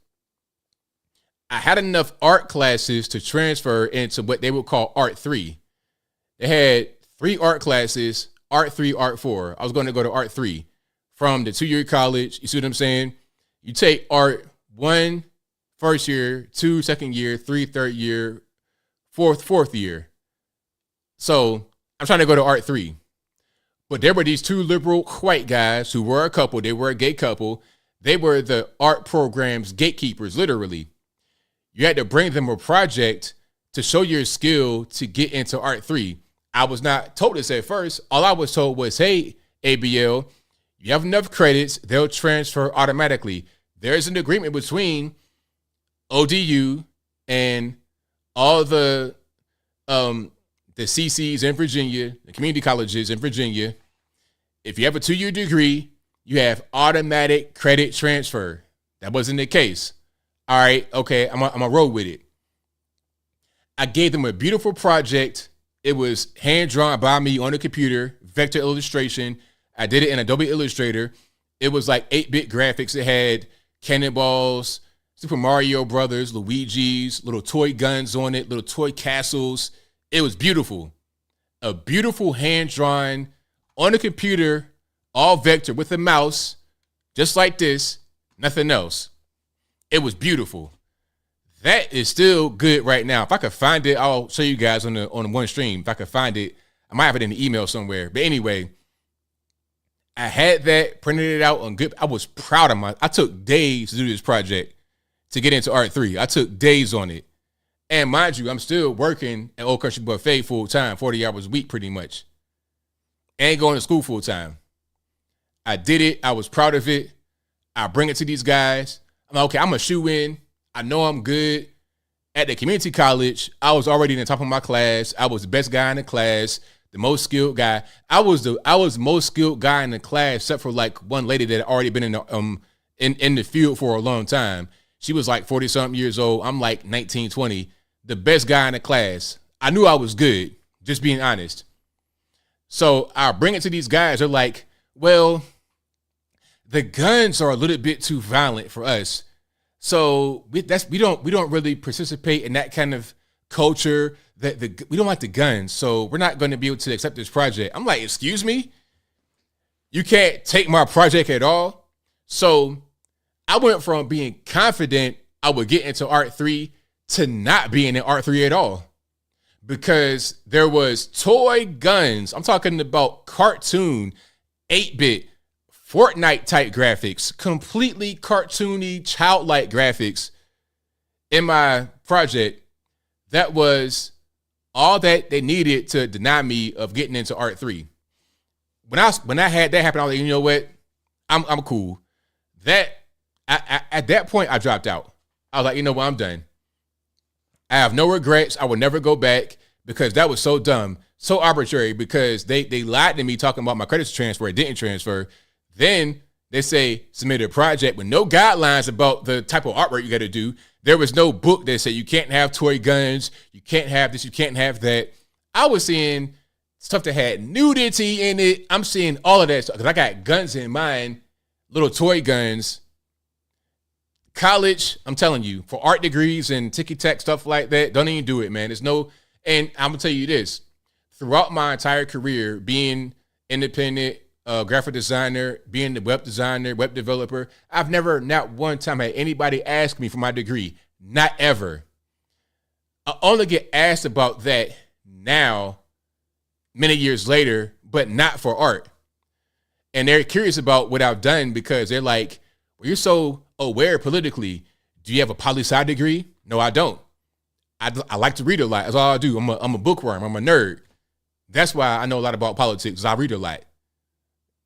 I had enough art classes to transfer into what they would call Art 3. They had 3 art classes, Art 3, Art 4. I was going to go to Art 3 from the 2-year college. You see what I'm saying? You take Art 1 first year, 2 second year, 3 third year, 4th year. So I'm trying to go to Art 3. But there were these 2 liberal white guys who were a couple. They were a gay couple. They were the art program's gatekeepers, literally. You had to bring them a project to show your skill to get into Art 3. I was not told this at first. All I was told was, hey, ABL, you have enough credits, they'll transfer automatically. There's an agreement between ODU and all the CCs in Virginia, the community colleges in Virginia. If you have a 2-year degree, you have automatic credit transfer. That wasn't the case. All right, okay, I'm gonna roll with it. I gave them a beautiful project. It was hand-drawn by me on a computer, vector illustration. I did it in Adobe Illustrator. It was like 8-bit graphics. It had cannonballs, Super Mario Brothers, Luigi's, little toy guns on it, little toy castles. It was beautiful. A beautiful hand-drawn on a computer, all vector with a mouse, just like this, nothing else. It was beautiful. That is still good right now. If I could find it, I'll show you guys on the one stream. If I could find it, I might have it in the email somewhere. But anyway, I had that, printed it out on good. I was proud of I took days to do this project to get into Art 3. I took days on it. And mind you, I'm still working at Old Country Buffet full time, 40 hours a week pretty much. And going to school full time. I did it. I was proud of it. I bring it to these guys. I'm like, okay, I'm a shoe in. I know I'm good. At the community college, I was already in the top of my class. I was the best guy in the class, the most skilled guy. I was the most skilled guy in the class, except for like one lady that had already been in the field for a long time. She was like 40-something years old. I'm like 19, 20. The best guy in the class. I knew I was good, just being honest. So I bring it to these guys. They're like, well, the guns are a little bit too violent for us. So we don't really participate in that kind of culture. We don't like the guns, so we're not going to be able to accept this project. I'm like, excuse me? You can't take my project at all? So I went from being confident I would get into Art 3 to not being in Art 3 at all. Because there was toy guns. I'm talking about cartoon, 8-bit, Fortnite type graphics, completely cartoony, childlike graphics in my project. That was all that they needed to deny me of getting into Art 3. When I had that happen, I was like, you know what? I'm cool. At that point, I dropped out. I was like, you know what? I'm done. I have no regrets. I will never go back because that was so dumb, so arbitrary, because they lied to me talking about my credits transfer. It didn't transfer. Then they say submit a project with no guidelines about the type of artwork you got to do. There was no book that said you can't have toy guns, you can't have this, you can't have that. I was seeing stuff that had nudity in it. I'm seeing all of that stuff because I got guns in mine, little toy guns. College, I'm telling you, for art degrees and ticky-tack stuff like that, don't even do it, man. There's no, and I'm going to tell you this. Throughout my entire career, being independent, graphic designer, being the web designer, web developer, I've never, not one time, had anybody ask me for my degree. Not ever. I only get asked about that now, many years later, but not for art. And they're curious about what I've done because they're like, well, you're so aware politically. Do you have a poli-sci degree? No, I don't. I like to read a lot. That's all I do. I'm a bookworm. I'm a nerd. That's why I know a lot about politics. I read a lot.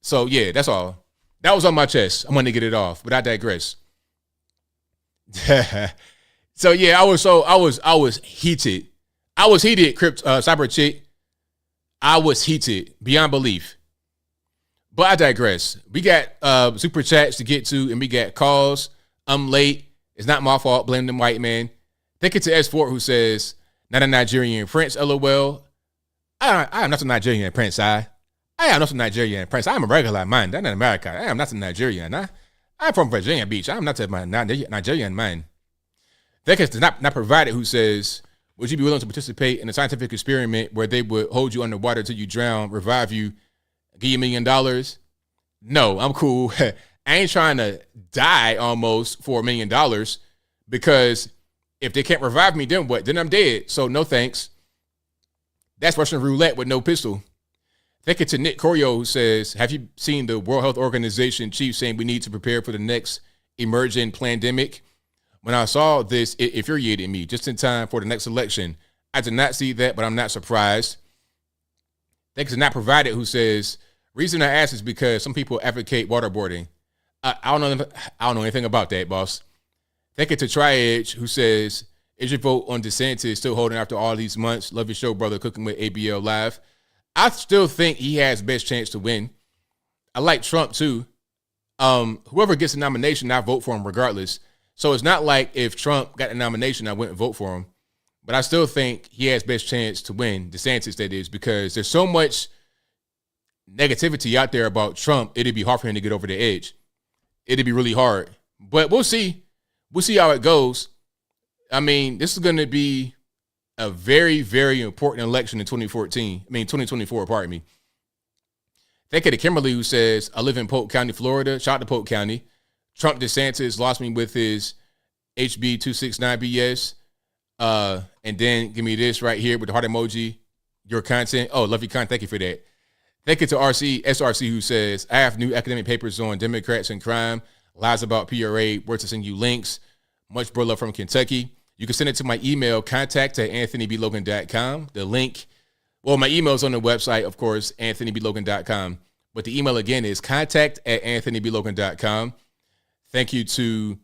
So yeah, that's all. That was on my chest. I wanted to get it off, but I digress. So yeah, I was heated. I was heated, Cyber Chick. I was heated beyond belief. But I digress. We got super chats to get to, and we got calls. I'm late. It's not my fault. Blame them white man. Thank you to S4 who says, not a Nigerian prince, LOL. I am not a Nigerian prince, I am not a Nigerian prince. I am a regular man. I'm in America. I am not a Nigerian. I'm from Virginia Beach. I'm not a Nigerian man. Thank you to not provided who says, would you be willing to participate in a scientific experiment where they would hold you underwater till you drown, revive you, give you $1 million? No, I'm cool. I ain't trying to die almost for $1 million because if they can't revive me, then what? Then I'm dead. So no thanks. That's Russian roulette with no pistol. Thank you to Nick Corio who says, have you seen the World Health Organization chief saying we need to prepare for the next emerging pandemic? When I saw this, it infuriated me just in time for the next election. I did not see that, but I'm not surprised. Thank you to Not Provided who says, reason I ask is because some people advocate waterboarding. I don't know anything about that, boss. Thank you to Tri-Edge who says, is your vote on DeSantis still holding after all these months? Love your show, brother. Cooking with ABL Live. I still think he has best chance to win. I like Trump too. Whoever gets the nomination, I vote for him regardless. So it's not like if Trump got the nomination, I wouldn't vote for him. But I still think he has best chance to win, DeSantis that is, because there's so much negativity out there about Trump, it'd be hard for him to get over the edge. It'd be really hard. But we'll see. We'll see how it goes. I mean, this is going to be a very, very important election in 2024, pardon me. Thank you to Kimberly, who says, I live in Polk County, Florida. Shout out to Polk County. Trump DeSantis lost me with his HB 269 BS. And then give me this right here with the heart emoji. Your content. Oh, love your content. Thank you for that. Thank you to SRC, who says, I have new academic papers on Democrats and crime, lies about PRA, where to send you links. Much bro love from Kentucky. You can send it to my email, contact@anthonyblogan.com. The link, well, my email's on the website, of course, anthonyblogan.com. But the email again is contact@anthonyblogan.com. Thank you to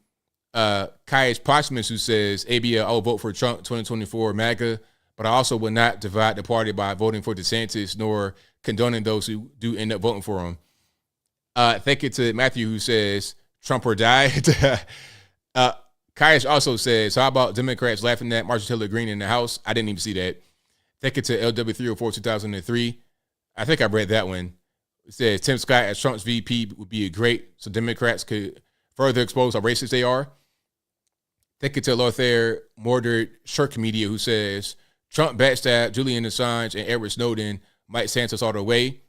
Kaius Postmus, who says, ABL, I will vote for Trump 2024 MAGA, but I also will not divide the party by voting for DeSantis, nor condoning those who do end up voting for him. Thank you to Matthew, who says, Trump or die. Kaius also says, how about Democrats laughing at Marjorie Taylor Greene in the House? I didn't even see that. Thank you to LW304 2003. I think I read that one. It says, Tim Scott as Trump's VP would be great so Democrats could further expose how racist they are. Thank you to Lothair Mordred Shirk Media, who says, Trump backstabbed Julian Assange and Edward Snowden might send us all the way.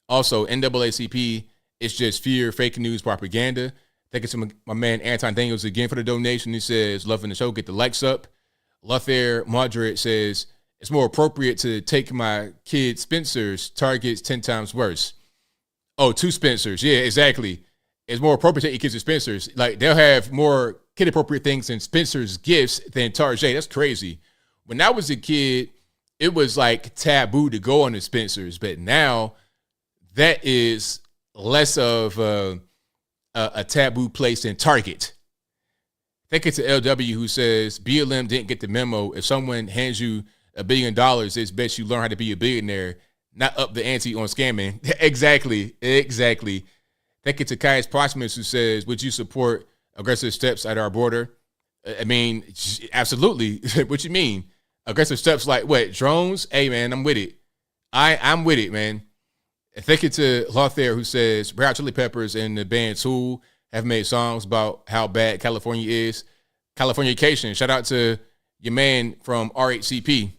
Also, NAACP is just fear, fake news, propaganda. Thank you to my man Anton Daniels again for the donation. He says, loving the show, get the likes up. Lothair Moderate says, it's more appropriate to take my kid Spencer's Target's 10 times worse. Oh, 2 Spencer's. Yeah, exactly. It's more appropriate to take your kids to Spencer's. Like, they'll have more kid-appropriate things in Spencer's gifts than Target. That's crazy. When I was a kid, it was like taboo to go on to Spencer's, but now that is less of a taboo place than Target. Thank you to LW, who says, BLM didn't get the memo. If someone hands you $1 billion, it's best you learn how to be a billionaire, not up the ante on scamming. Exactly. Thank you to Kaius Postmus, who says, would you support aggressive steps at our border? I mean, absolutely. What you mean? Aggressive steps like what? Drones? Hey, man, I'm with it. I'm with it, man. Thank you to Lothair, who says, Red Hot Chili Peppers and the band Tool have made songs about how bad California is. Californication. Shout out to your man from RHCP.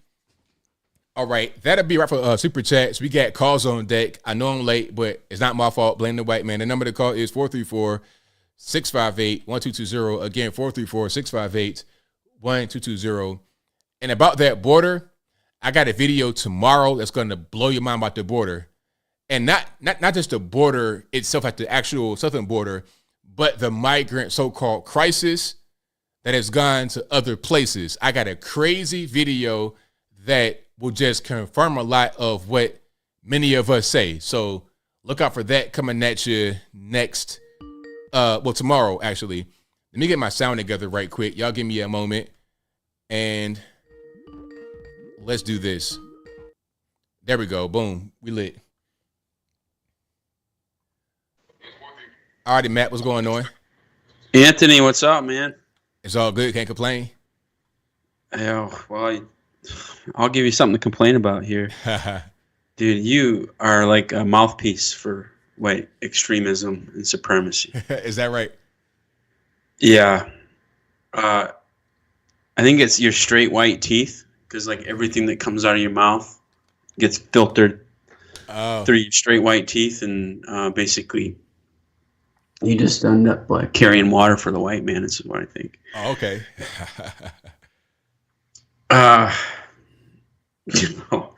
All right, that'll be right for Super Chats. We got calls on deck. I know I'm late, but it's not my fault. Blame the white man. The number to call is 434-658-1220. Again, 434-658-1220. And about that border, I got a video tomorrow that's going to blow your mind about the border. And not just the border itself at the actual southern border, but the migrant so-called crisis that has gone to other places. I got a crazy video that will just confirm a lot of what many of us say. So look out for that coming at you next, tomorrow, actually. Let me get my sound together right quick. Y'all give me a moment. And let's do this. There we go. Boom. We lit. All righty, Matt, what's going on? Anthony, what's up, man? It's all good. Can't complain. Oh, well, I'll give you something to complain about here. Dude, you are like a mouthpiece for white extremism and supremacy. Is that right? Yeah. I think it's your straight white teeth, because like everything that comes out of your mouth gets filtered through your straight white teeth, and basically you just end up like carrying water for the white man. Is what I think. Oh, okay. You know,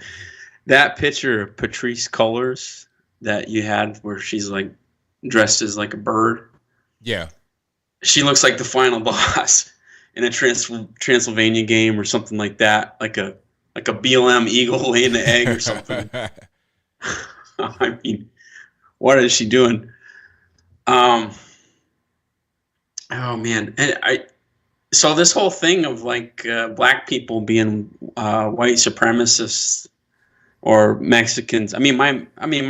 that picture of Patrice Cullors that you had where she's like dressed as like a bird. Yeah. She looks like the final boss in a Transylvania game or something like that. Like a BLM eagle laying the egg or something. I mean, what is she doing? Oh man. And so this whole thing of like black people being white supremacists or Mexicans. I mean my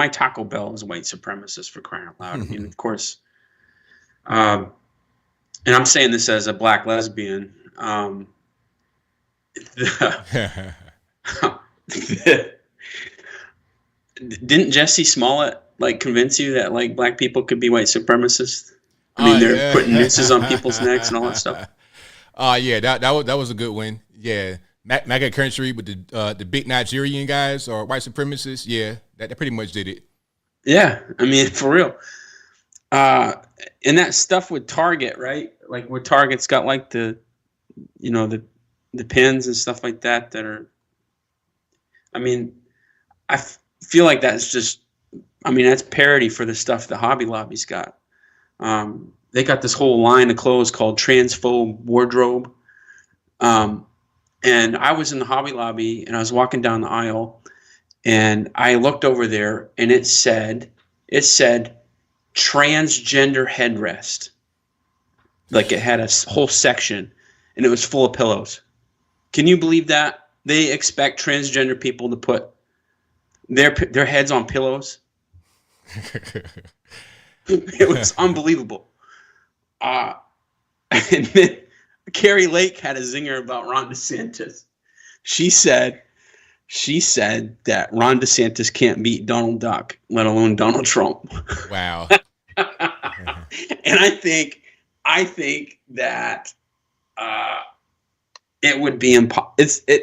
Taco Bell is white supremacist, for crying out loud. I mean, of course. And I'm saying this as a black lesbian. Didn't Jesse Smollett like convince you that like black people could be white supremacists? I mean, they're putting nooses on people's necks and all that stuff. Yeah, that was a good one. Yeah, MAGA country with the big Nigerian guys or white supremacists. Yeah, that pretty much did it. Yeah, I mean, for real. And that stuff with Target, right? Like where Target's got like the pins and stuff like that are. I mean, I feel like that's just. I mean, that's parody for the stuff the Hobby Lobby's got. They got this whole line of clothes called Transphobe Wardrobe. And I was in the Hobby Lobby and I was walking down the aisle and I looked over there and it said transgender headrest. Like it had a whole section and it was full of pillows. Can you believe that? They expect transgender people to put their heads on pillows. It was unbelievable. And then Carrie Lake had a zinger about Ron DeSantis. She said that Ron DeSantis can't beat Donald Duck, let alone Donald Trump. Wow. And I think that it would be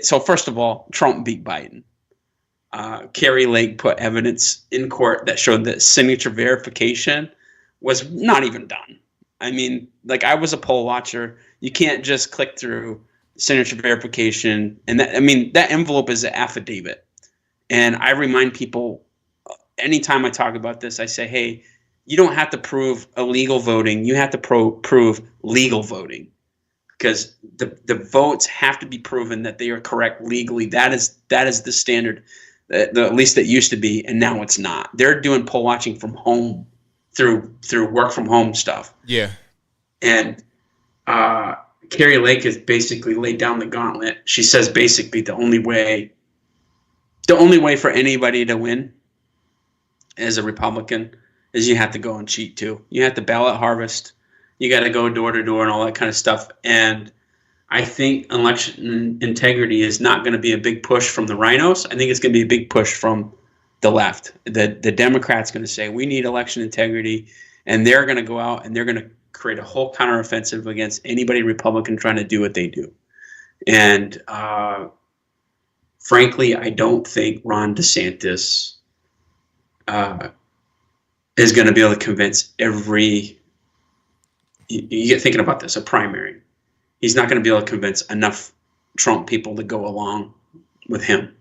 so first of all, Trump beat Biden. Carrie Lake put evidence in court that showed that signature verification was not even done. I mean, like I was a poll watcher. You can't just click through signature verification. And that envelope is an affidavit. And I remind people anytime I talk about this, I say, hey, you don't have to prove illegal voting. You have to prove legal voting because the votes have to be proven that they are correct legally. That is the standard, at least it used to be. And now it's not. They're doing poll watching from home through work from home stuff. Yeah. And Carrie Lake has basically laid down the gauntlet. She says basically the only way for anybody to win as a Republican is you have to go and cheat too. You have to ballot harvest. You got to go door to door and all that kind of stuff. And I think election integrity is not going to be a big push from the rhinos. I think it's going to be a big push from the left. The Democrats going to say we need election integrity, and they're going to go out and they're going to create a whole counteroffensive against anybody Republican trying to do what they do. And frankly, I don't think Ron DeSantis is going to be able to convince every. You get thinking about this, a primary. He's not going to be able to convince enough Trump people to go along with him.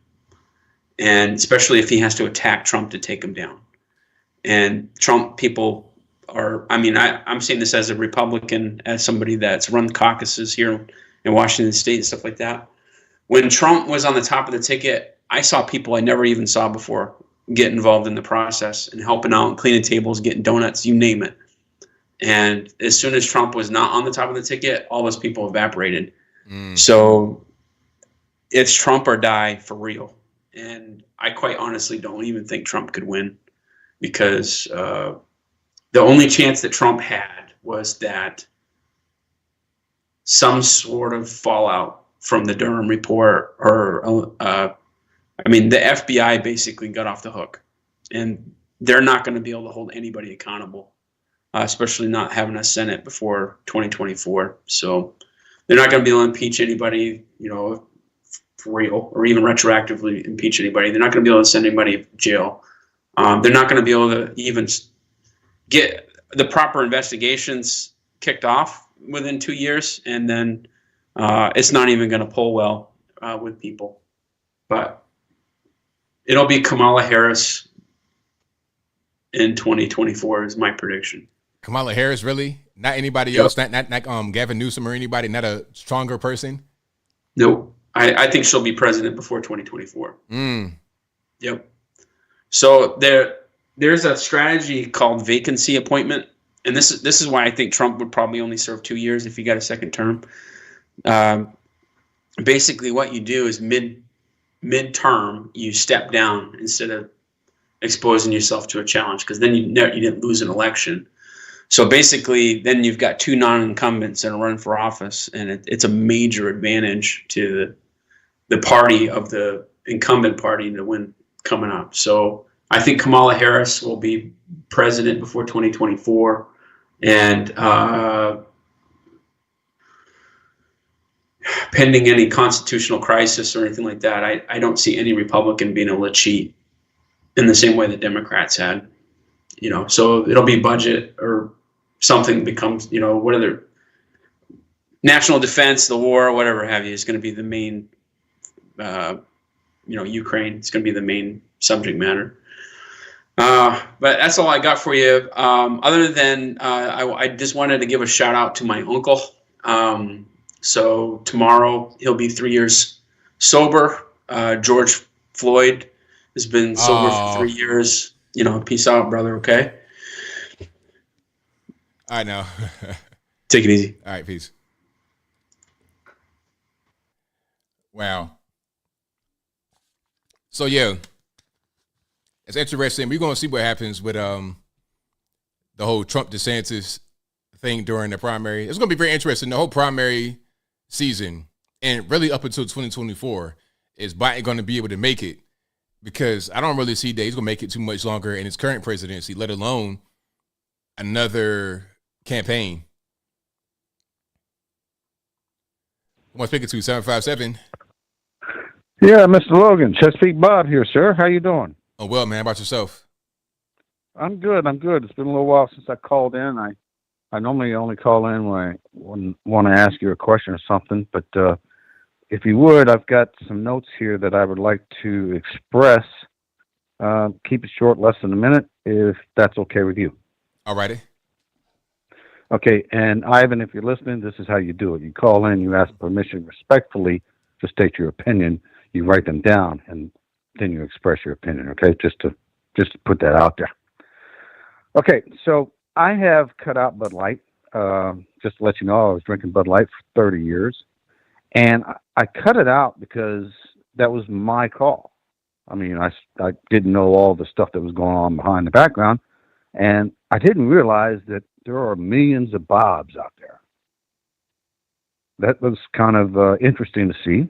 And especially if he has to attack Trump to take him down. And Trump people are, I mean, I'm saying this as a Republican, as somebody that's run caucuses here in Washington State and stuff like that. When Trump was on the top of the ticket, I saw people I never even saw before get involved in the process and helping out, cleaning tables, getting donuts, you name it. And as soon as Trump was not on the top of the ticket, all those people evaporated. So it's Trump or die for real. And I quite honestly don't even think Trump could win because the only chance that Trump had was that some sort of fallout from the Durham report or, the FBI basically got off the hook. And they're not going to be able to hold anybody accountable, especially not having a Senate before 2024. So they're not going to be able to impeach anybody, for real, or even retroactively impeach anybody. They're not going to be able to send anybody to jail. They're not going to be able to even get the proper investigations kicked off within 2 years, and then it's not even going to pull well with people. But it'll be Kamala Harris in 2024 is my prediction. Kamala Harris, really? Not anybody else? Not Gavin Newsom or anybody? Not a stronger person? Nope. I think she'll be president before 2024. Yep. So there's a strategy called vacancy appointment, and this is why I think Trump would probably only serve 2 years if he got a second term. Basically, what you do is midterm you step down instead of exposing yourself to a challenge, because then you didn't lose an election. So basically, then you've got two non-incumbents that are running for office, and it's a major advantage to the party of the incumbent party to win coming up. So I think Kamala Harris will be president before 2024. And pending any constitutional crisis or anything like that, I don't see any Republican being able to cheat in the same way the Democrats had. So it'll be budget or something becomes, whatever, national defense, the war, whatever have you, is going to be the main, Ukraine. It's going to be the main subject matter. But that's all I got for you. Other than I just wanted to give a shout out to my uncle. So tomorrow he'll be 3 years sober. George Floyd has been sober for 3 years. Peace out, brother. Okay. All right, now. Take it easy. All right, peace. Wow. So yeah, it's interesting. We're going to see what happens with the whole Trump DeSantis thing during the primary. It's going to be very interesting. The whole primary season and really up until 2024 is Biden going to be able to make it, because I don't really see that he's going to make it too much longer in his current presidency, let alone another campaign. Who am I speaking to? 757. Yeah, Mr. Logan, Chesapeake Bob here, sir. How you doing? Oh, well, man. How about yourself? I'm good. It's been a little while since I called in. I normally only call in when I want to ask you a question or something, but if you would, I've got some notes here that I would like to express. Keep it short, less than a minute, if that's okay with you. All righty. Okay, and Ivan, if you're listening, this is how you do it. You call in, you ask permission respectfully to state your opinion. You write them down, and then you express your opinion. Okay, just to put that out there. Okay, so I have cut out Bud Light. Just to let you know, I was drinking Bud Light for 30 years, and I cut it out because that was my call. I mean, I didn't know all the stuff that was going on behind the background, and I didn't realize that there are millions of Bobs out there. That was kind of interesting to see.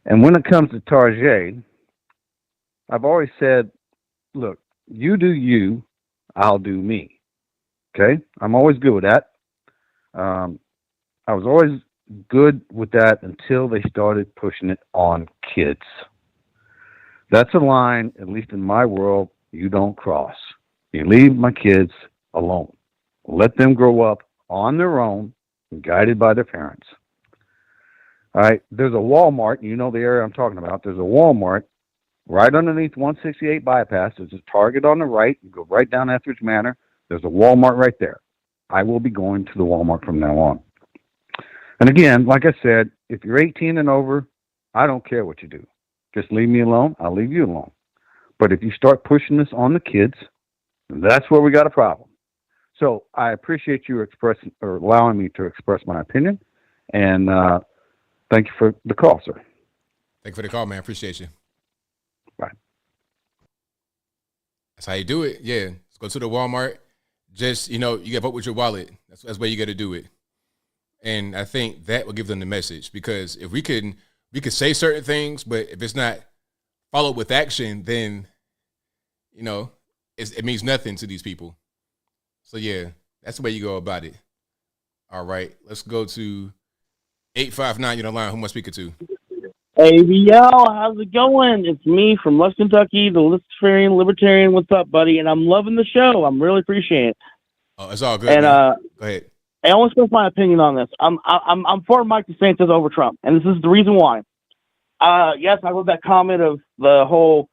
And when it comes to Tarjay, I've always said, look, you do you, I'll do me. Okay? I'm always good with that. I was always good with that until they started pushing it on kids. That's a line, at least in my world, you don't cross. You leave my kids alone. Let them grow up on their own, guided by their parents. All right, there's a Walmart, you know the area I'm talking about. There's a Walmart right underneath 168 bypass. There's a Target on the right. You go right down Etheridge Manor. There's a Walmart right there. I will be going to the Walmart from now on. And again, like I said, if you're 18 and over, I don't care what you do. Just leave me alone. I'll leave you alone. But if you start pushing this on the kids, that's where we got a problem. So I appreciate you expressing or allowing me to express my opinion. And thank you for the call, sir. Thank you for the call, man. Appreciate you. Bye. That's how you do it. Yeah. Let's go to the Walmart. Just, you got to vote with your wallet. That's where you got to do it. And I think that will give them the message, because if we could say certain things, but if it's not followed with action, then, it means nothing to these people. So, yeah, that's the way you go about it. All right. Let's go to 859. You're on the line. Who am I speaking to? ABL, how's it going? It's me from West Kentucky, the Libertarian. What's up, buddy? And I'm loving the show. I'm really appreciating it. Oh, it's all good. And go ahead. I want to express my opinion on this. I'm for Mike DeSantis over Trump, and this is the reason why. Yes, I wrote that comment of the whole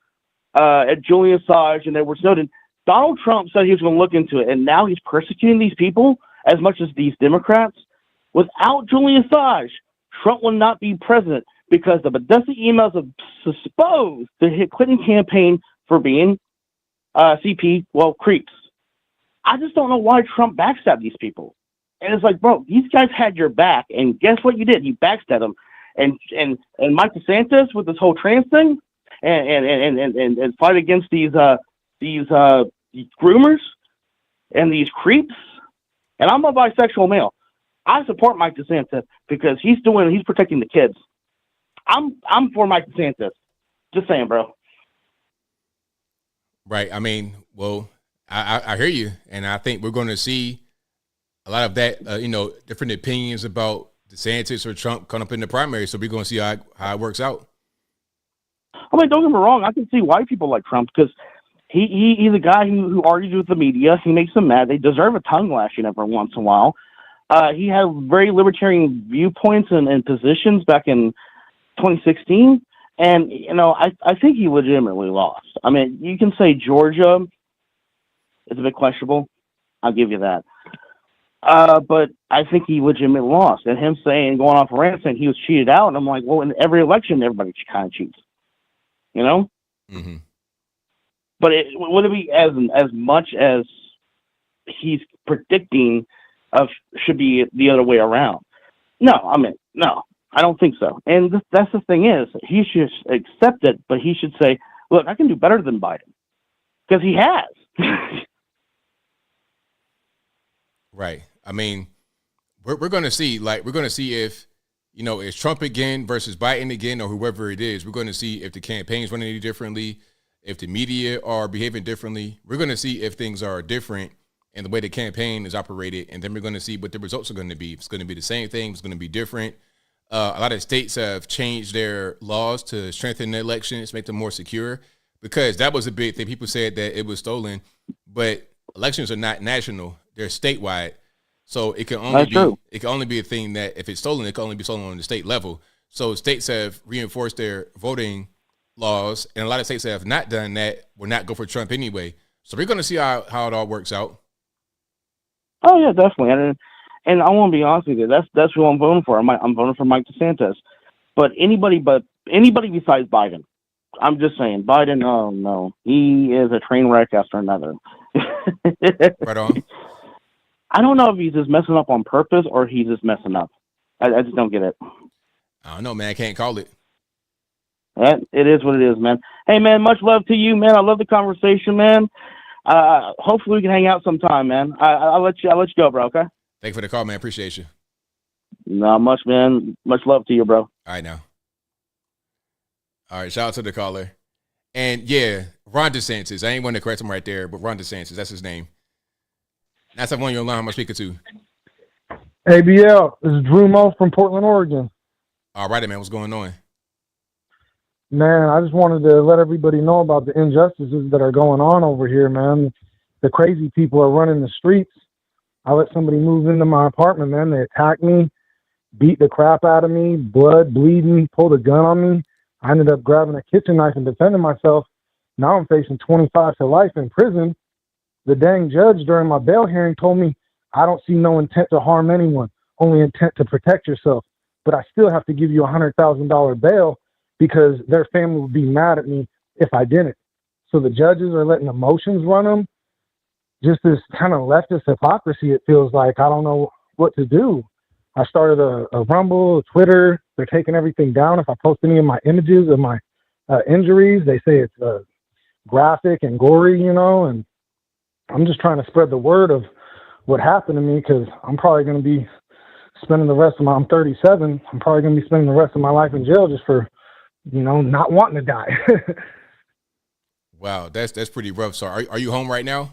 Julian Assange and Edward Snowden. Donald Trump said he was going to look into it, and now he's persecuting these people as much as these Democrats. Without Julian Assange, Trump will not be president, because the Badessi emails have exposed the Clinton campaign for being creeps. I just don't know why Trump backstabbed these people. And it's like, bro, these guys had your back, and guess what you did? You backstabbed them. And Mike DeSantis with this whole trans thing, and fight against these groomers and these creeps. And I'm a bisexual male. I support Mike DeSantis because he's protecting the kids. I'm for Mike DeSantis. Just saying, bro. Right. I mean, well, I hear you, and I think we're going to see a lot of that, different opinions about DeSantis or Trump coming up in the primary. So we're going to see how it works out. I mean, don't get me wrong. I can see why people like Trump, because he's a guy who argues with the media. He makes them mad. They deserve a tongue lashing every once in a while. He had very libertarian viewpoints and positions back in 2016. And, I think he legitimately lost. I mean, you can say Georgia is a bit questionable. I'll give you that. But I think he legitimately lost. And him going off a rant saying he was cheated out, and I'm like, well, in every election, everybody kind of cheats. Mm-hmm. But would it be as much as he's predicting should be the other way around? No, I don't think so. And that's the thing is, he should accept it, but he should say, look, I can do better than Biden. Because he has. Right. I mean, we're going to see, if, it's Trump again versus Biden again, or whoever it is. We're going to see if the campaign's running any differently, if the media are behaving differently. We're going to see if things are different and the way the campaign is operated, and then we're going to see what the results are going to be. If it's going to be the same thing, it's going to be different. A lot of states have changed their laws to strengthen the elections, make them more secure, because that was a big thing. People said that it was stolen, but elections are not national; they're statewide. So it can only be a thing that if it's stolen, it can only be stolen on the state level. So states have reinforced their voting laws, and a lot of states that have not done that will not go for Trump anyway. So we're going to see how it all works out. Oh yeah, definitely. And I want to be honest with you, that's who I'm voting for. I'm voting for Mike DeSantis. But anybody besides Biden. I'm just saying, Biden, oh no, he is a train wreck after another. Right on. I don't know if he's just messing up on purpose or he's just messing up. I just don't get it. I don't know, man. I can't call it. It is what it is, man. Hey, man, much love to you, man. I love the conversation, man. Hopefully we can hang out sometime, man. I'll let you go, bro, okay? Thank you for the call, man. Appreciate you. Not much, man. Much love to you, bro. All right, now. All right, shout out to the caller. And, yeah, Ron DeSantis. I ain't want to correct him right there, but Ron DeSantis, that's his name. That's the one you're online. I'm speaking to. ABL, this is Drew Mo from Portland, Oregon. All right, man. What's going on? Man, I just wanted to let everybody know about the injustices that are going on over here, man. The crazy people are running the streets. I let somebody move into my apartment, man. They attacked me, beat the crap out of me, blood, bleeding, pulled a gun on me. I ended up grabbing a kitchen knife and defending myself. Now I'm facing 25 to life in prison. The dang judge during my bail hearing told me I don't see no intent to harm anyone, only intent to protect yourself. But I still have to give you $100,000 bail because their family would be mad at me if I didn't. So the judges are letting emotions run them. Just this kind of leftist hypocrisy, it feels like. I don't know what to do. I started a Rumble, a Twitter. They're taking everything down. If I post any of my images of my injuries, they say it's graphic and gory, and I'm just trying to spread the word of what happened to me because I'm probably going to be spending I'm 37. I'm probably going to be spending the rest of my life in jail just for, not wanting to die. Wow, that's pretty rough. So are you home right now?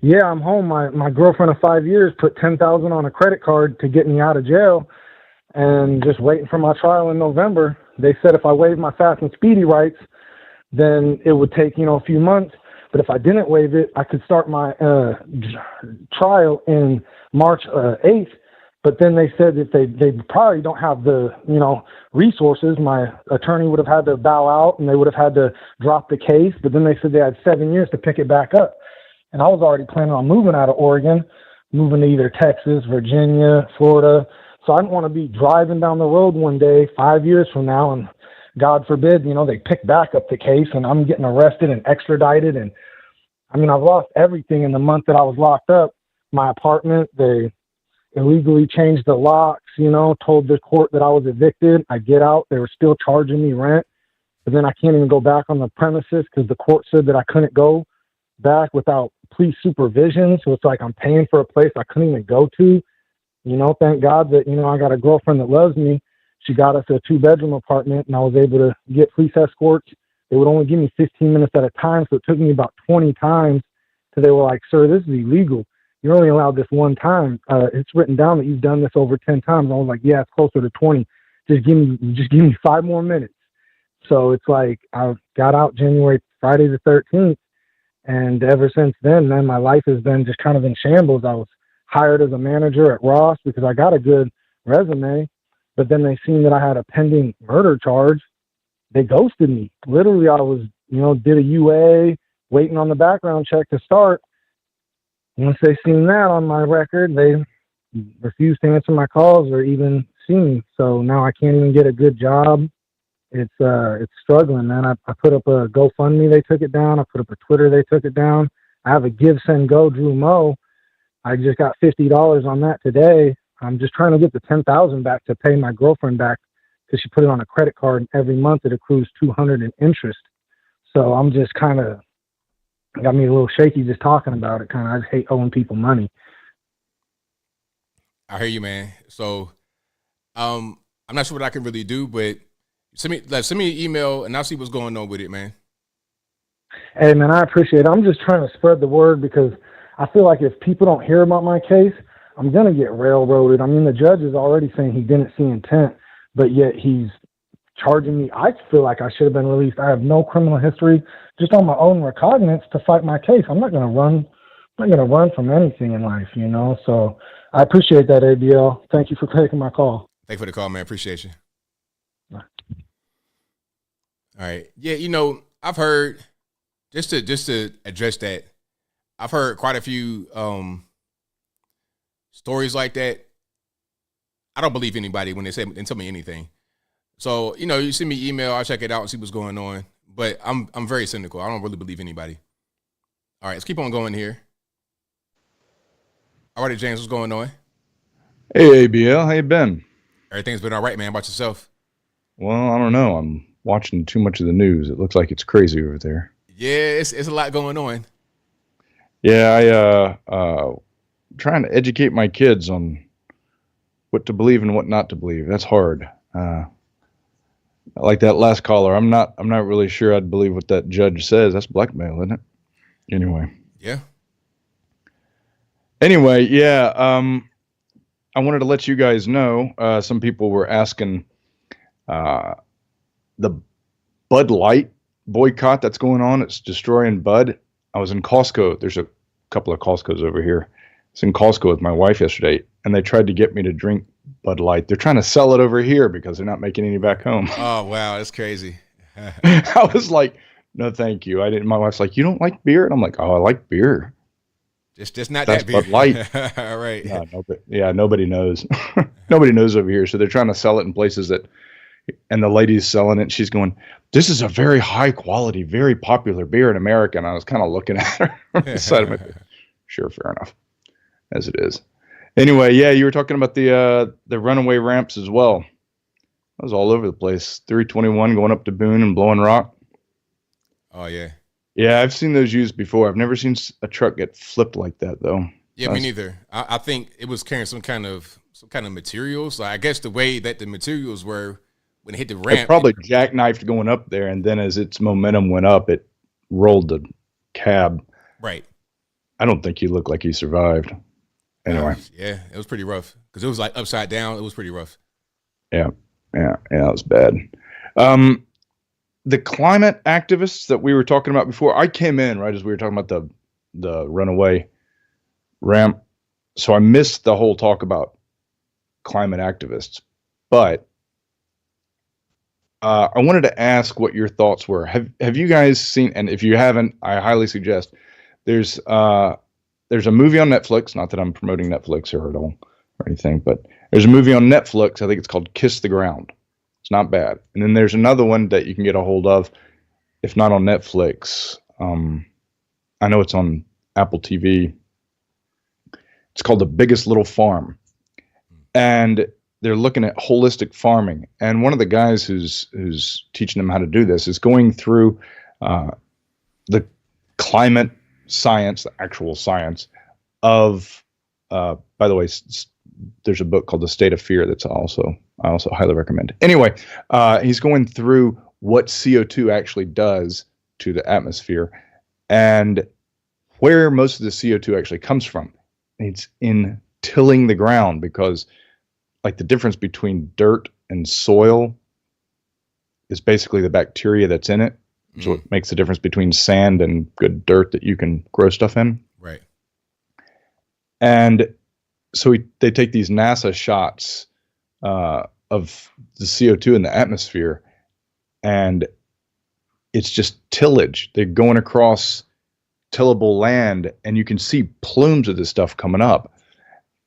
Yeah, I'm home. My girlfriend of 5 years put $10,000 on a credit card to get me out of jail and just waiting for my trial in November. They said if I waived my fast and speedy rights, then it would take, a few months. But if I didn't waive it, I could start my trial in March 8th. But then they said that they probably don't have the, resources. My attorney would have had to bow out and they would have had to drop the case. But then they said they had 7 years to pick it back up. And I was already planning on moving out of Oregon, moving to either Texas, Virginia, Florida. So I didn't want to be driving down the road one day 5 years from now and God forbid, they pick back up the case and I'm getting arrested and extradited. And I've lost everything in the month that I was locked up. My apartment, they illegally changed the locks, told the court that I was evicted. I get out, they were still charging me rent. But then I can't even go back on the premises because the court said that I couldn't go back without police supervision. So it's like I'm paying for a place I couldn't even go to. Thank God that, I got a girlfriend that loves me. She got us a 2-bedroom apartment and I was able to get police escorts. They would only give me 15 minutes at a time. So it took me about 20 times till they were like, sir, this is illegal. you're only allowed this one time. It's written down that you've done this over 10 times. I was like, yeah, it's closer to 20. Just give me 5 more minutes. So it's like I got out Friday the 13th. And ever since then, man, my life has been just kind of in shambles. I was hired as a manager at Ross because I got a good resume, but then they seen that I had a pending murder charge. They ghosted me. Literally, I was, did a UA, waiting on the background check to start. Once they seen that on my record, they refused to answer my calls or even see me. So now I can't even get a good job. It's struggling, man. I put up a GoFundMe, they took it down. I put up a Twitter, they took it down. I have a Give, Send, Go, Drew Mo. I just got $50 on that today. I'm just trying to get the $10,000 back to pay my girlfriend back because she put it on a credit card, and every month it accrues $200 in interest. So I'm just kind of got me a little shaky just talking about it. I just hate owing people money. I hear you, man. So I'm not sure what I can really do, but send me an email and I'll see what's going on with it, man. Hey, man, I appreciate it. I'm just trying to spread the word because I feel like if people don't hear about my case, I'm going to get railroaded. I mean, the judge is already saying he didn't see intent, but yet he's charging me. I feel like I should have been released. I have no criminal history, just on my own recognizance to fight my case. I'm not going to run. I'm not going to run from anything in life, So I appreciate that, ABL. Thank you for taking my call. Thank you for the call, man. Appreciate you. Bye. All right. Yeah, I've heard just to address that, I've heard quite a few stories like that. I don't believe anybody when they tell me anything. So, you send me email, I'll check it out and see what's going on. But I'm very cynical. I don't really believe anybody. All right, let's keep on going here. All right, James, what's going on? Hey, ABL, how you been? Everything's been all right, man. How about yourself? Well, I don't know. I'm watching too much of the news. It looks like it's crazy over there. Yeah, it's a lot going on. Yeah, trying to educate my kids on what to believe and what not to believe. That's hard. Like that last caller, I'm not really sure I'd believe what that judge says. That's blackmail, isn't it? Anyway. Yeah. Anyway, yeah. I wanted to let you guys know. Some people were asking the Bud Light boycott that's going on. It's destroying Bud. I was in Costco. There's a couple of Costco's over here. I was in Costco with my wife yesterday, and they tried to get me to drink Bud Light. They're trying to sell it over here because they're not making any back home. Oh, wow. That's crazy. I was like, no, thank you. I didn't. My wife's like, you don't like beer? And I'm like, oh, I like beer. Just not That's that beer. Bud Light. All right. Nobody knows. Nobody knows over here. So they're trying to sell it in places that, and the lady's selling it. She's going, this is a very high quality, very popular beer in America. And I was kind of looking at her on the side of my face. Sure, fair enough. As it is. Anyway, yeah, you were talking about the runaway ramps as well. I was all over the place. 321 going up to Boone and blowing rock. Oh, yeah. Yeah, I've seen those used before. I've never seen a truck get flipped like that, though. Yeah, me neither. I think it was carrying some kind of materials. So I guess the way that the materials were when it hit the ramp. It probably jackknifed going up there, and then as its momentum went up, it rolled the cab. Right. I don't think he looked like he survived. Anyway. Yeah, it was pretty rough because it was like upside down. It was pretty rough. Yeah, it was bad. The climate activists that we were talking about before, I came in right as we were talking about the runaway ramp. So I missed the whole talk about climate activists. But I wanted to ask what your thoughts were. Have you guys seen, and if you haven't, I highly suggest, there's a movie on Netflix, not that I'm promoting Netflix or at all or anything, but there's a movie on Netflix, I think it's called Kiss the Ground. It's not bad. And then there's another one that you can get a hold of, if not on Netflix. I know it's on Apple TV. It's called The Biggest Little Farm. And they're looking at holistic farming. And one of the guys who's teaching them how to do this is going through the climate science, the actual science of, by the way, there's a book called The State of Fear that's I also highly recommend. Anyway, he's going through what CO2 actually does to the atmosphere and where most of the CO2 actually comes from. It's in tilling the ground, because like the difference between dirt and soil is basically the bacteria that's in it. So it makes the difference between sand and good dirt that you can grow stuff in. Right. And so they take these NASA shots of the CO2 in the atmosphere, and it's just tillage. They're going across tillable land, and you can see plumes of this stuff coming up.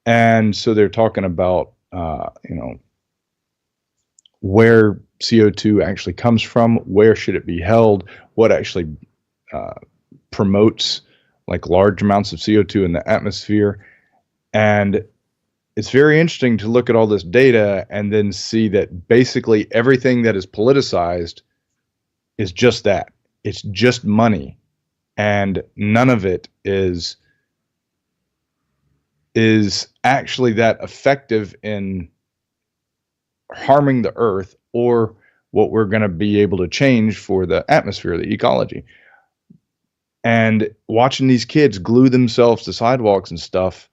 And so they're talking about, where CO2 actually comes from, where should it be held, what actually promotes like large amounts of CO2 in the atmosphere. And it's very interesting to look at all this data and then see that basically everything that is politicized is just that. It's just money. And none of it is actually that effective in harming the earth or what we're going to be able to change for the atmosphere, the ecology. And watching these kids glue themselves to sidewalks and stuff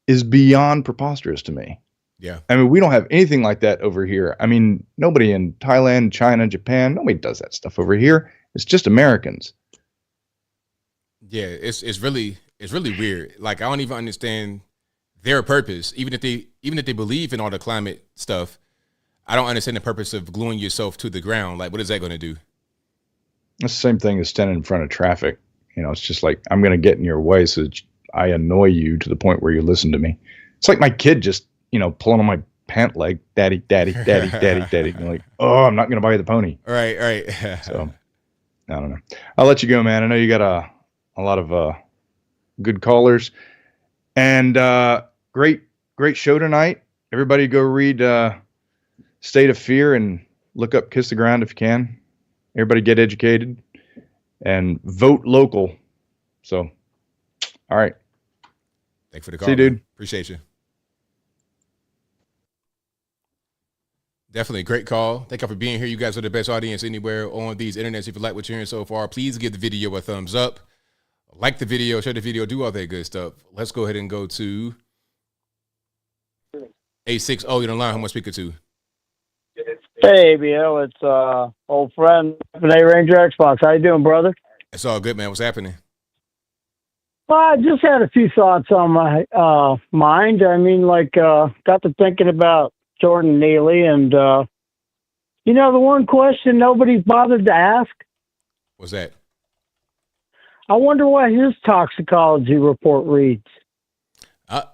is beyond preposterous to me. Yeah. I mean, we don't have anything like that over here. I mean, nobody in Thailand, China, Japan, nobody does that stuff over here. It's just Americans. Yeah, it's really weird. Like, I don't even understand their purpose. Even if they believe in all the climate stuff, I don't understand the purpose of gluing yourself to the ground. Like, what is that going to do? It's the same thing as standing in front of traffic. It's just like, I'm going to get in your way so that I annoy you to the point where you listen to me. It's like my kid just, pulling on my pant leg, daddy, daddy, daddy, daddy, daddy. And like, oh, I'm not going to buy you the pony. Right. So, I don't know. I'll let you go, man. I know you got a lot of good callers. And great show tonight. Everybody go read State of Fear and look up Kiss the Ground if you can. Everybody get educated and vote local. So, all right. Thanks for the call. See you, dude. Man. Appreciate you. Definitely a great call. Thank you for being here. You guys are the best audience anywhere on these internets. If you like what you're hearing so far, please give the video a thumbs up. Like the video, share the video, do all that good stuff. Let's go ahead and go to 860. You're on line. Who am I speaking to? Hey, ABL, it's old friend, A Ranger Xbox. How you doing, brother? It's all good, man. What's happening? Well, I just had a few thoughts on my mind. I mean, got to thinking about Jordan Neely, and the one question nobody's bothered to ask. What's that? I wonder what his toxicology report reads.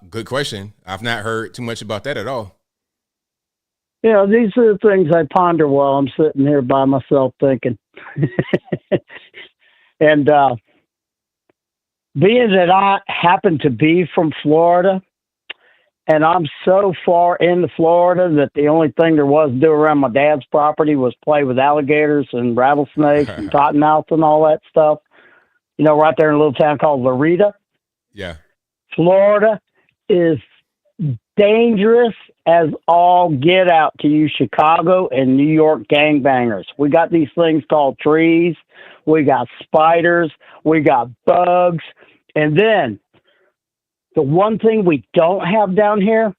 Good question. I've not heard too much about that at all. These are the things I ponder while I'm sitting here by myself thinking. And being that I happen to be from Florida, and I'm so far into Florida that the only thing there was to do around my dad's property was play with alligators and rattlesnakes and cottonmouths and all that stuff. Right there in a little town called Loretta. Yeah. Florida is dangerous as all get out to you Chicago and New York gangbangers. We got these things called trees. We got spiders. We got bugs. And then the one thing we don't have down here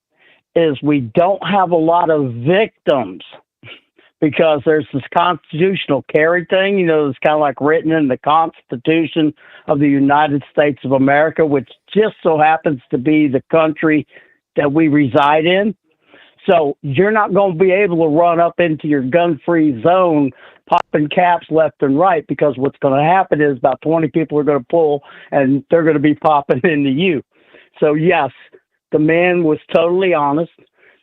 is we don't have a lot of victims, because there's this constitutional carry thing, it's kind of like written in the Constitution of the United States of America, which just so happens to be the country that we reside in. So you're not going to be able to run up into your gun-free zone popping caps left and right, because what's going to happen is about 20 people are going to pull, and they're going to be popping into you. So, yes, the man was totally honest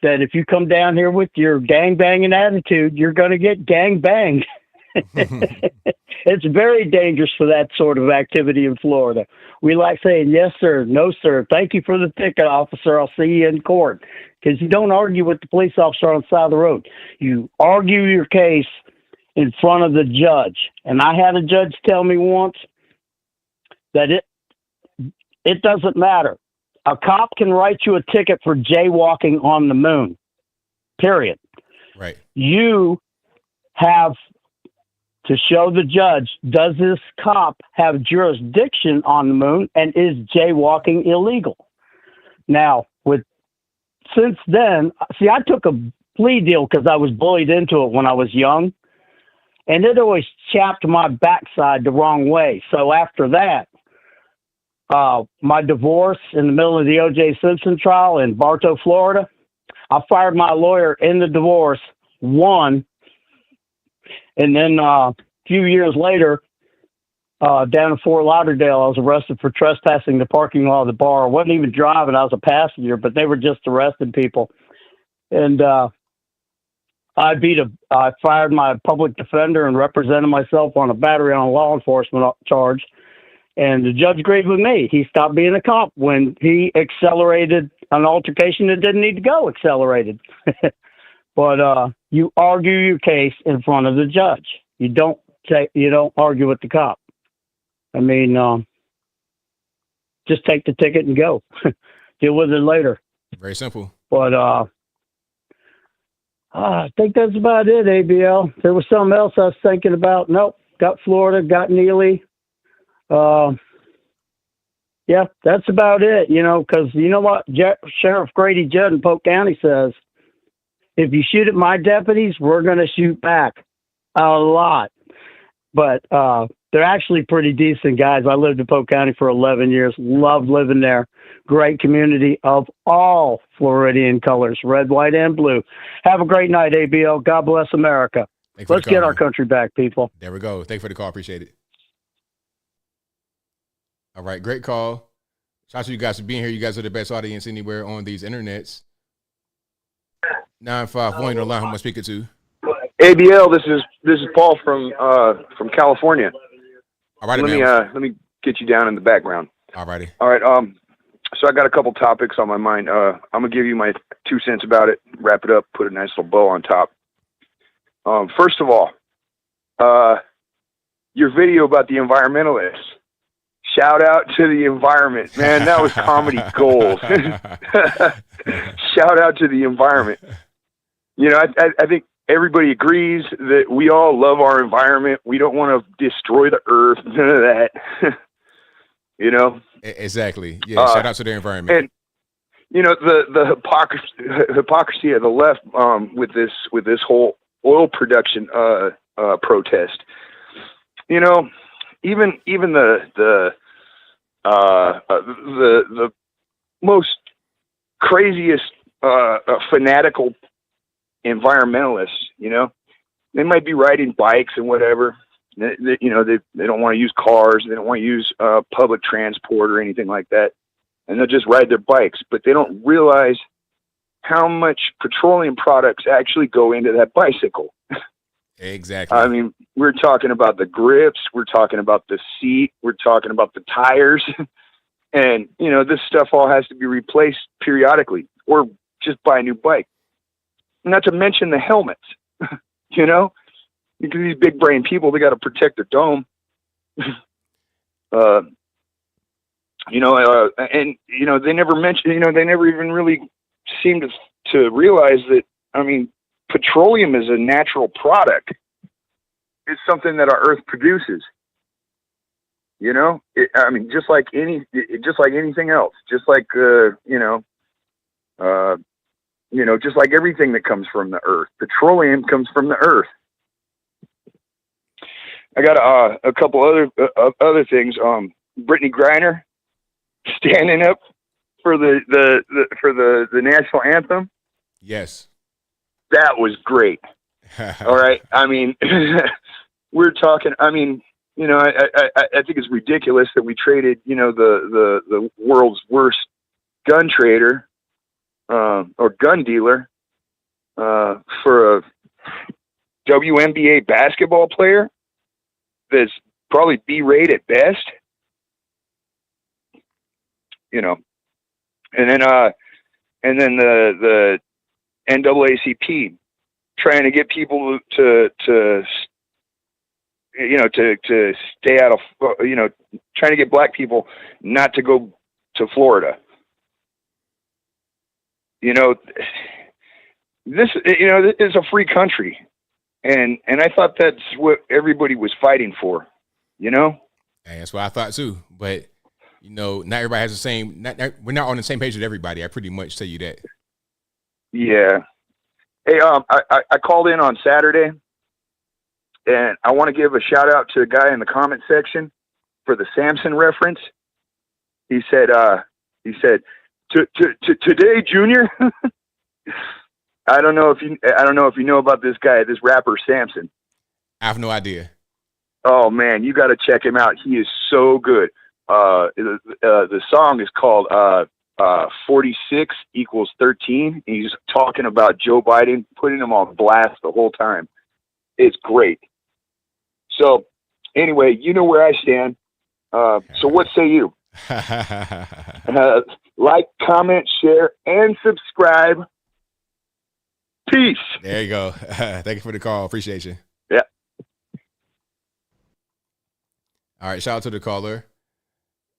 that if you come down here with your gang-banging attitude, you're going to get gang-banged. It's very dangerous for that sort of activity in Florida. We like saying, yes, sir, no, sir, thank you for the ticket, officer, I'll see you in court. Because you don't argue with the police officer on the side of the road. You argue your case in front of the judge. And I had a judge tell me once that it doesn't matter. A cop can write you a ticket for jaywalking on the moon, period. Right. You have to show the judge, does this cop have jurisdiction on the moon, and is jaywalking illegal? Now, since then, see, I took a plea deal because I was bullied into it when I was young, and it always chapped my backside the wrong way. So after that, my divorce in the middle of the O.J. Simpson trial in Bartow, Florida, I fired my lawyer in the divorce, won, and then a few years later, down in Fort Lauderdale, I was arrested for trespassing the parking lot of the bar. I wasn't even driving. I was a passenger, but they were just arresting people. And I fired my public defender and represented myself on a battery on a law enforcement charge. And the judge agreed with me. He stopped being a cop when he accelerated an altercation that didn't need to go accelerated. But you argue your case in front of the judge. You don't argue with the cop. I mean, just take the ticket and go. Deal with it later. Very simple. But I think that's about it, ABL. There was something else I was thinking about. Nope. Got Florida, got Neely. Yeah, that's about it, because you know what? Sheriff Grady Judd in Polk County says, if you shoot at my deputies, we're going to shoot back a lot. But they're actually pretty decent guys. I lived in Polk County for 11 years. Loved living there. Great community of all Floridian colors, red, white, and blue. Have a great night, ABL. God bless America. Let's get our country back, people. There we go. Thank you for the call. Appreciate it. All right. Great call. Shout out to you guys for being here. You guys are the best audience anywhere on these internets. 951 on the line. Who am I speaking to? ABL, this is Paul from California. All right, let me get you down in the background. All righty. All right. So I got a couple topics on my mind. I'm gonna give you my 2 cents about it. Wrap it up. Put a nice little bow on top. First of all, your video about the environmentalists. Shout out to the environment, man. That was comedy gold. Shout out to the environment. I think everybody agrees that we all love our environment. We don't want to destroy the earth. None of that. Exactly. Yeah. Shout out to the environment. And the hypocrisy of the left with this whole oil production protest. Even the most craziest fanatical environmentalists, they might be riding bikes and whatever. They don't want to use cars. They don't want to use public transport or anything like that. And they'll just ride their bikes, but they don't realize how much petroleum products actually go into that bicycle. Exactly. I mean, we're talking about the grips. We're talking about the seat. We're talking about the tires. And, this stuff all has to be replaced periodically or just buy a new bike. Not to mention the helmets, because these big brain people, they got to protect their dome. And, they never mention, they never even really seem to realize that, petroleum is a natural product. It's something that our earth produces. Just like anything else, just like, just like everything that comes from the earth, petroleum comes from the earth. I got a couple other things. Brittany Griner standing up for the national anthem. Yes. That was great. All right. We're talking, I think it's ridiculous that we traded, the world's worst gun trader, or gun dealer, for a WNBA basketball player that's probably B-rated at best. And then the NAACP trying to get people to stay out of, trying to get black people not to go to Florida. This is a free country. And I thought that's what everybody was fighting for, And that's what I thought too. But not everybody has the same. We're not on the same page with everybody. I pretty much tell you that. Yeah. Hey, I called in on Saturday, and I want to give a shout out to the guy in the comment section for the Samson reference. He said, today, Junior. I don't know if you know about this guy, this rapper Samson. I have no idea. Oh man, you got to check him out. He is so good. The song is called 46 = 13. He's talking about Joe Biden, putting him on blast the whole time. It's great. So anyway, you know where I stand. So what say you? Like, comment, share, and subscribe. Peace. There you go. Thank you for the call. Appreciate you. Yeah. All right. Shout out to the caller.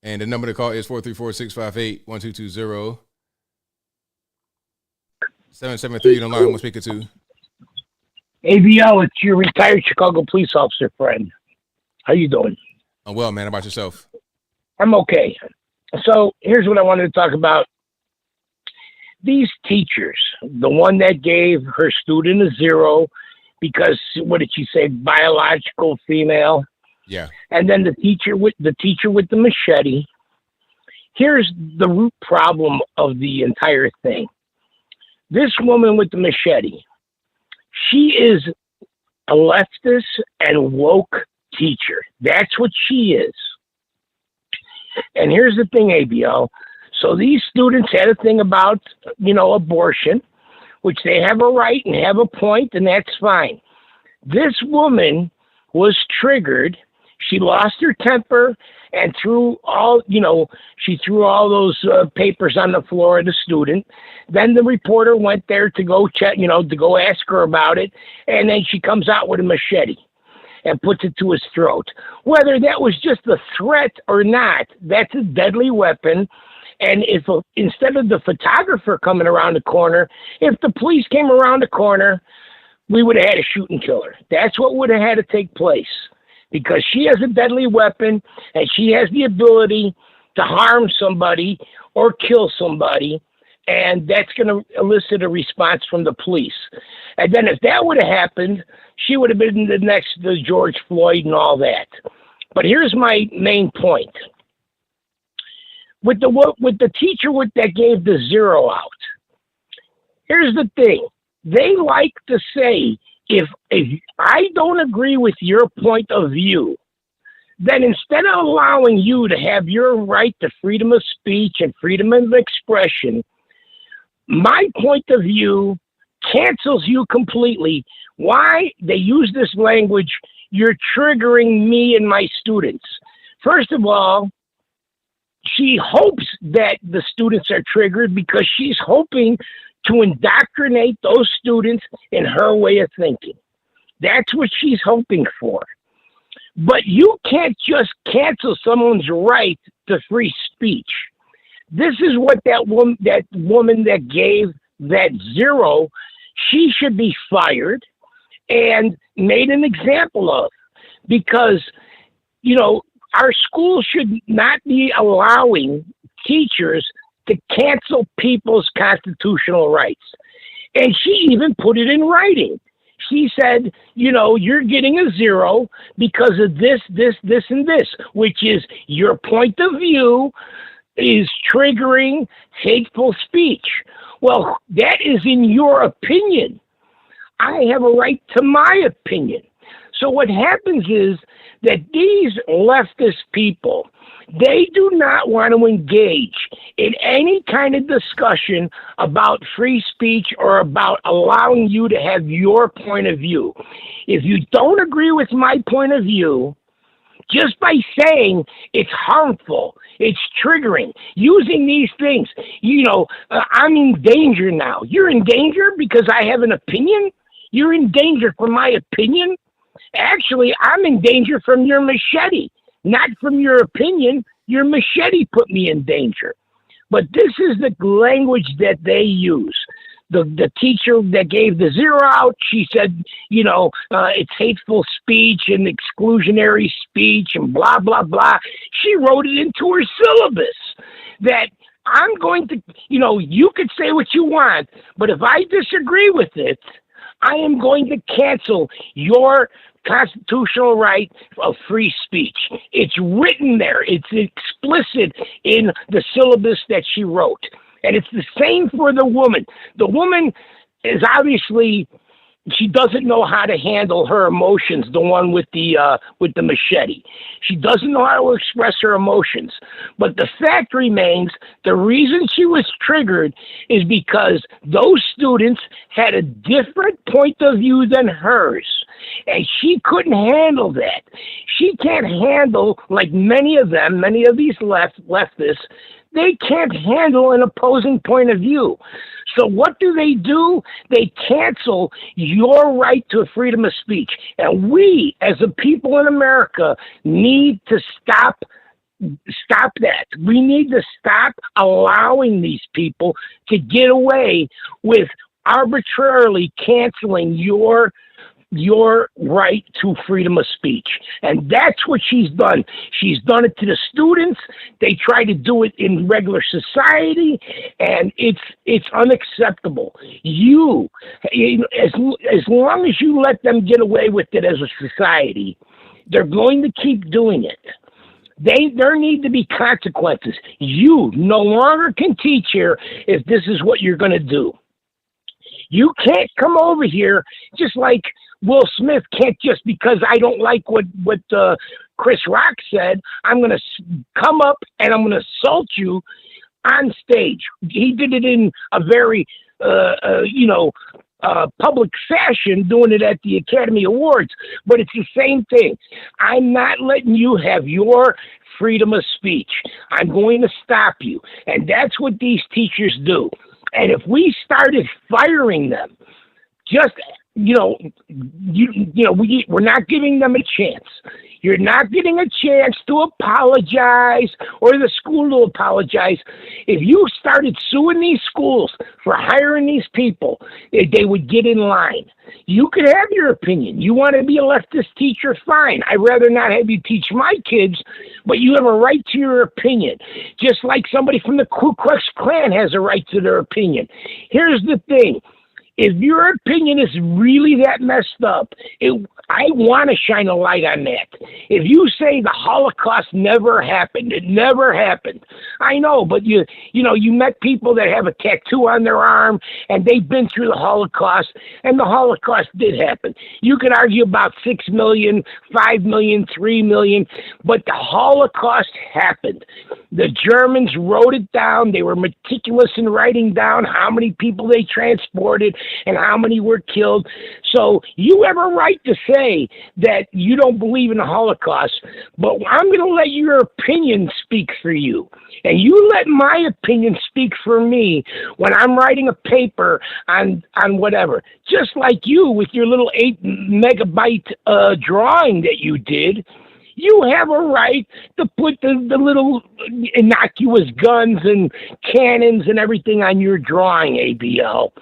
And the number to call is 434-658-1220. 773 on the line. We'll speak it to. ABL, it's your retired Chicago police officer friend. How you doing? I'm well, man. How about yourself? I'm okay. So here's what I wanted to talk about. These teachers, the one that gave her student a 0 because, what did she say, biological female? Yeah. And then the teacher with the machete. Here's the root problem of the entire thing. This woman with the machete, she is a leftist and woke teacher. That's what she is. And here's the thing, ABL. So these students had a thing about, abortion, which they have a right and have a point, and that's fine. This woman was triggered. She lost her temper and threw all those papers on the floor of the student. Then the reporter went there to go check, to go ask her about it. And then she comes out with a machete and puts it to his throat. Whether that was just a threat or not, that's a deadly weapon. And if instead of the photographer coming around the corner, if the police came around the corner, we would have had a shoot and kill her. That's what would have had to take place, because she has a deadly weapon and she has the ability to harm somebody or kill somebody, and that's going to elicit a response from the police. And then if that would have happened, she would have been the George Floyd and all that. But here's my main point. With the teacher that gave the 0 out, here's the thing. They like to say, if I don't agree with your point of view, then instead of allowing you to have your right to freedom of speech and freedom of expression, my point of view cancels you completely. Why? They use this language, you're triggering me and my students. First of all, she hopes that the students are triggered because she's hoping to indoctrinate those students in her way of thinking. That's what she's hoping for. But you can't just cancel someone's right to free speech. This is what that woman that gave that 0, she should be fired and made an example of, because, our schools should not be allowing teachers to cancel people's constitutional rights. And she even put it in writing. She said, you're getting a 0 because of this, and this, which is your point of view is triggering hateful speech. Well, that is in your opinion. I have a right to my opinion. So what happens is that these leftist people, they do not want to engage in any kind of discussion about free speech or about allowing you to have your point of view. If you don't agree with my point of view, just by saying it's harmful, it's triggering, using these things, I'm in danger now. You're in danger because I have an opinion? You're in danger for my opinion? Actually, I'm in danger from your machete, not from your opinion. Your machete put me in danger. But this is the language that they use. the teacher that gave the zero out, she said, it's hateful speech and exclusionary speech and blah, blah, blah. She wrote it into her syllabus that I'm going to, you could say what you want, but if I disagree with it, I am going to cancel your constitutional right of free speech. It's written there. It's explicit in the syllabus that she wrote. And it's the same for the woman. The woman is obviously, she doesn't know how to handle her emotions, the one with the machete. She doesn't know how to express her emotions. But the fact remains, the reason she was triggered is because those students had a different point of view than hers. And she couldn't handle that. She can't handle, like many of these leftists, they can't handle an opposing point of view. So what do? They cancel your right to freedom of speech. And we, as a people in America, need to stop that. We need to stop allowing these people to get away with arbitrarily canceling your right to freedom of speech. And that's what she's done. She's done it to the students. They try to do it in regular society, and it's unacceptable. As long as you let them get away with it as a society, they're going to keep doing it. There need to be consequences. You no longer can teach here if this is what you're going to do. You can't come over here just like Will Smith can't, just because I don't like what Chris Rock said, I'm going to come up and I'm going to assault you on stage. He did it in a very, public fashion, doing it at the Academy Awards. But it's the same thing. I'm not letting you have your freedom of speech. I'm going to stop you. And that's what these teachers do. And if we started firing them, just we're not giving them a chance. You're not getting a chance to apologize or the school to apologize. If you started suing these schools for hiring these people, they would get in line. You could have your opinion. You want to be a leftist teacher? Fine. I'd rather not have you teach my kids, but you have a right to your opinion. Just like somebody from the Ku Klux Klan has a right to their opinion. Here's the thing. If your opinion is really that messed up, I want to shine a light on that. If you say the Holocaust never happened, it never happened. I know, but you met people that have a tattoo on their arm and they've been through the Holocaust, and the Holocaust did happen. You could argue about 6 million, 5 million, 3 million, but the Holocaust happened. The Germans wrote it down. They were meticulous in writing down how many people they transported and how many were killed. So you have a right to say that you don't believe in the Holocaust, but I'm going to let your opinion speak for you. And you let my opinion speak for me when I'm writing a paper on whatever. Just like you with your little 8 megabyte drawing that you did. You have a right to put the little innocuous guns and cannons and everything on your drawing, ABL.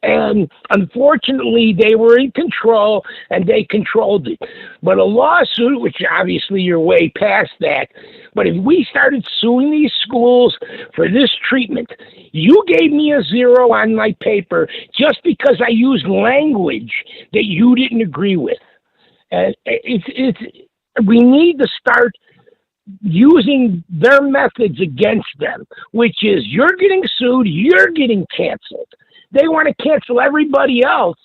And unfortunately, they were in control and they controlled it. But a lawsuit, which obviously you're way past that, but if we started suing these schools for this treatment, you gave me a 0 on my paper just because I used language that you didn't agree with. And we need to start using their methods against them, which is you're getting sued, you're getting canceled. They want to cancel everybody else.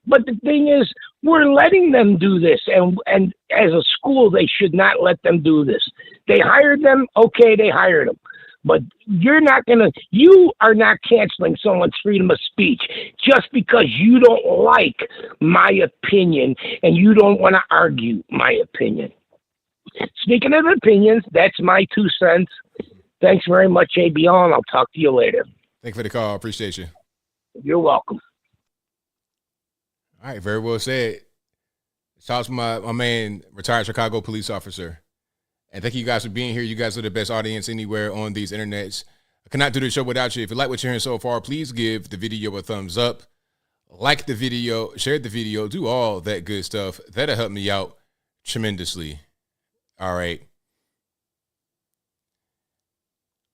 But the thing is, we're letting them do this. And as a school, they should not let them do this. They hired them. Okay, they hired them. But you are not canceling someone's freedom of speech just because you don't like my opinion and you don't want to argue my opinion. Speaking of opinions, that's my 2 cents. Thanks very much, ABL, and I'll talk to you later. Thank you for the call. Appreciate you. You're welcome. All right, very well said. Shout out to my man, retired Chicago police officer. And thank you guys for being here. You guys are the best audience anywhere on these internets. I cannot do the show without you. If you like what you're hearing so far, please give the video a thumbs up. Like the video, share the video, do all that good stuff. That'll help me out tremendously. All right.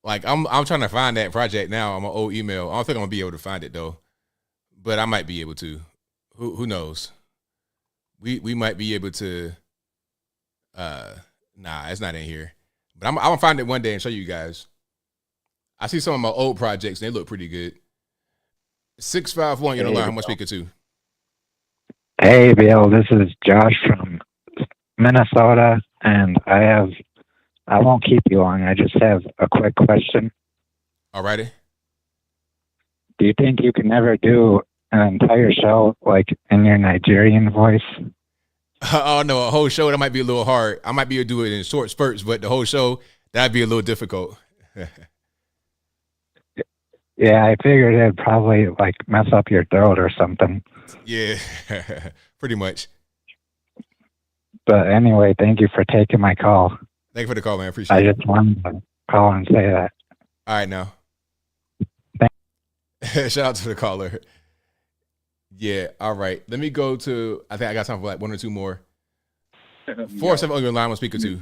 Like I'm trying to find that project now on my old email. I don't think I'm gonna be able to find it though, but I might be able to. Who knows? We might be able to. Nah, it's not in here. But I'm gonna find it one day and show you guys. I see some of my old projects and they look pretty good. 651, you're on the line. Who am I speaking to? Hey, Bill, this is Josh from Minnesota, and I won't keep you long. I just have a quick question. Alrighty. Do you think you can ever do an entire show like in your Nigerian voice? Oh no, a whole show that might be a little hard. I might be able to do it in short spurts, but the whole show that'd be a little difficult. Yeah, I figured it'd probably like mess up your throat or something. Yeah, pretty much. But anyway, thank you for taking my call. Thank you for the call, man. Appreciate I it. just wanted to call and say that. All right, now. Shout out to the caller. Yeah, all right. Let me go to, I think I got time for like one or two more. 4-7 on your line, I'm speaker 2.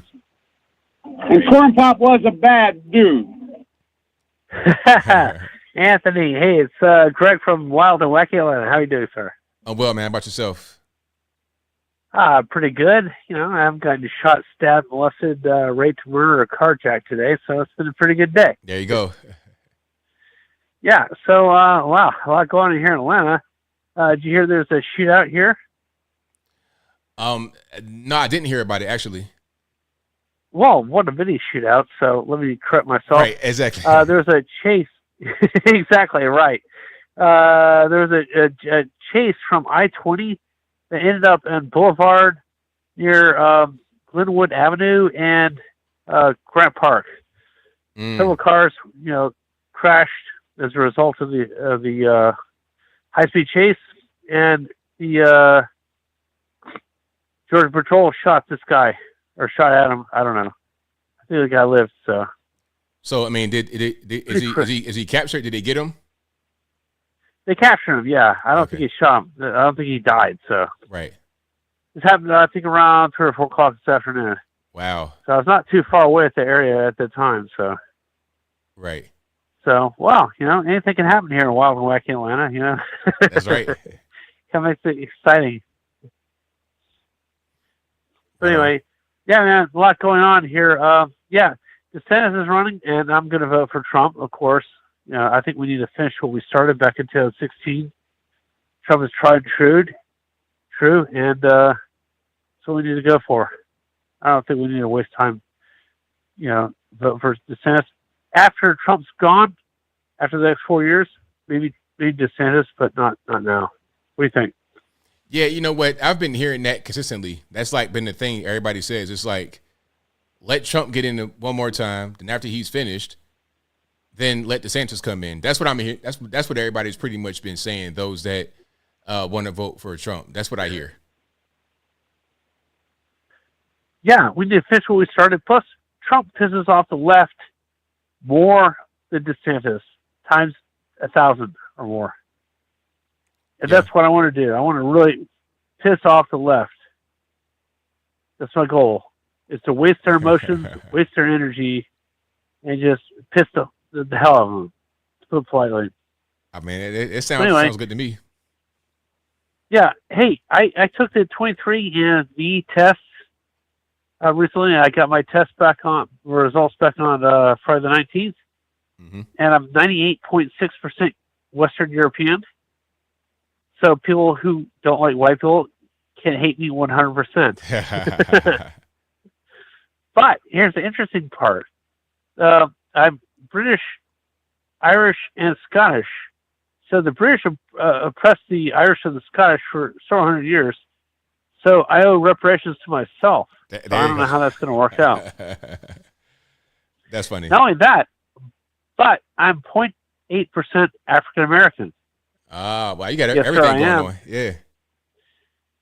And Corn Pop was a bad dude. Anthony, hey, it's Greg from Wild and Wacky Atlanta. How you doing, sir? I'm well, man. How about yourself? Pretty good. You know, I haven't gotten shot, stabbed, molested, raped, murdered, or carjacked today, so it's been a pretty good day. There you go. Yeah, so, wow, a lot going on here in Atlanta. Did you hear there's a shootout here? No, I didn't hear about it, actually. Well, what a mini shootout, so let me correct myself. Right, exactly. There's a chase. Exactly, right. There was a chase from I-20 that ended up in Boulevard near Glenwood Avenue and Grant Park. Several cars, you know, crashed as a result of the high-speed chase, and the Georgia Patrol shot this guy, or shot at him. I don't know. I think the guy lived. So I mean, is he captured? Did they get him? They captured him. Yeah, I don't think he shot him. I don't think he died. So right. This happened, I think, around 3 or 4 o'clock this afternoon. Wow. So I was not too far away at the area at the time. So. Right. So, well, you know, anything can happen here in Wild and Wacky Atlanta, you know. That's right. Kind of makes it exciting. But anyway, yeah, man, a lot going on here. Yeah, DeSantis is running, and I'm going to vote for Trump, of course. You know, I think we need to finish what we started back in 2016. Trump is tried and true, and that's what we need to go for. I don't think we need to waste time, you know, vote for DeSantis. After Trump's gone, after the next 4 years, maybe DeSantis, but not now. What do you think? Yeah, you know what? I've been hearing that consistently. That's like been the thing everybody says. It's like, let Trump get in one more time. Then after he's finished, then let DeSantis come in. That's what I'm hearing. That's what everybody's pretty much been saying. Those that want to vote for Trump. That's what I hear. Yeah, we need to finish what we started. Plus, Trump pisses off the left more than DeSantis, times 1,000 or more. And that's what I want to do. I want to really piss off the left. That's my goal, is to waste their emotions, waste their energy, and just piss the hell out of them, to put it politely. I mean, it sounds good to me. Yeah. Hey, I took the 23andMe test recently. I got my test back on, results back on Friday the 19th. Mm-hmm. And I'm 98.6% Western European. So people who don't like white people can hate me 100%. But here's the interesting part. I'm British, Irish, and Scottish. So the British oppressed the Irish and the Scottish for several hundred years. So I owe reparations to myself. So I don't know how that's going to work out. That's funny. Not only that, but I'm 0.8% African American. Ah, well, you got everything going on. Yeah.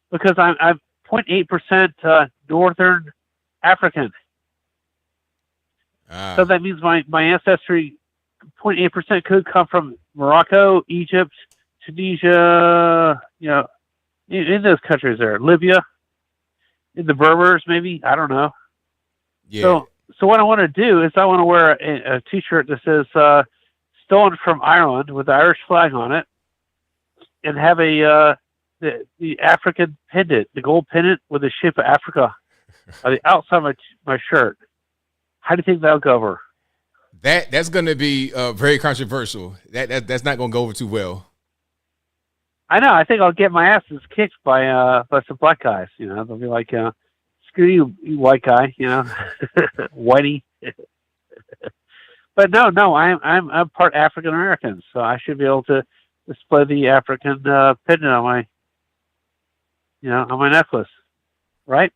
Because I'm 0.8% Northern African. Ah. So that means my ancestry 0.8% could come from Morocco, Egypt, Tunisia, in those countries there, Libya, in the Berbers, maybe, I don't know. Yeah. So what I want to do is I want to wear a T-shirt that says "Stolen from Ireland" with the Irish flag on it, and have the African pendant, the gold pendant with the shape of Africa on the outside of my shirt. How do you think that'll go over? That's going to be very controversial. That's not going to go over too well. I know. I think I'll get my asses kicked by some black guys. They'll be like, "Screw you, you white guy," whitey. But no, I'm part African American, so I should be able to display the African pendant on my necklace, right?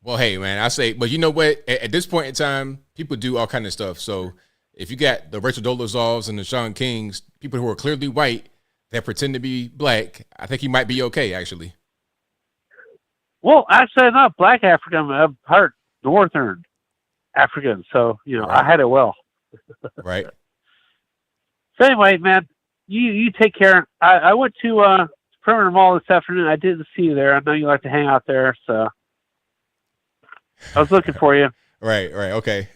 Well, hey, man, I say, but you know what? At this point in time, people do all kind of stuff. So if you got the Rachel Dolezals and the Sean Kings, people who are clearly white that pretend to be black, I think he might be okay, actually. Well, actually, I'm not black African. I'm part Northern African, so Right. I had it well. Right. So anyway, man, you take care. I went to Perimeter Mall this afternoon. I didn't see you there. I know you like to hang out there, so I was looking for you. Right, okay.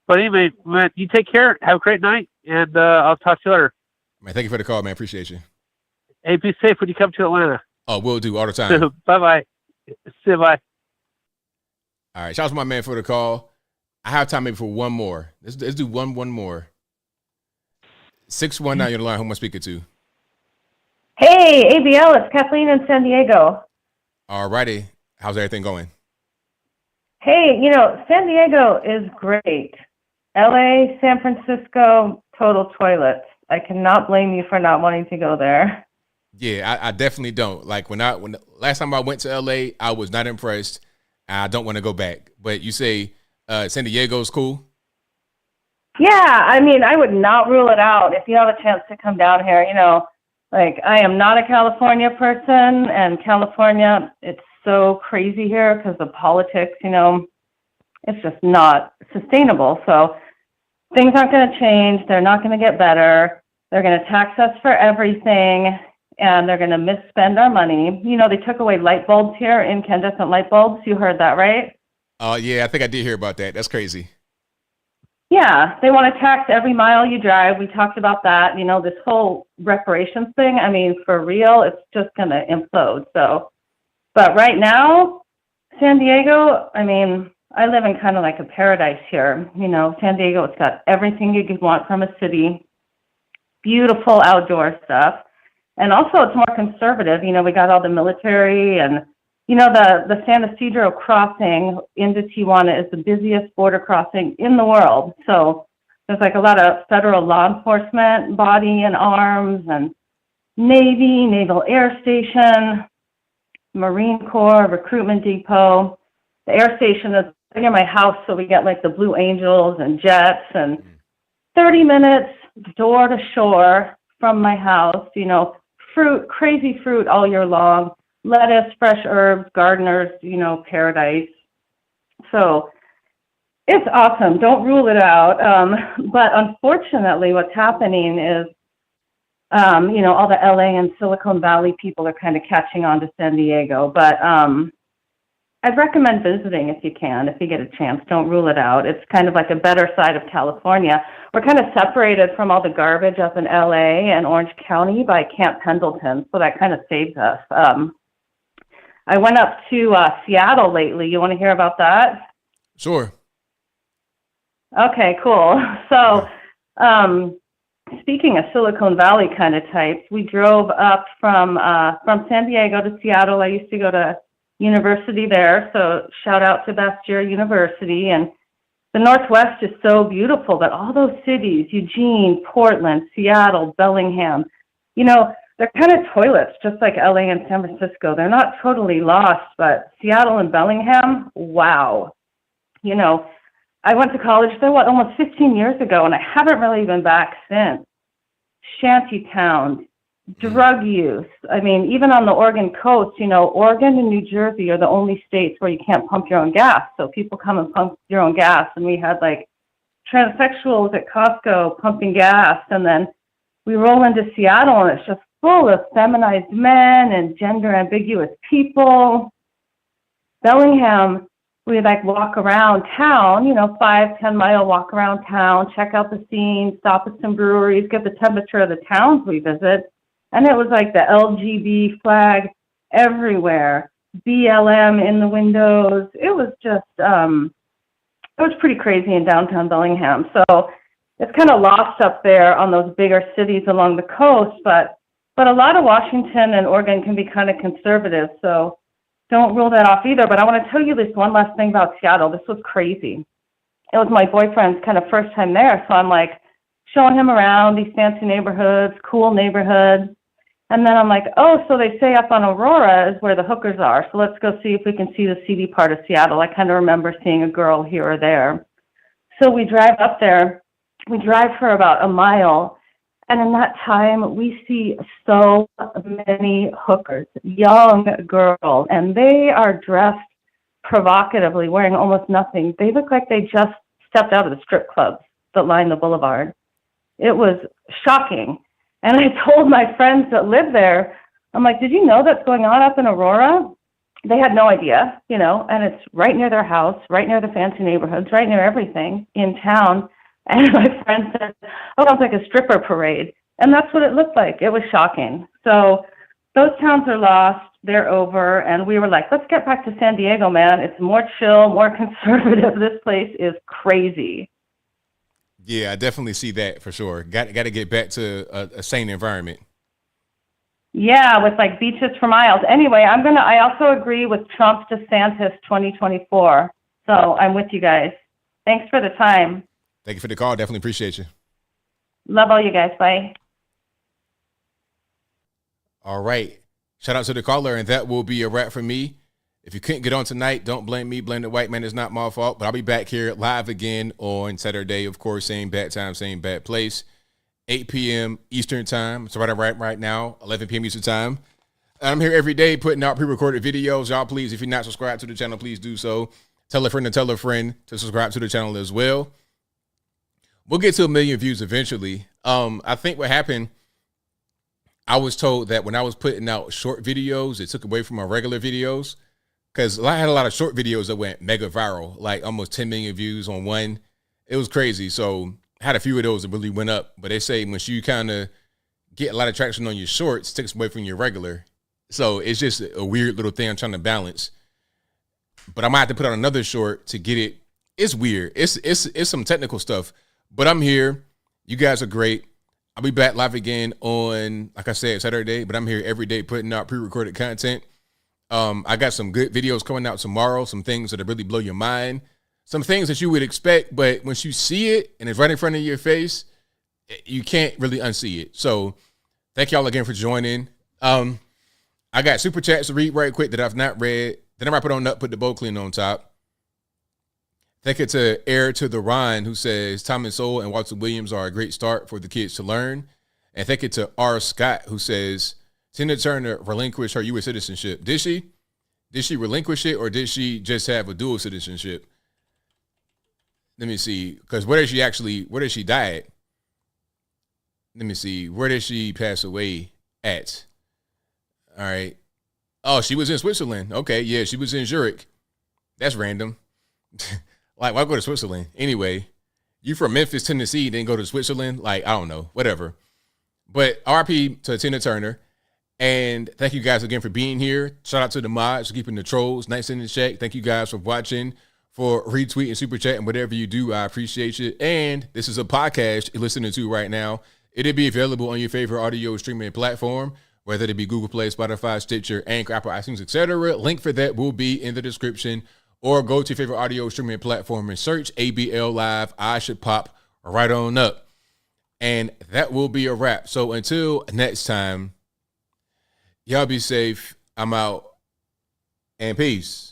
But anyway, man, you take care. Have a great night, and I'll talk to you later. Man, thank you for the call, man. Appreciate you. Hey, be safe when you come to Atlanta. Oh, we'll do all the time. Bye-bye. See you, bye. All right, shout out to my man for the call. I have time maybe for one more. Let's do one more. 619, you're the line. Who am I speaking to? Hey, ABL, it's Kathleen in San Diego. All righty. How's everything going? Hey, San Diego is great. LA, San Francisco, total toilets. I cannot blame you for not wanting to go there. Yeah, I definitely don't. Like when last time I went to LA, I was not impressed. I don't want to go back. But you say San Diego's cool? Yeah, I would not rule it out if you have a chance to come down here. I am not a California person, and California, it's so crazy here because of politics, it's just not sustainable. So things aren't going to change. They're not going to get better. They're going to tax us for everything, and they're going to misspend our money. They took away light bulbs here, incandescent light bulbs. You heard that, right? Yeah, I think I did hear about that. That's crazy. Yeah, they want to tax every mile you drive. We talked about that. This whole reparations thing, for real, it's just going to implode. So, but right now, San Diego, I live in kind of like a paradise here. San Diego, it's got everything you could want from a city. Beautiful outdoor stuff. And also it's more conservative. We got all the military and, the San Ysidro crossing into Tijuana is the busiest border crossing in the world. So there's like a lot of federal law enforcement, body and arms, and Navy, Naval Air Station, Marine Corps, Recruitment Depot. The air station is near my house, so we get like the Blue Angels and jets, and 30 minutes door to shore from my house, fruit, crazy fruit all year long, lettuce, fresh herbs, gardeners, paradise. So it's awesome. Don't rule it out. But unfortunately, what's happening is, all the LA and Silicon Valley people are kind of catching on to San Diego. But I'd recommend visiting if you can, if you get a chance. Don't rule it out. It's kind of like a better side of California. We're kind of separated from all the garbage up in LA and Orange County by Camp Pendleton, so that kind of saves us. I went up to Seattle lately. You want to hear about that? Sure. Okay, cool. So, speaking of Silicon Valley kind of types, we drove up from San Diego to Seattle. I used to go to university there, so shout out to Bastyr University. And the Northwest is so beautiful, but all those cities, Eugene, Portland, Seattle, Bellingham, they're kind of toilets, just like LA and San Francisco. They're not totally lost, but Seattle and Bellingham, wow. I went to college there, almost 15 years ago, and I haven't really been back since. Shanty towns, drug use. Even on the Oregon coast, Oregon and New Jersey are the only states where you can't pump your own gas. So people come and pump your own gas, and we had like transsexuals at Costco pumping gas, and then we roll into Seattle, and it's just full of feminized men and gender ambiguous people. Bellingham, we like walk around town, 5-10 mile walk around town, check out the scene, stop at some breweries, get the temperature of the towns we visit. And it was like the LGB flag everywhere, BLM in the windows. It was just, it was pretty crazy in downtown Bellingham. So it's kind of lost up there on those bigger cities along the coast, but a lot of Washington and Oregon can be kind of conservative. So don't rule that off either. But I want to tell you this one last thing about Seattle. This was crazy. It was my boyfriend's kind of first time there. So I'm like showing him around these fancy neighborhoods, cool neighborhoods. And then I'm like, oh, so they say up on Aurora is where the hookers are. So let's go see if we can see the seedy part of Seattle. I kind of remember seeing a girl here or there. So we drive up there. We drive for about a mile. And in that time, we see so many hookers, young girls, and they are dressed provocatively, wearing almost nothing. They look like they just stepped out of the strip clubs that line the boulevard. It was shocking. And I told my friends that live there, I'm like, did you know that's going on up in Aurora? They had no idea, and it's right near their house, right near the fancy neighborhoods, right near everything in town. And my friend said, oh, it sounds like a stripper parade. And that's what it looked like. It was shocking. So those towns are lost. They're over. And we were like, let's get back to San Diego, man. It's more chill, more conservative. This place is crazy. Yeah, I definitely see that for sure. Got to get back to a sane environment. Yeah, with like beaches for miles. Anyway, I also agree with Trump's DeSantis 2024. So I'm with you guys. Thanks for the time. Thank you for the call. Definitely appreciate you. Love all you guys. Bye. All right. Shout out to the caller, and that will be a wrap for me. If you couldn't get on tonight, don't blame me. Blame the white man. It's not my fault. But I'll be back here live again on Saturday. Of course, same bad time, same bad place. 8 p.m. Eastern time. It's right now, 11 p.m. Eastern time. I'm here every day putting out pre-recorded videos. Y'all, please, if you're not subscribed to the channel, please do so. Tell a friend to subscribe to the channel as well. We'll get to 1 million views eventually. I think what happened, I was told that when I was putting out short videos, it took away from my regular videos. Because I had a lot of short videos that went mega viral, like almost 10 million views on one. It was crazy. So I had a few of those that really went up. But they say once you kind of get a lot of traction on your shorts, it takes away from your regular. So it's just a weird little thing I'm trying to balance. But I might have to put out another short to get it. It's weird. It's some technical stuff. But I'm here. You guys are great. I'll be back live again on, like I said, Saturday. But I'm here every day putting out pre-recorded content. I got some good videos coming out tomorrow, some things that'll really blow your mind, some things that you would expect, but once you see it and it's right in front of your face, you can't really unsee it. So thank y'all again for joining. I got super chats to read right quick that I've not read. Then I might put the bowl clean on top. Thank you to Heir to the Rhine, who says Thomas Sowell and Walter Williams are a great start for the kids to learn. And thank you to R. Scott, who says Tina Turner relinquished her U.S. citizenship. Did she? Did she relinquish it, or did she just have a dual citizenship? Let me see. Because where did she die at? Let me see. Where did she pass away at? All right. Oh, she was in Switzerland. Okay, yeah, she was in Zurich. That's random. Like, why go to Switzerland? Anyway, you from Memphis, Tennessee, then go to Switzerland? Like, I don't know. Whatever. But RP to Tina Turner. And thank you guys again for being here. Shout out to the mods for keeping the trolls nice and in check. Thank you guys for watching, for retweeting, super chat, and whatever you do. I appreciate you. And this is a podcast you're listening to right now. It'll be available on your favorite audio streaming platform, whether it be Google Play, Spotify, Stitcher, Anchor, Apple, iTunes, etc. Link for that will be in the description. Or go to your favorite audio streaming platform and search ABL Live. I should pop right on up. And that will be a wrap. So until next time, y'all be safe. I'm out. And peace.